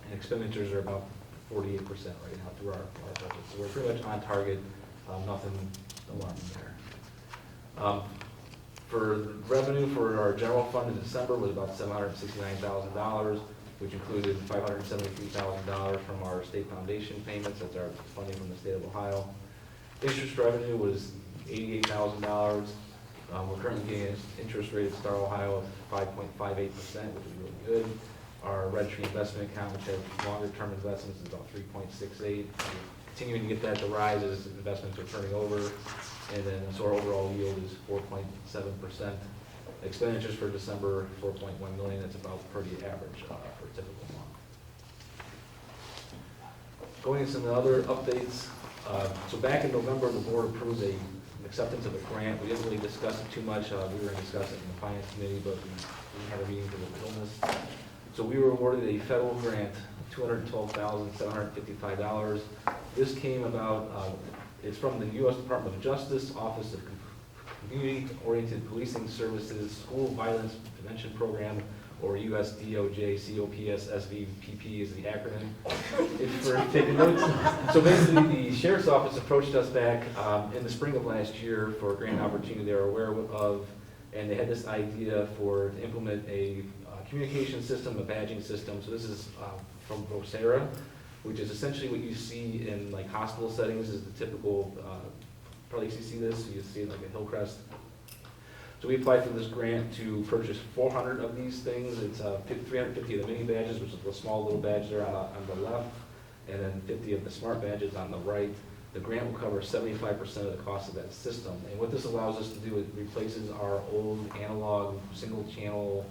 And expenditures are about 48% right now through our budget. So we're pretty much on target, nothing alarming there. For revenue for our general fund in December was about $769,000, which included $573,000 from our state foundation payments. That's our funding from the state of Ohio. Interest revenue was $88,000. We're currently getting an interest rate at Star Ohio of 5.58%, which is really good. Our Red Tree investment account, which has longer-term investments, is about 3.68. Continuing to get that to rise as investments are turning over. And then, so our overall yield is 4.7%. Expenditures for December, $4.1 million. That's about pretty average for a typical month. Going into some other updates. So back in November, the board approved an acceptance of a grant. We didn't really discuss it too much. We were going to discuss it in the finance committee, but we had a meeting because of illness. So we were awarded a federal grant, $212,755. This came about, it's from the U.S. Department of Justice, Office of Community-Oriented Policing Services School Violence Prevention Program, or USDOJ COPS SVPP is the acronym. If you're taking notes. So basically, the Sheriff's Office approached us back in the spring of last year for a grant opportunity they were aware of, and they had this idea to implement a communication system, a badging system. So this is from Vocera, which is essentially what you see in like hospital settings is the typical place you see this. So you see it like a Hillcrest. So we applied for this grant to purchase 400 of these things. It's 350 of the mini badges, which is the small little badge there on the left, and then 50 of the smart badges on the right. The grant will cover 75% of the cost of that system. And what this allows us to do is replaces our old analog single channel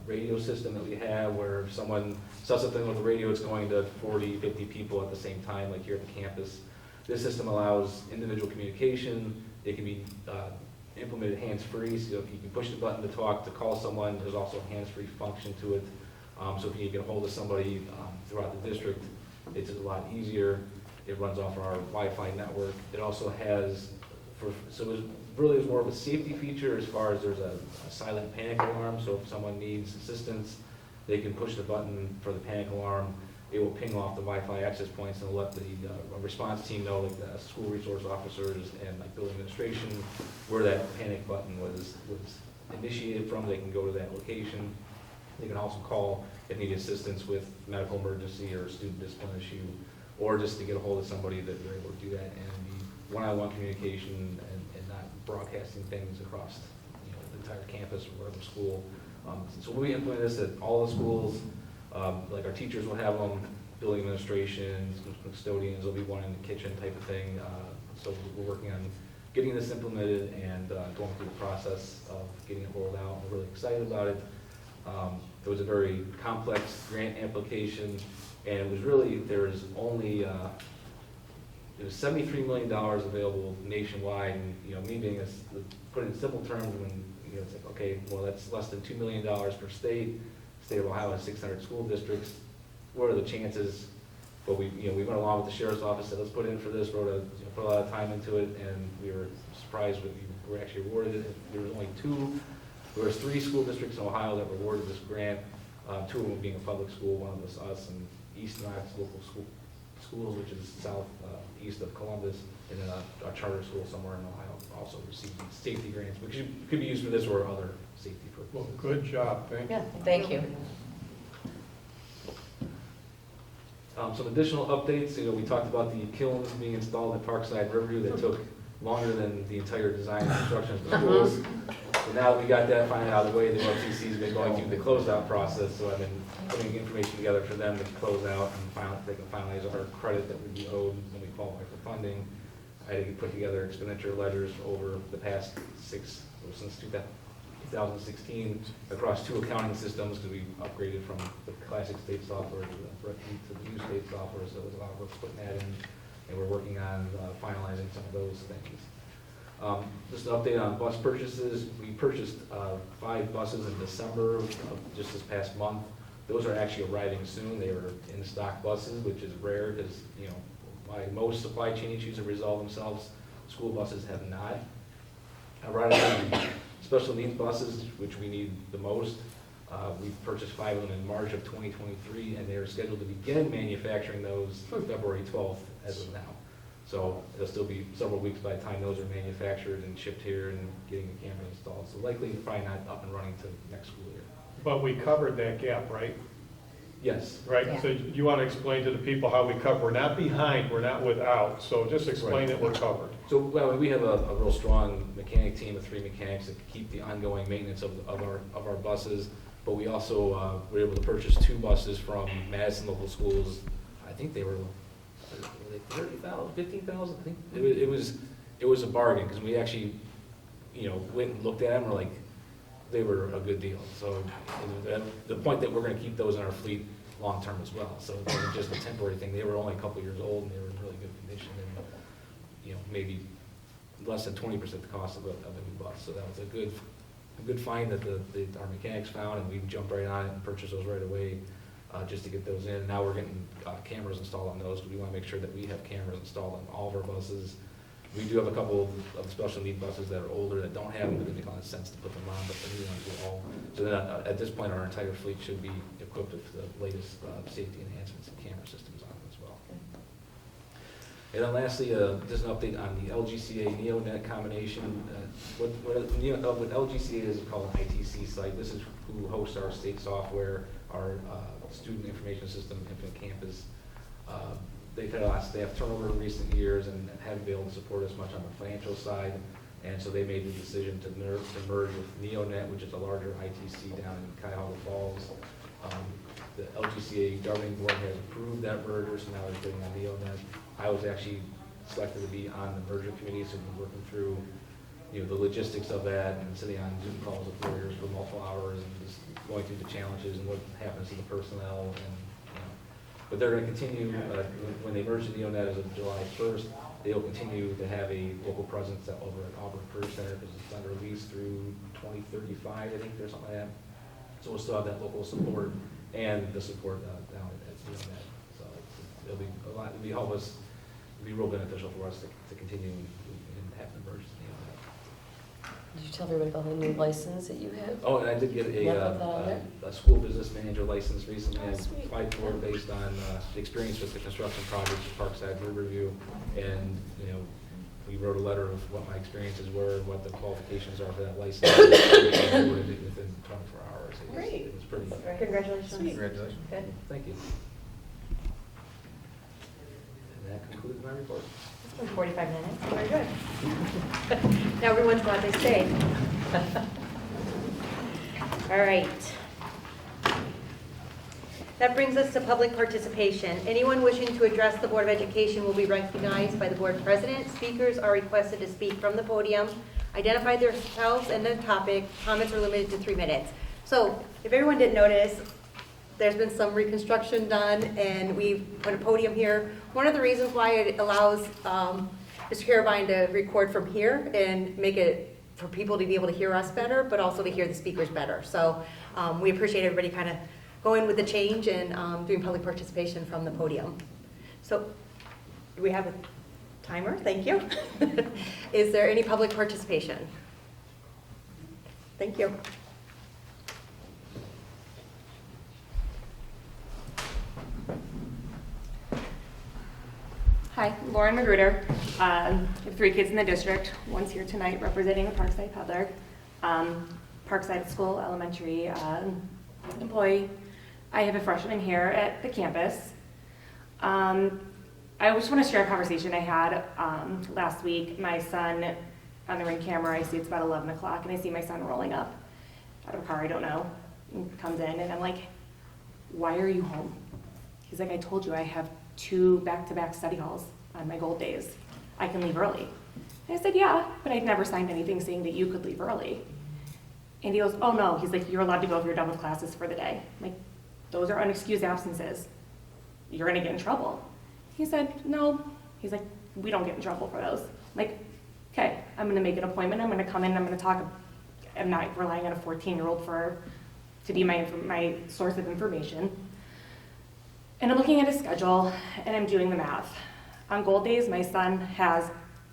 radio system that we have, where if someone says something with the radio, it's going to 40, 50 people at the same time, like here at the campus. This system allows individual communication. It can be implemented hands-free, so if you can push the button to talk, to call someone, there's also a hands-free function to it. So if you get a hold of somebody throughout the district, it's a lot easier. It runs off our Wi-Fi network. It also has, so it really is more of a safety feature as far as there's a silent panic alarm. So if someone needs assistance, they can push the button for the panic alarm. It will ping off the Wi-Fi access points and let the response team know, like the school resource officers and like building administration, where that panic button was initiated from. They can go to that location. They can also call if needed assistance with medical emergency or student discipline issue, or just to get a hold of somebody that they're able to do that. And the one-on-one communication and not broadcasting things across, you know, the entire campus or whatever school. So we implement this at all the schools, like our teachers will have them, building administration, custodians will be one in the kitchen type of thing. So we're working on getting this implemented and going through the process of getting it rolled out. We're really excited about it. It was a very complex grant application, and it was really, there was only, it was $73 million available nationwide, and, you know, me being, put in simple terms, when, you know, it's like, okay, well, that's less than $2 million per state. State of Ohio has 600 school districts. What are the chances? But we went along with the sheriff's office, said, let's put in for this, put a lot of time into it, and we were surprised when we were actually awarded it. There was only there was 3 school districts in Ohio that were awarded this grant, 2 of them being a public school, one of them was us, and East Knox local schools, which is east of Columbus, and then a charter school somewhere in Ohio also received safety grants, which could be used for this or other safety purposes. Well, good job, thank you. Yeah, thank you. Some additional updates, you know, we talked about the kilns being installed at Parkside and Riverview that took longer than the entire design and construction of the schools. So now that we got that finally out of the way, the LTC's been going through the closeout process, so I've been putting information together for them to close out and they can finalize our credit that would be owed when we qualify for funding. I had to put together expenditure ledgers over the past since 2016 across 2 accounting systems, because we upgraded from the classic state software to the new state software, so there's a lot of work putting that in, and we're working on finalizing some of those things. Just an update on bus purchases. We purchased 5 buses in December of just this past month. Those are actually arriving soon. They are in stock buses, which is rare because, you know, most supply chain issues have resolved themselves. School buses have not. Ironically, special needs buses, which we need the most, we purchased 5 of them in March of 2023, and they are scheduled to begin manufacturing those February 12th as of now. So it'll still be several weeks by the time those are manufactured and shipped here and getting the camera installed. So likely probably not up and running to next school year. But we covered that gap, right? Yes. Right, Yeah. so you want to explain to the people how we cover, we're not behind, we're not without, so just explain that we're covered. So well, we have a real strong mechanic team of 3 mechanics that keep the ongoing maintenance of our buses, but we also were able to purchase 2 buses from Madison local schools. I think they were 30,000, 15,000. I think it was a bargain, because we actually, you know, went and looked at them. We're like, they were a good deal. So the point that we're going to keep those in our fleet long term as well. So it wasn't just a temporary thing. They were only a couple years old and they were in really good condition, and, you know, maybe less than 20% the cost of a new bus. So that was a good find that our mechanics found, and we jumped right on it and purchased those right away just to get those in. Now we're getting cameras installed on those, because we want to make sure that we have cameras installed on all of our buses. We do have a couple of special need buses that are older that don't have them, but it makes a lot of sense to put them on, but the new ones will all. So then at this point, our entire fleet should be equipped with the latest safety enhancements and camera systems on them as well. And then lastly, just an update on the LGCA NeoNet combination. What LGCA is called an ITC site. This is who hosts our state software, our student information system, Infinite Campus. They've had a lot of staff turnover in recent years and haven't been able to support us much on the financial side, and so they made the decision to merge with NeoNet, which is a larger ITC down in Cuyahoga Falls. The LGCA governing board has approved that merger, so now they're putting on NeoNet. I was actually selected to be on the merger committee, so we're working through, you know, the logistics of that and sitting on Zoom calls with lawyers for multiple hours and just going through the challenges and what happens to the personnel. And but they're going to continue, when they merge the NeoNet as of July 1st, they'll continue to have a local presence over at Auburn Career Center, because it's under lease through 2035, I think, or something like that. So we'll still have that local support and the support down at NeoNet. So it'll be a lot, it'll be real beneficial for us to continue and have them merge the NeoNet. Did you tell everybody about the new license that you have? Oh, and I did get a school business manager license recently. I applied for it based on experience with the construction projects at Parkside Riverview, and, you know, we wrote a letter of what my experiences were, what the qualifications are for that license. And within 24 hours. Great. It was pretty. Congratulations. Congratulations. Good. Thank you. And that concludes my report. 45 minutes, very good. Now everyone's glad they stayed. All right. That brings us to public participation. Anyone wishing to address the Board of Education will be recognized by the Board President. Speakers are requested to speak from the podium, identify themselves and the topic. Comments are limited to 3 minutes. So if everyone didn't notice, there's been some reconstruction done, and we put a podium here. One of the reasons why it allows Mr. Carabine to record from here and make it for people to be able to hear us better, but also to hear the speakers better. So we appreciate everybody kind of going with the change and doing public participation from the podium. So do we have a timer? Thank you. Is there any public participation? Thank you. Hi, Lauren Magruder. I have 3 kids in the district. One's here tonight representing a Parkside peddler. Parkside School Elementary employee. I have a freshman here at the campus. I just want to share a conversation I had last week. My son, on the ring camera, I see it's about 11 o'clock, and I see my son rolling up out of a car I don't know, and comes in, and I'm like, why are you home? He's like, I told you I have 2 back-to-back study halls on my gold days. I can leave early. And I said, yeah, but I'd never signed anything saying that you could leave early. And he goes, oh no, he's like, you're allowed to go if you're done with classes for the day. I'm like, those are unexcused absences. You're gonna get in trouble. He said, no. He's like, we don't get in trouble for those. I'm like, okay, I'm gonna make an appointment. I'm gonna come in, I'm gonna talk. I'm not relying on a 14-year-old to be my source of information. And I'm looking at his schedule, and I'm doing the math. On gold days, my son has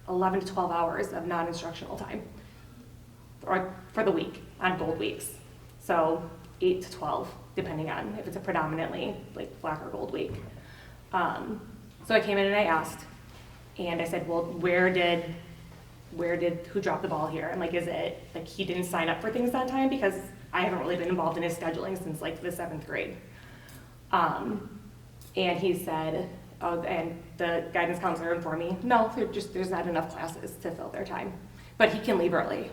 11 to 12 hours of non-instructional time for the week on gold weeks. So 8 to 12, depending on if it's a predominantly like black or gold week. So I came in and I asked, and I said, well, who dropped the ball here? And like, is it like he didn't sign up for things that time? Because I haven't really been involved in his scheduling since like the 7th grade. And he said, oh, and the guidance counselor informed me, no, there's not enough classes to fill their time. But he can leave early.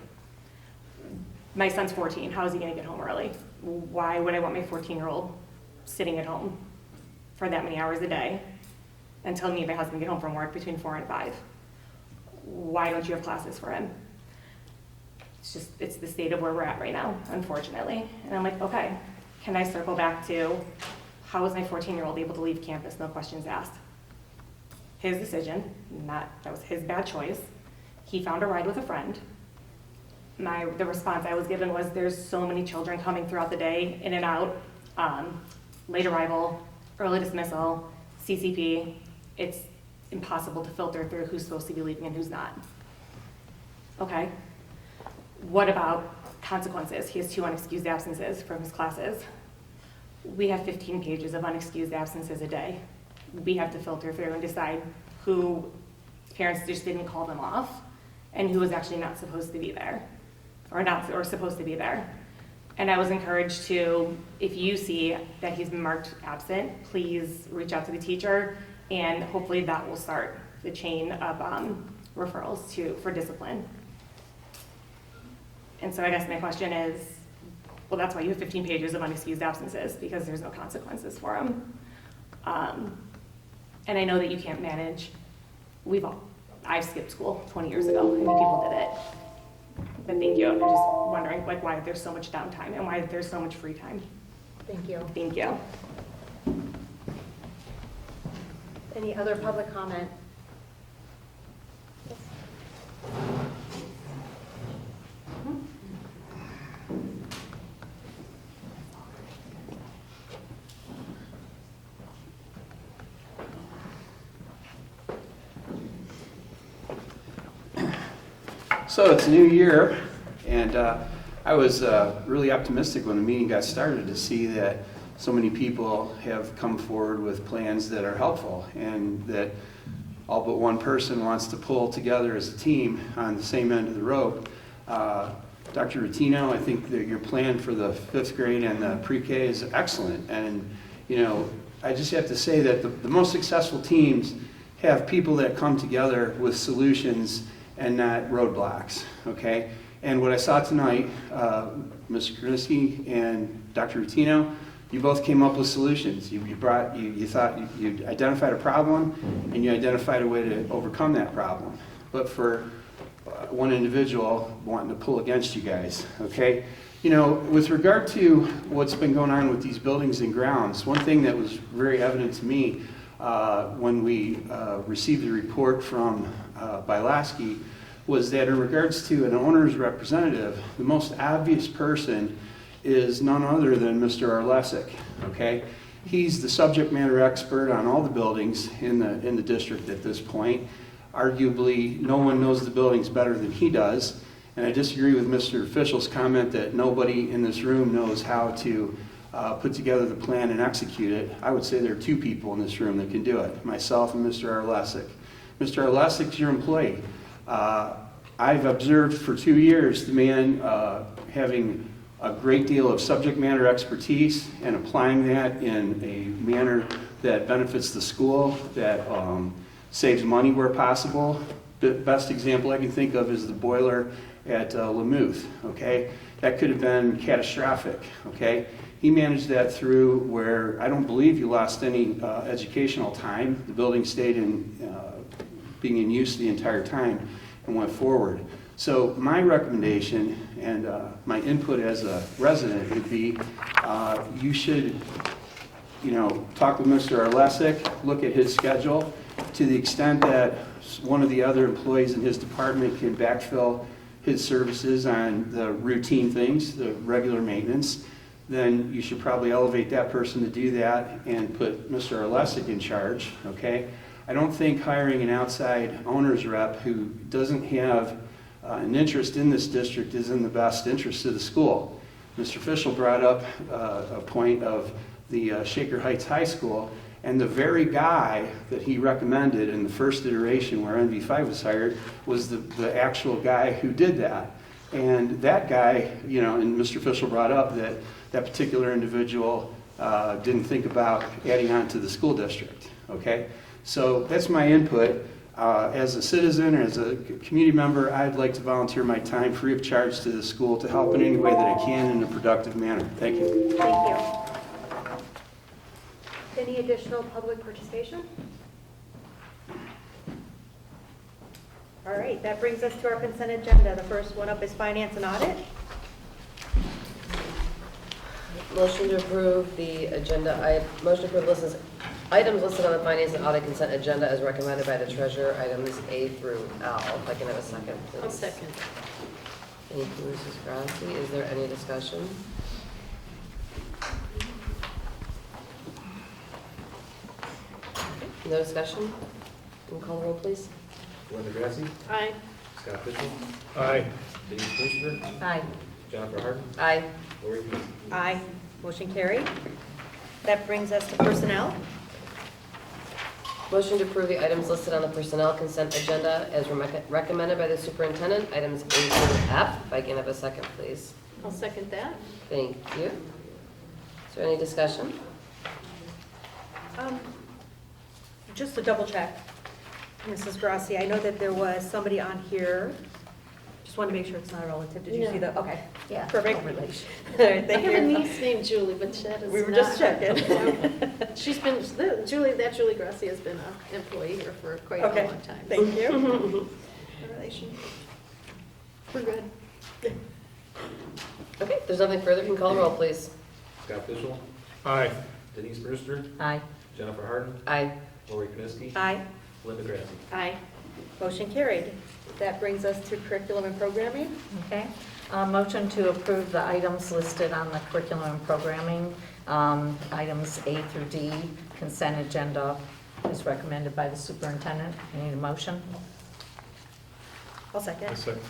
My son's 14, how is he gonna get home early? Why would I want my 14-year-old sitting at home for that many hours a day until me and my husband get home from work between 4 and 5? Why don't you have classes for him? It's the state of where we're at right now, unfortunately. And I'm like, okay, can I circle back to how was my 14-year-old able to leave campus, no questions asked? His decision, that was his bad choice. He found a ride with a friend. The response I was given was there's so many children coming throughout the day, in and out, late arrival, early dismissal, CCP. It's impossible to filter through who's supposed to be leaving and who's not. Okay. What about consequences? He has 2 unexcused absences from his classes. We have 15 pages of unexcused absences a day. We have to filter through and decide who parents just didn't call them off and who was actually not supposed to be there or supposed to be there. And I was encouraged to, if you see that he's been marked absent, please reach out to the teacher, and hopefully that will start the chain of referrals for discipline. And so I guess my question is, well, that's why you have 15 pages of unexcused absences, because there's no consequences for them. And I know that you can't manage. I've skipped school 20 years ago. I mean, people did it. But thank you. I'm just wondering like why there's so much downtime and why there's so much free time. Thank you. Thank you. Any other public comment? So it's a new year, and I was really optimistic when the meeting got started to see that so many people have come forward with plans that are helpful, and that all but one person wants to pull together as a team on the same end of the rope. Dr. Rotino, I think that your plan for the 5th grade and the pre-K is excellent, and you know, I just have to say that the most successful teams have people that come together with solutions and not roadblocks, okay? And what I saw tonight, Mr. Krasinski and Dr. Rutino, you both came up with solutions. You identified a problem and you identified a way to overcome that problem. But for one individual wanting to pull against you guys, okay? You know, with regard to what's been going on with these buildings and grounds, one thing that was very evident to me when we received the report from Bilaski was that in regards to an owner's representative, the most obvious person is none other than Mr. Arlesic, okay? He's the subject matter expert on all the buildings in the district at this point. Arguably, no one knows the buildings better than he does. And I disagree with Mr. Fischel's comment that nobody in this room knows how to put together the plan and execute it. I would say there are two people in this room that can do it, myself and Mr. Arlesic. Mr. Arlesic's your employee. I've observed for 2 years the man having a great deal of subject matter expertise and applying that in a manner that benefits the school, that saves money where possible. The best example I can think of is the boiler at Lamuth, okay? That could have been catastrophic, okay? He managed that through where I don't believe you lost any educational time. The building stayed being in use the entire time and went forward. So my recommendation and my input as a resident would be you should, talk with Mr. Arlesic, look at his schedule. To the extent that one of the other employees in his department can backfill his services on the routine things, the regular maintenance, then you should probably elevate that person to do that and put Mr. Arlesic in charge, okay? I don't think hiring an outside owner's rep who doesn't have an interest in this district is in the best interest of the school. Mr. Fischel brought up a point of the Shaker Heights High School, and the very guy that he recommended in the first iteration where NV5 was hired was the actual guy who did that. And that guy, and Mr. Fischel brought up that that particular individual didn't think about adding on to the school district, okay? So that's my input. As a citizen or as a community member, I'd like to volunteer my time free of charge to the school to help in any way that I can in a productive manner. Thank you. Thank you. Any additional public participation? All right, that brings us to our consent agenda. The first one up is finance and audit. Motion to approve the agenda, motion to approve items listed on the finance and audit consent agenda as recommended by the treasurer, items A through L. If I can have a second, please. I'll second. Thank you, Mrs. Grassi. Is there any discussion? No discussion? Can you call the roll, please? Linda Grassi. Aye. Scott Fishel. Aye. Denise Brewster. Aye. Jennifer Harden. Aye. Lori Knudsen. Aye. Motion carried. That brings us to personnel. Motion to approve the items listed on the personnel consent agenda as recommended by the superintendent, items A through F. If I can have a second, please. I'll second that. Thank you. Is there any discussion? Just to double check, Mrs. Grassi, I know that there was somebody on here. Just want to make sure it's not a relative. Did you see that? Okay. Yeah. Perfect. No relation. All right, thank I have a you. niece named Julie, but that is We were not just her. checking. She's been, Julie Grassi has been an employee here for quite a Okay. long time. Thank you. No relation. We're good. Okay, if there's nothing further, you can call the roll, please. Scott Fishel. Aye. Denise Brewster. Aye. Jennifer Harden. Aye. Lori Knudsen. Aye. Linda Grassi. Aye. Motion carried. That brings us to curriculum and programming. Okay. Motion to approve the items listed on the curriculum and programming, items A through D, consent agenda is recommended by the superintendent. I need a motion. I'll second. A second.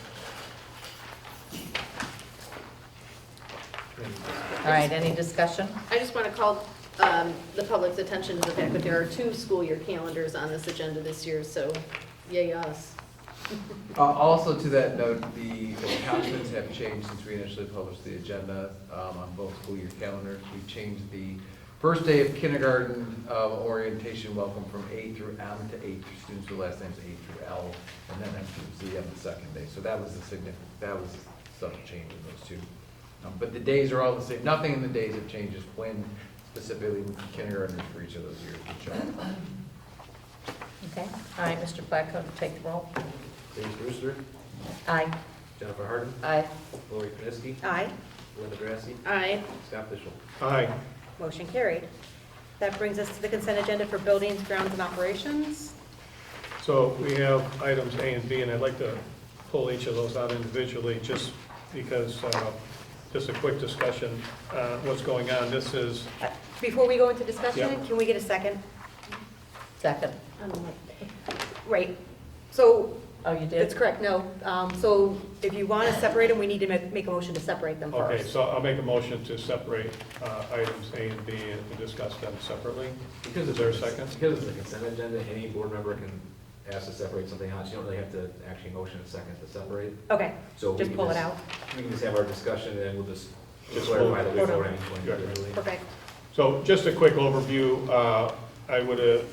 All right, any discussion? I just want to call the public's attention to the fact that there are 2 school year calendars on this agenda this year, so yay us. Also to that note, the attachments have changed since we initially published the agenda on both school year calendars. We changed the First day of kindergarten orientation, welcome from A through M to A through students with last names A through L, and then M through Z on the second day. So that was that was some change in those two. But the days are all the same. Nothing in the days have changed, just when specifically kindergartners for each of those years. Good job. Okay, all right, Mr. Placco, take the roll. Denise Brewster. Aye. Jennifer Harden. Aye. Lori Kniske. Aye. Linda Grassi. Aye. Scott Fishel. Aye. Motion carried. That brings us to the consent agenda for buildings, grounds, and operations. So we have items A and B, and I'd like to pull each of those out individually, just because, just a quick discussion, what's going on. This is, Before we go into discussion, Yeah. can we get a second? Second. Right. So. Oh, you did? That's correct, no. So if you want to separate them, we need to make a motion to separate them first. okay, so I'll make a motion to separate items A and B and to discuss them separately. Because Is there a second? Because it's a consent agenda, any board member can ask to separate something out. You don't really have to actually motion a second to separate. Okay, So we just can pull it out. We can just have our discussion and then we'll just Just clarify that we vote vote on on each one Good. individually. Perfect. So just a quick overview, I would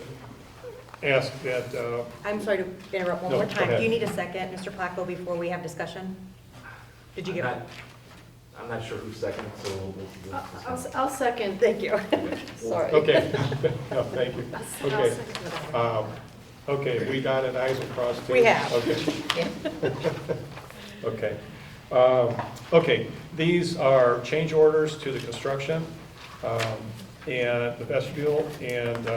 ask that, I'm sorry to interrupt one No, more go time. ahead. Do you need a second, Mr. Placco, before we have discussion? Did you get it? I'm not sure who's second, so we'll. I'll second. Thank you. Sorry. okay, no, thank you. Okay. Okay, we got it, eyes across. We have. Okay. Okay. Okay, these are change orders to the construction and the vestibule, and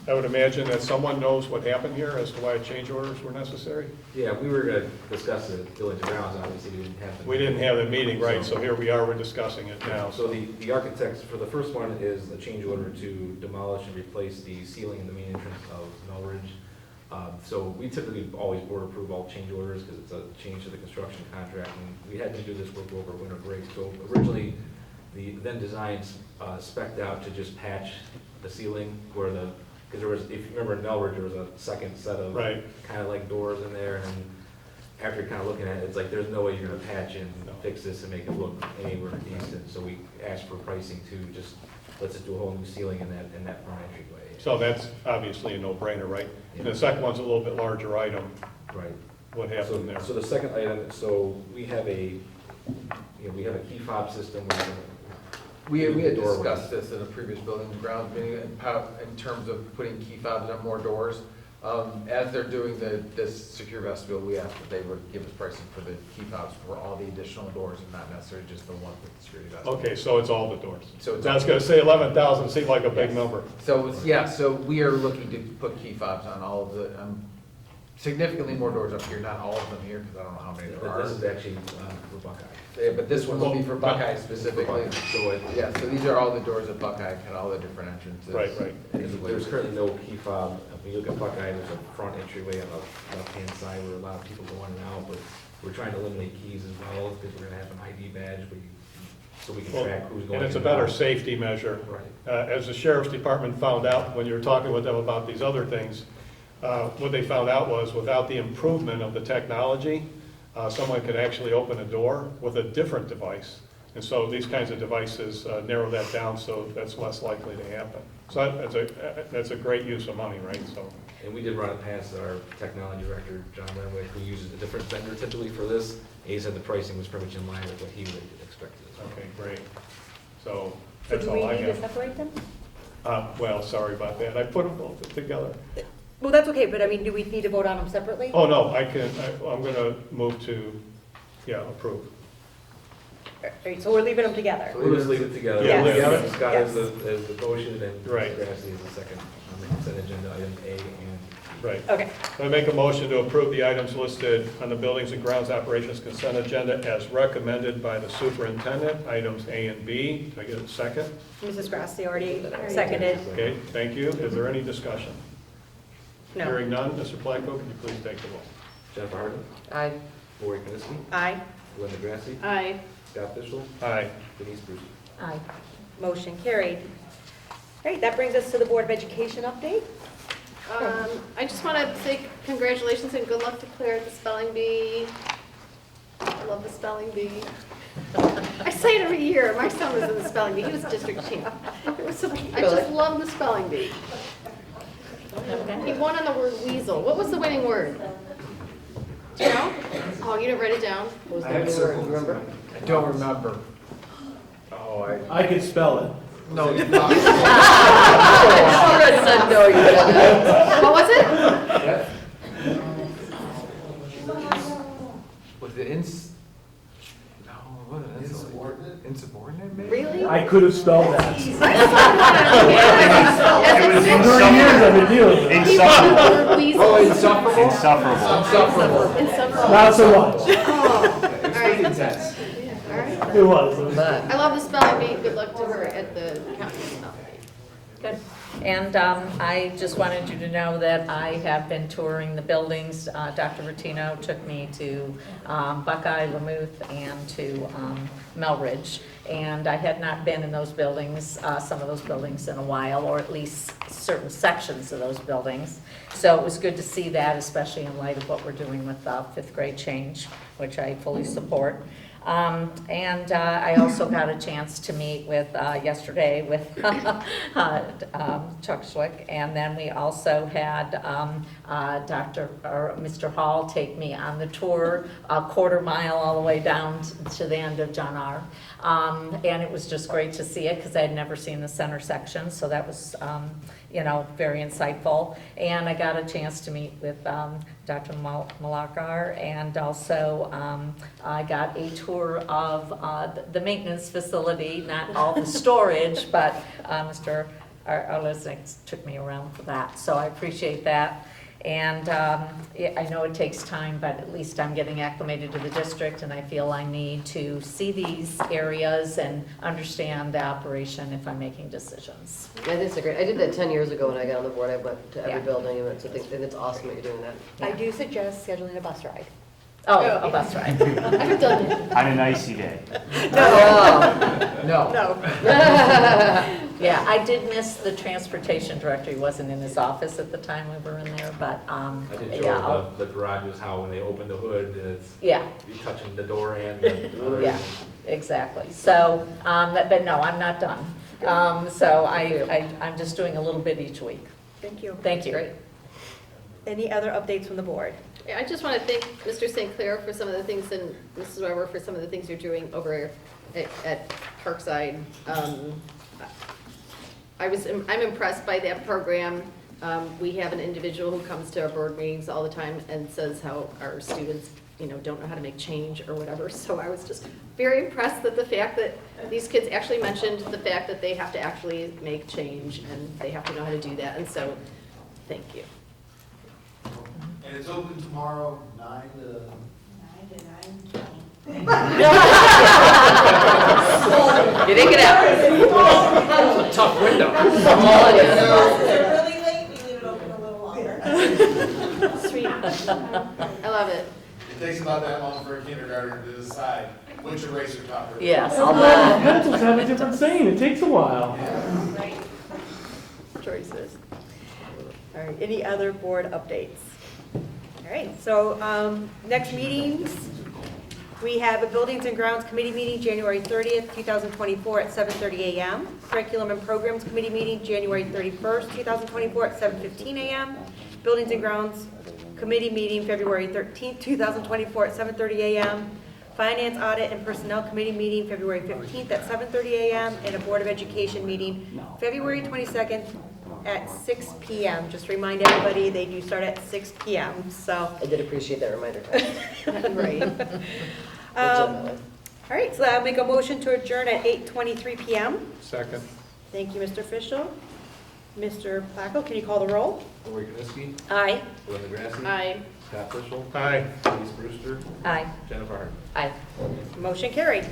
I would imagine that someone knows what happened here as to why change orders were necessary? Yeah, we were gonna discuss the buildings and grounds, obviously, we didn't have. We didn't have the meeting, right, so here we are, we're discussing it now. So the architects, for the first one is a change order to demolish and replace the ceiling in the main entrance of Melridge. So we typically always board approve all change orders because it's a change to the construction contract, and we had to do this work over winter break. So originally, the then designs spec'd out to just patch the ceiling where the, because there was, if you remember in Melridge, there was a second set of Right. kind of like doors in there, and after kind of looking at it, it's like, there's no way you're gonna patch and fix this and make it look anywhere decent. So we asked for pricing to just, let's just do a whole new ceiling in that front entryway. So that's obviously a no-brainer, right? And the second one's a little bit larger item. Right. What happened there? So the second item, so we have a key fob system. We had Doorway. discussed this in a previous building and grounds meeting in terms of putting key fobs on more doors. As they're doing this secure vestibule, we asked that they would give us pricing for the key fobs for all the additional doors and not necessarily just the one with the security vestibule. Okay, so it's all the doors. So it's I was gonna say 11,000 seemed like a big Yes. number. So, so we are looking to put key fobs on all of the, significantly more doors up here, not all of them here, because I don't know how many there are. This is actually for Buckeye. Yeah, but this one will be for Buckeye specifically. So Yeah, so these are all the doors at Buckeye, had all the different entrances. Right, right. There's currently no key fob. If you look at Buckeye, there's a front entryway on the left-hand side where a lot of people go in and out, but we're trying to eliminate keys as well, because we're gonna have an ID badge, so we can Well, track who's going. and it's a in better out. safety measure. Right. As the sheriff's department found out, when you were talking with them about these other things, what they found out was without the improvement of the technology, someone could actually open a door with a different device. And so these kinds of devices narrow that down, so that's less likely to happen. So that's a great use of money, right? So. And we did run it past our technology director, John Renwick, who uses a different vendor typically for this. He said the pricing was pretty much in line with what he would expect. Okay, great. So So that's do all we I need to have. separate them? Well, sorry about that. I put them both together. Well, that's okay, but I mean, do we need to vote on them separately? Oh, no, I'm going to move to, approve. All right, so we're leaving them together. So we'll just leave it together. Yeah, We'll leave leave it. Scott Yes. as the motion, and Right. Grassi is the second on the consent agenda, item A and B. Right. Okay. I make a motion to approve the items listed on the Buildings and Grounds Operations Consent Agenda as recommended by the superintendent, items A and B. Do I get a second? Mrs. Grassi already seconded. Okay, thank you. Is there any discussion? No. Hearing none, Mr. Placco, could you please take the roll? Jennifer Harden. Aye. Lori Kniske. Aye. Linda Grassi. Aye. Scott Fishel. Aye. Denise Brewster. Aye. Motion carried. All right, that brings us to the Board of Education update. I just want to say congratulations and good luck to Claire at the spelling bee. I love the spelling bee. I say it every year. My son was in the spelling bee. He was district champ. It was I just love the spelling bee. He won on the word weasel. What was the winning word? Do you know? Oh, you didn't write it down? What was the winning word, remember? I don't remember. Oh, I could spell it. No, you're not. I said no, you didn't. What was it? Was it no, what was it? Insubordinate? Insubordinate, maybe? Really? I could have spelled that. It was 30 years I've been dealing with it. Oh, insufferable? Insufferable. Insufferable. Not so much. Oh, It was pretty intense. all right. It was. I love the spelling bee. Good luck to her at the county spelling bee. Good. And I just wanted you to know that I have been touring the buildings. Dr. Rotino took me to Buckeye, Lamouth, and to Melridge. And I had not been in those buildings, some of those buildings in a while, or at least certain sections of those buildings. So it was good to see that, especially in light of what we're doing with fifth grade change, which I fully support. And I also got a chance to meet with, yesterday with Chuck Schlick, and then we also had Mr. Hall take me on the tour, a quarter mile all the way down to the end of John R. And it was just great to see it because I had never seen the center section, so that was, very insightful. And I got a chance to meet with Dr. Malakar, and also I got a tour of the maintenance facility, not all the storage, but Mr. Arlesnik took me around for that, so I appreciate that. And I know it takes time, but at least I'm getting acclimated to the district, and I feel I need to see these areas and understand the operation if I'm making decisions. Yeah, that's great. I did that 10 years ago when I got on the board. I went to every Yeah. building and went to things, and it's awesome that you're doing that. I do suggest scheduling a bus ride. Oh, a bus ride. I've done it. On an icy day. No. Yeah, I did miss the transportation director. He wasn't in his office at the time we were in there, but, I did yeah. show the garages, how when they open the hood, it's Yeah. you touching the door and the Yeah, exactly. So, but no, I'm not done. So I'm just doing a little bit each week. Thank you. Thank you. Any other updates from the board? Yeah, I just want to thank Mr. St. Clair for some of the things, and Mrs. Weber for some of the things you're doing over at Parkside. I'm impressed by that program. We have an individual who comes to our board meetings all the time and says how our students, don't know how to make change or whatever. So I was just very impressed that the fact that these kids actually mentioned the fact that they have to actually make change and they have to know how to do that. And so, thank you. And it's open tomorrow, 9 to 9:20. You didn't get out. That's a tough window. Really late, we leave it open a little longer. Sweet. I love it. It takes about that long for a kindergartner to decide which eraser topper. Yes. Pencils have a different saying. It takes a while. Right. Choices. All right, any other board updates? All right, so next meetings, we have a Buildings and Grounds Committee meeting, January 30th, 2024 at 7:30 a.m. Curriculum and Programs Committee meeting, January 31st, 2024 at 7:15 a.m. Buildings and Grounds Committee meeting, February 13th, 2024 at 7:30 a.m. Finance, Audit, and Personnel Committee meeting, February 15th at 7:30 a.m. And a Board of Education meeting, February 22nd at 6 p.m. Just remind everybody, they do start at 6 p.m., so. I did appreciate that reminder. Right. All right, so I'll make a motion to adjourn at 8:23 p.m. Second. Thank you, Mr. Fischel. Mr. Placco, can you call the roll? Lori Kniske. Aye. Linda Grassi. Aye. Scott Fishel. Aye. Denise Brewster. Aye. Jennifer Hart. Aye. Motion carried.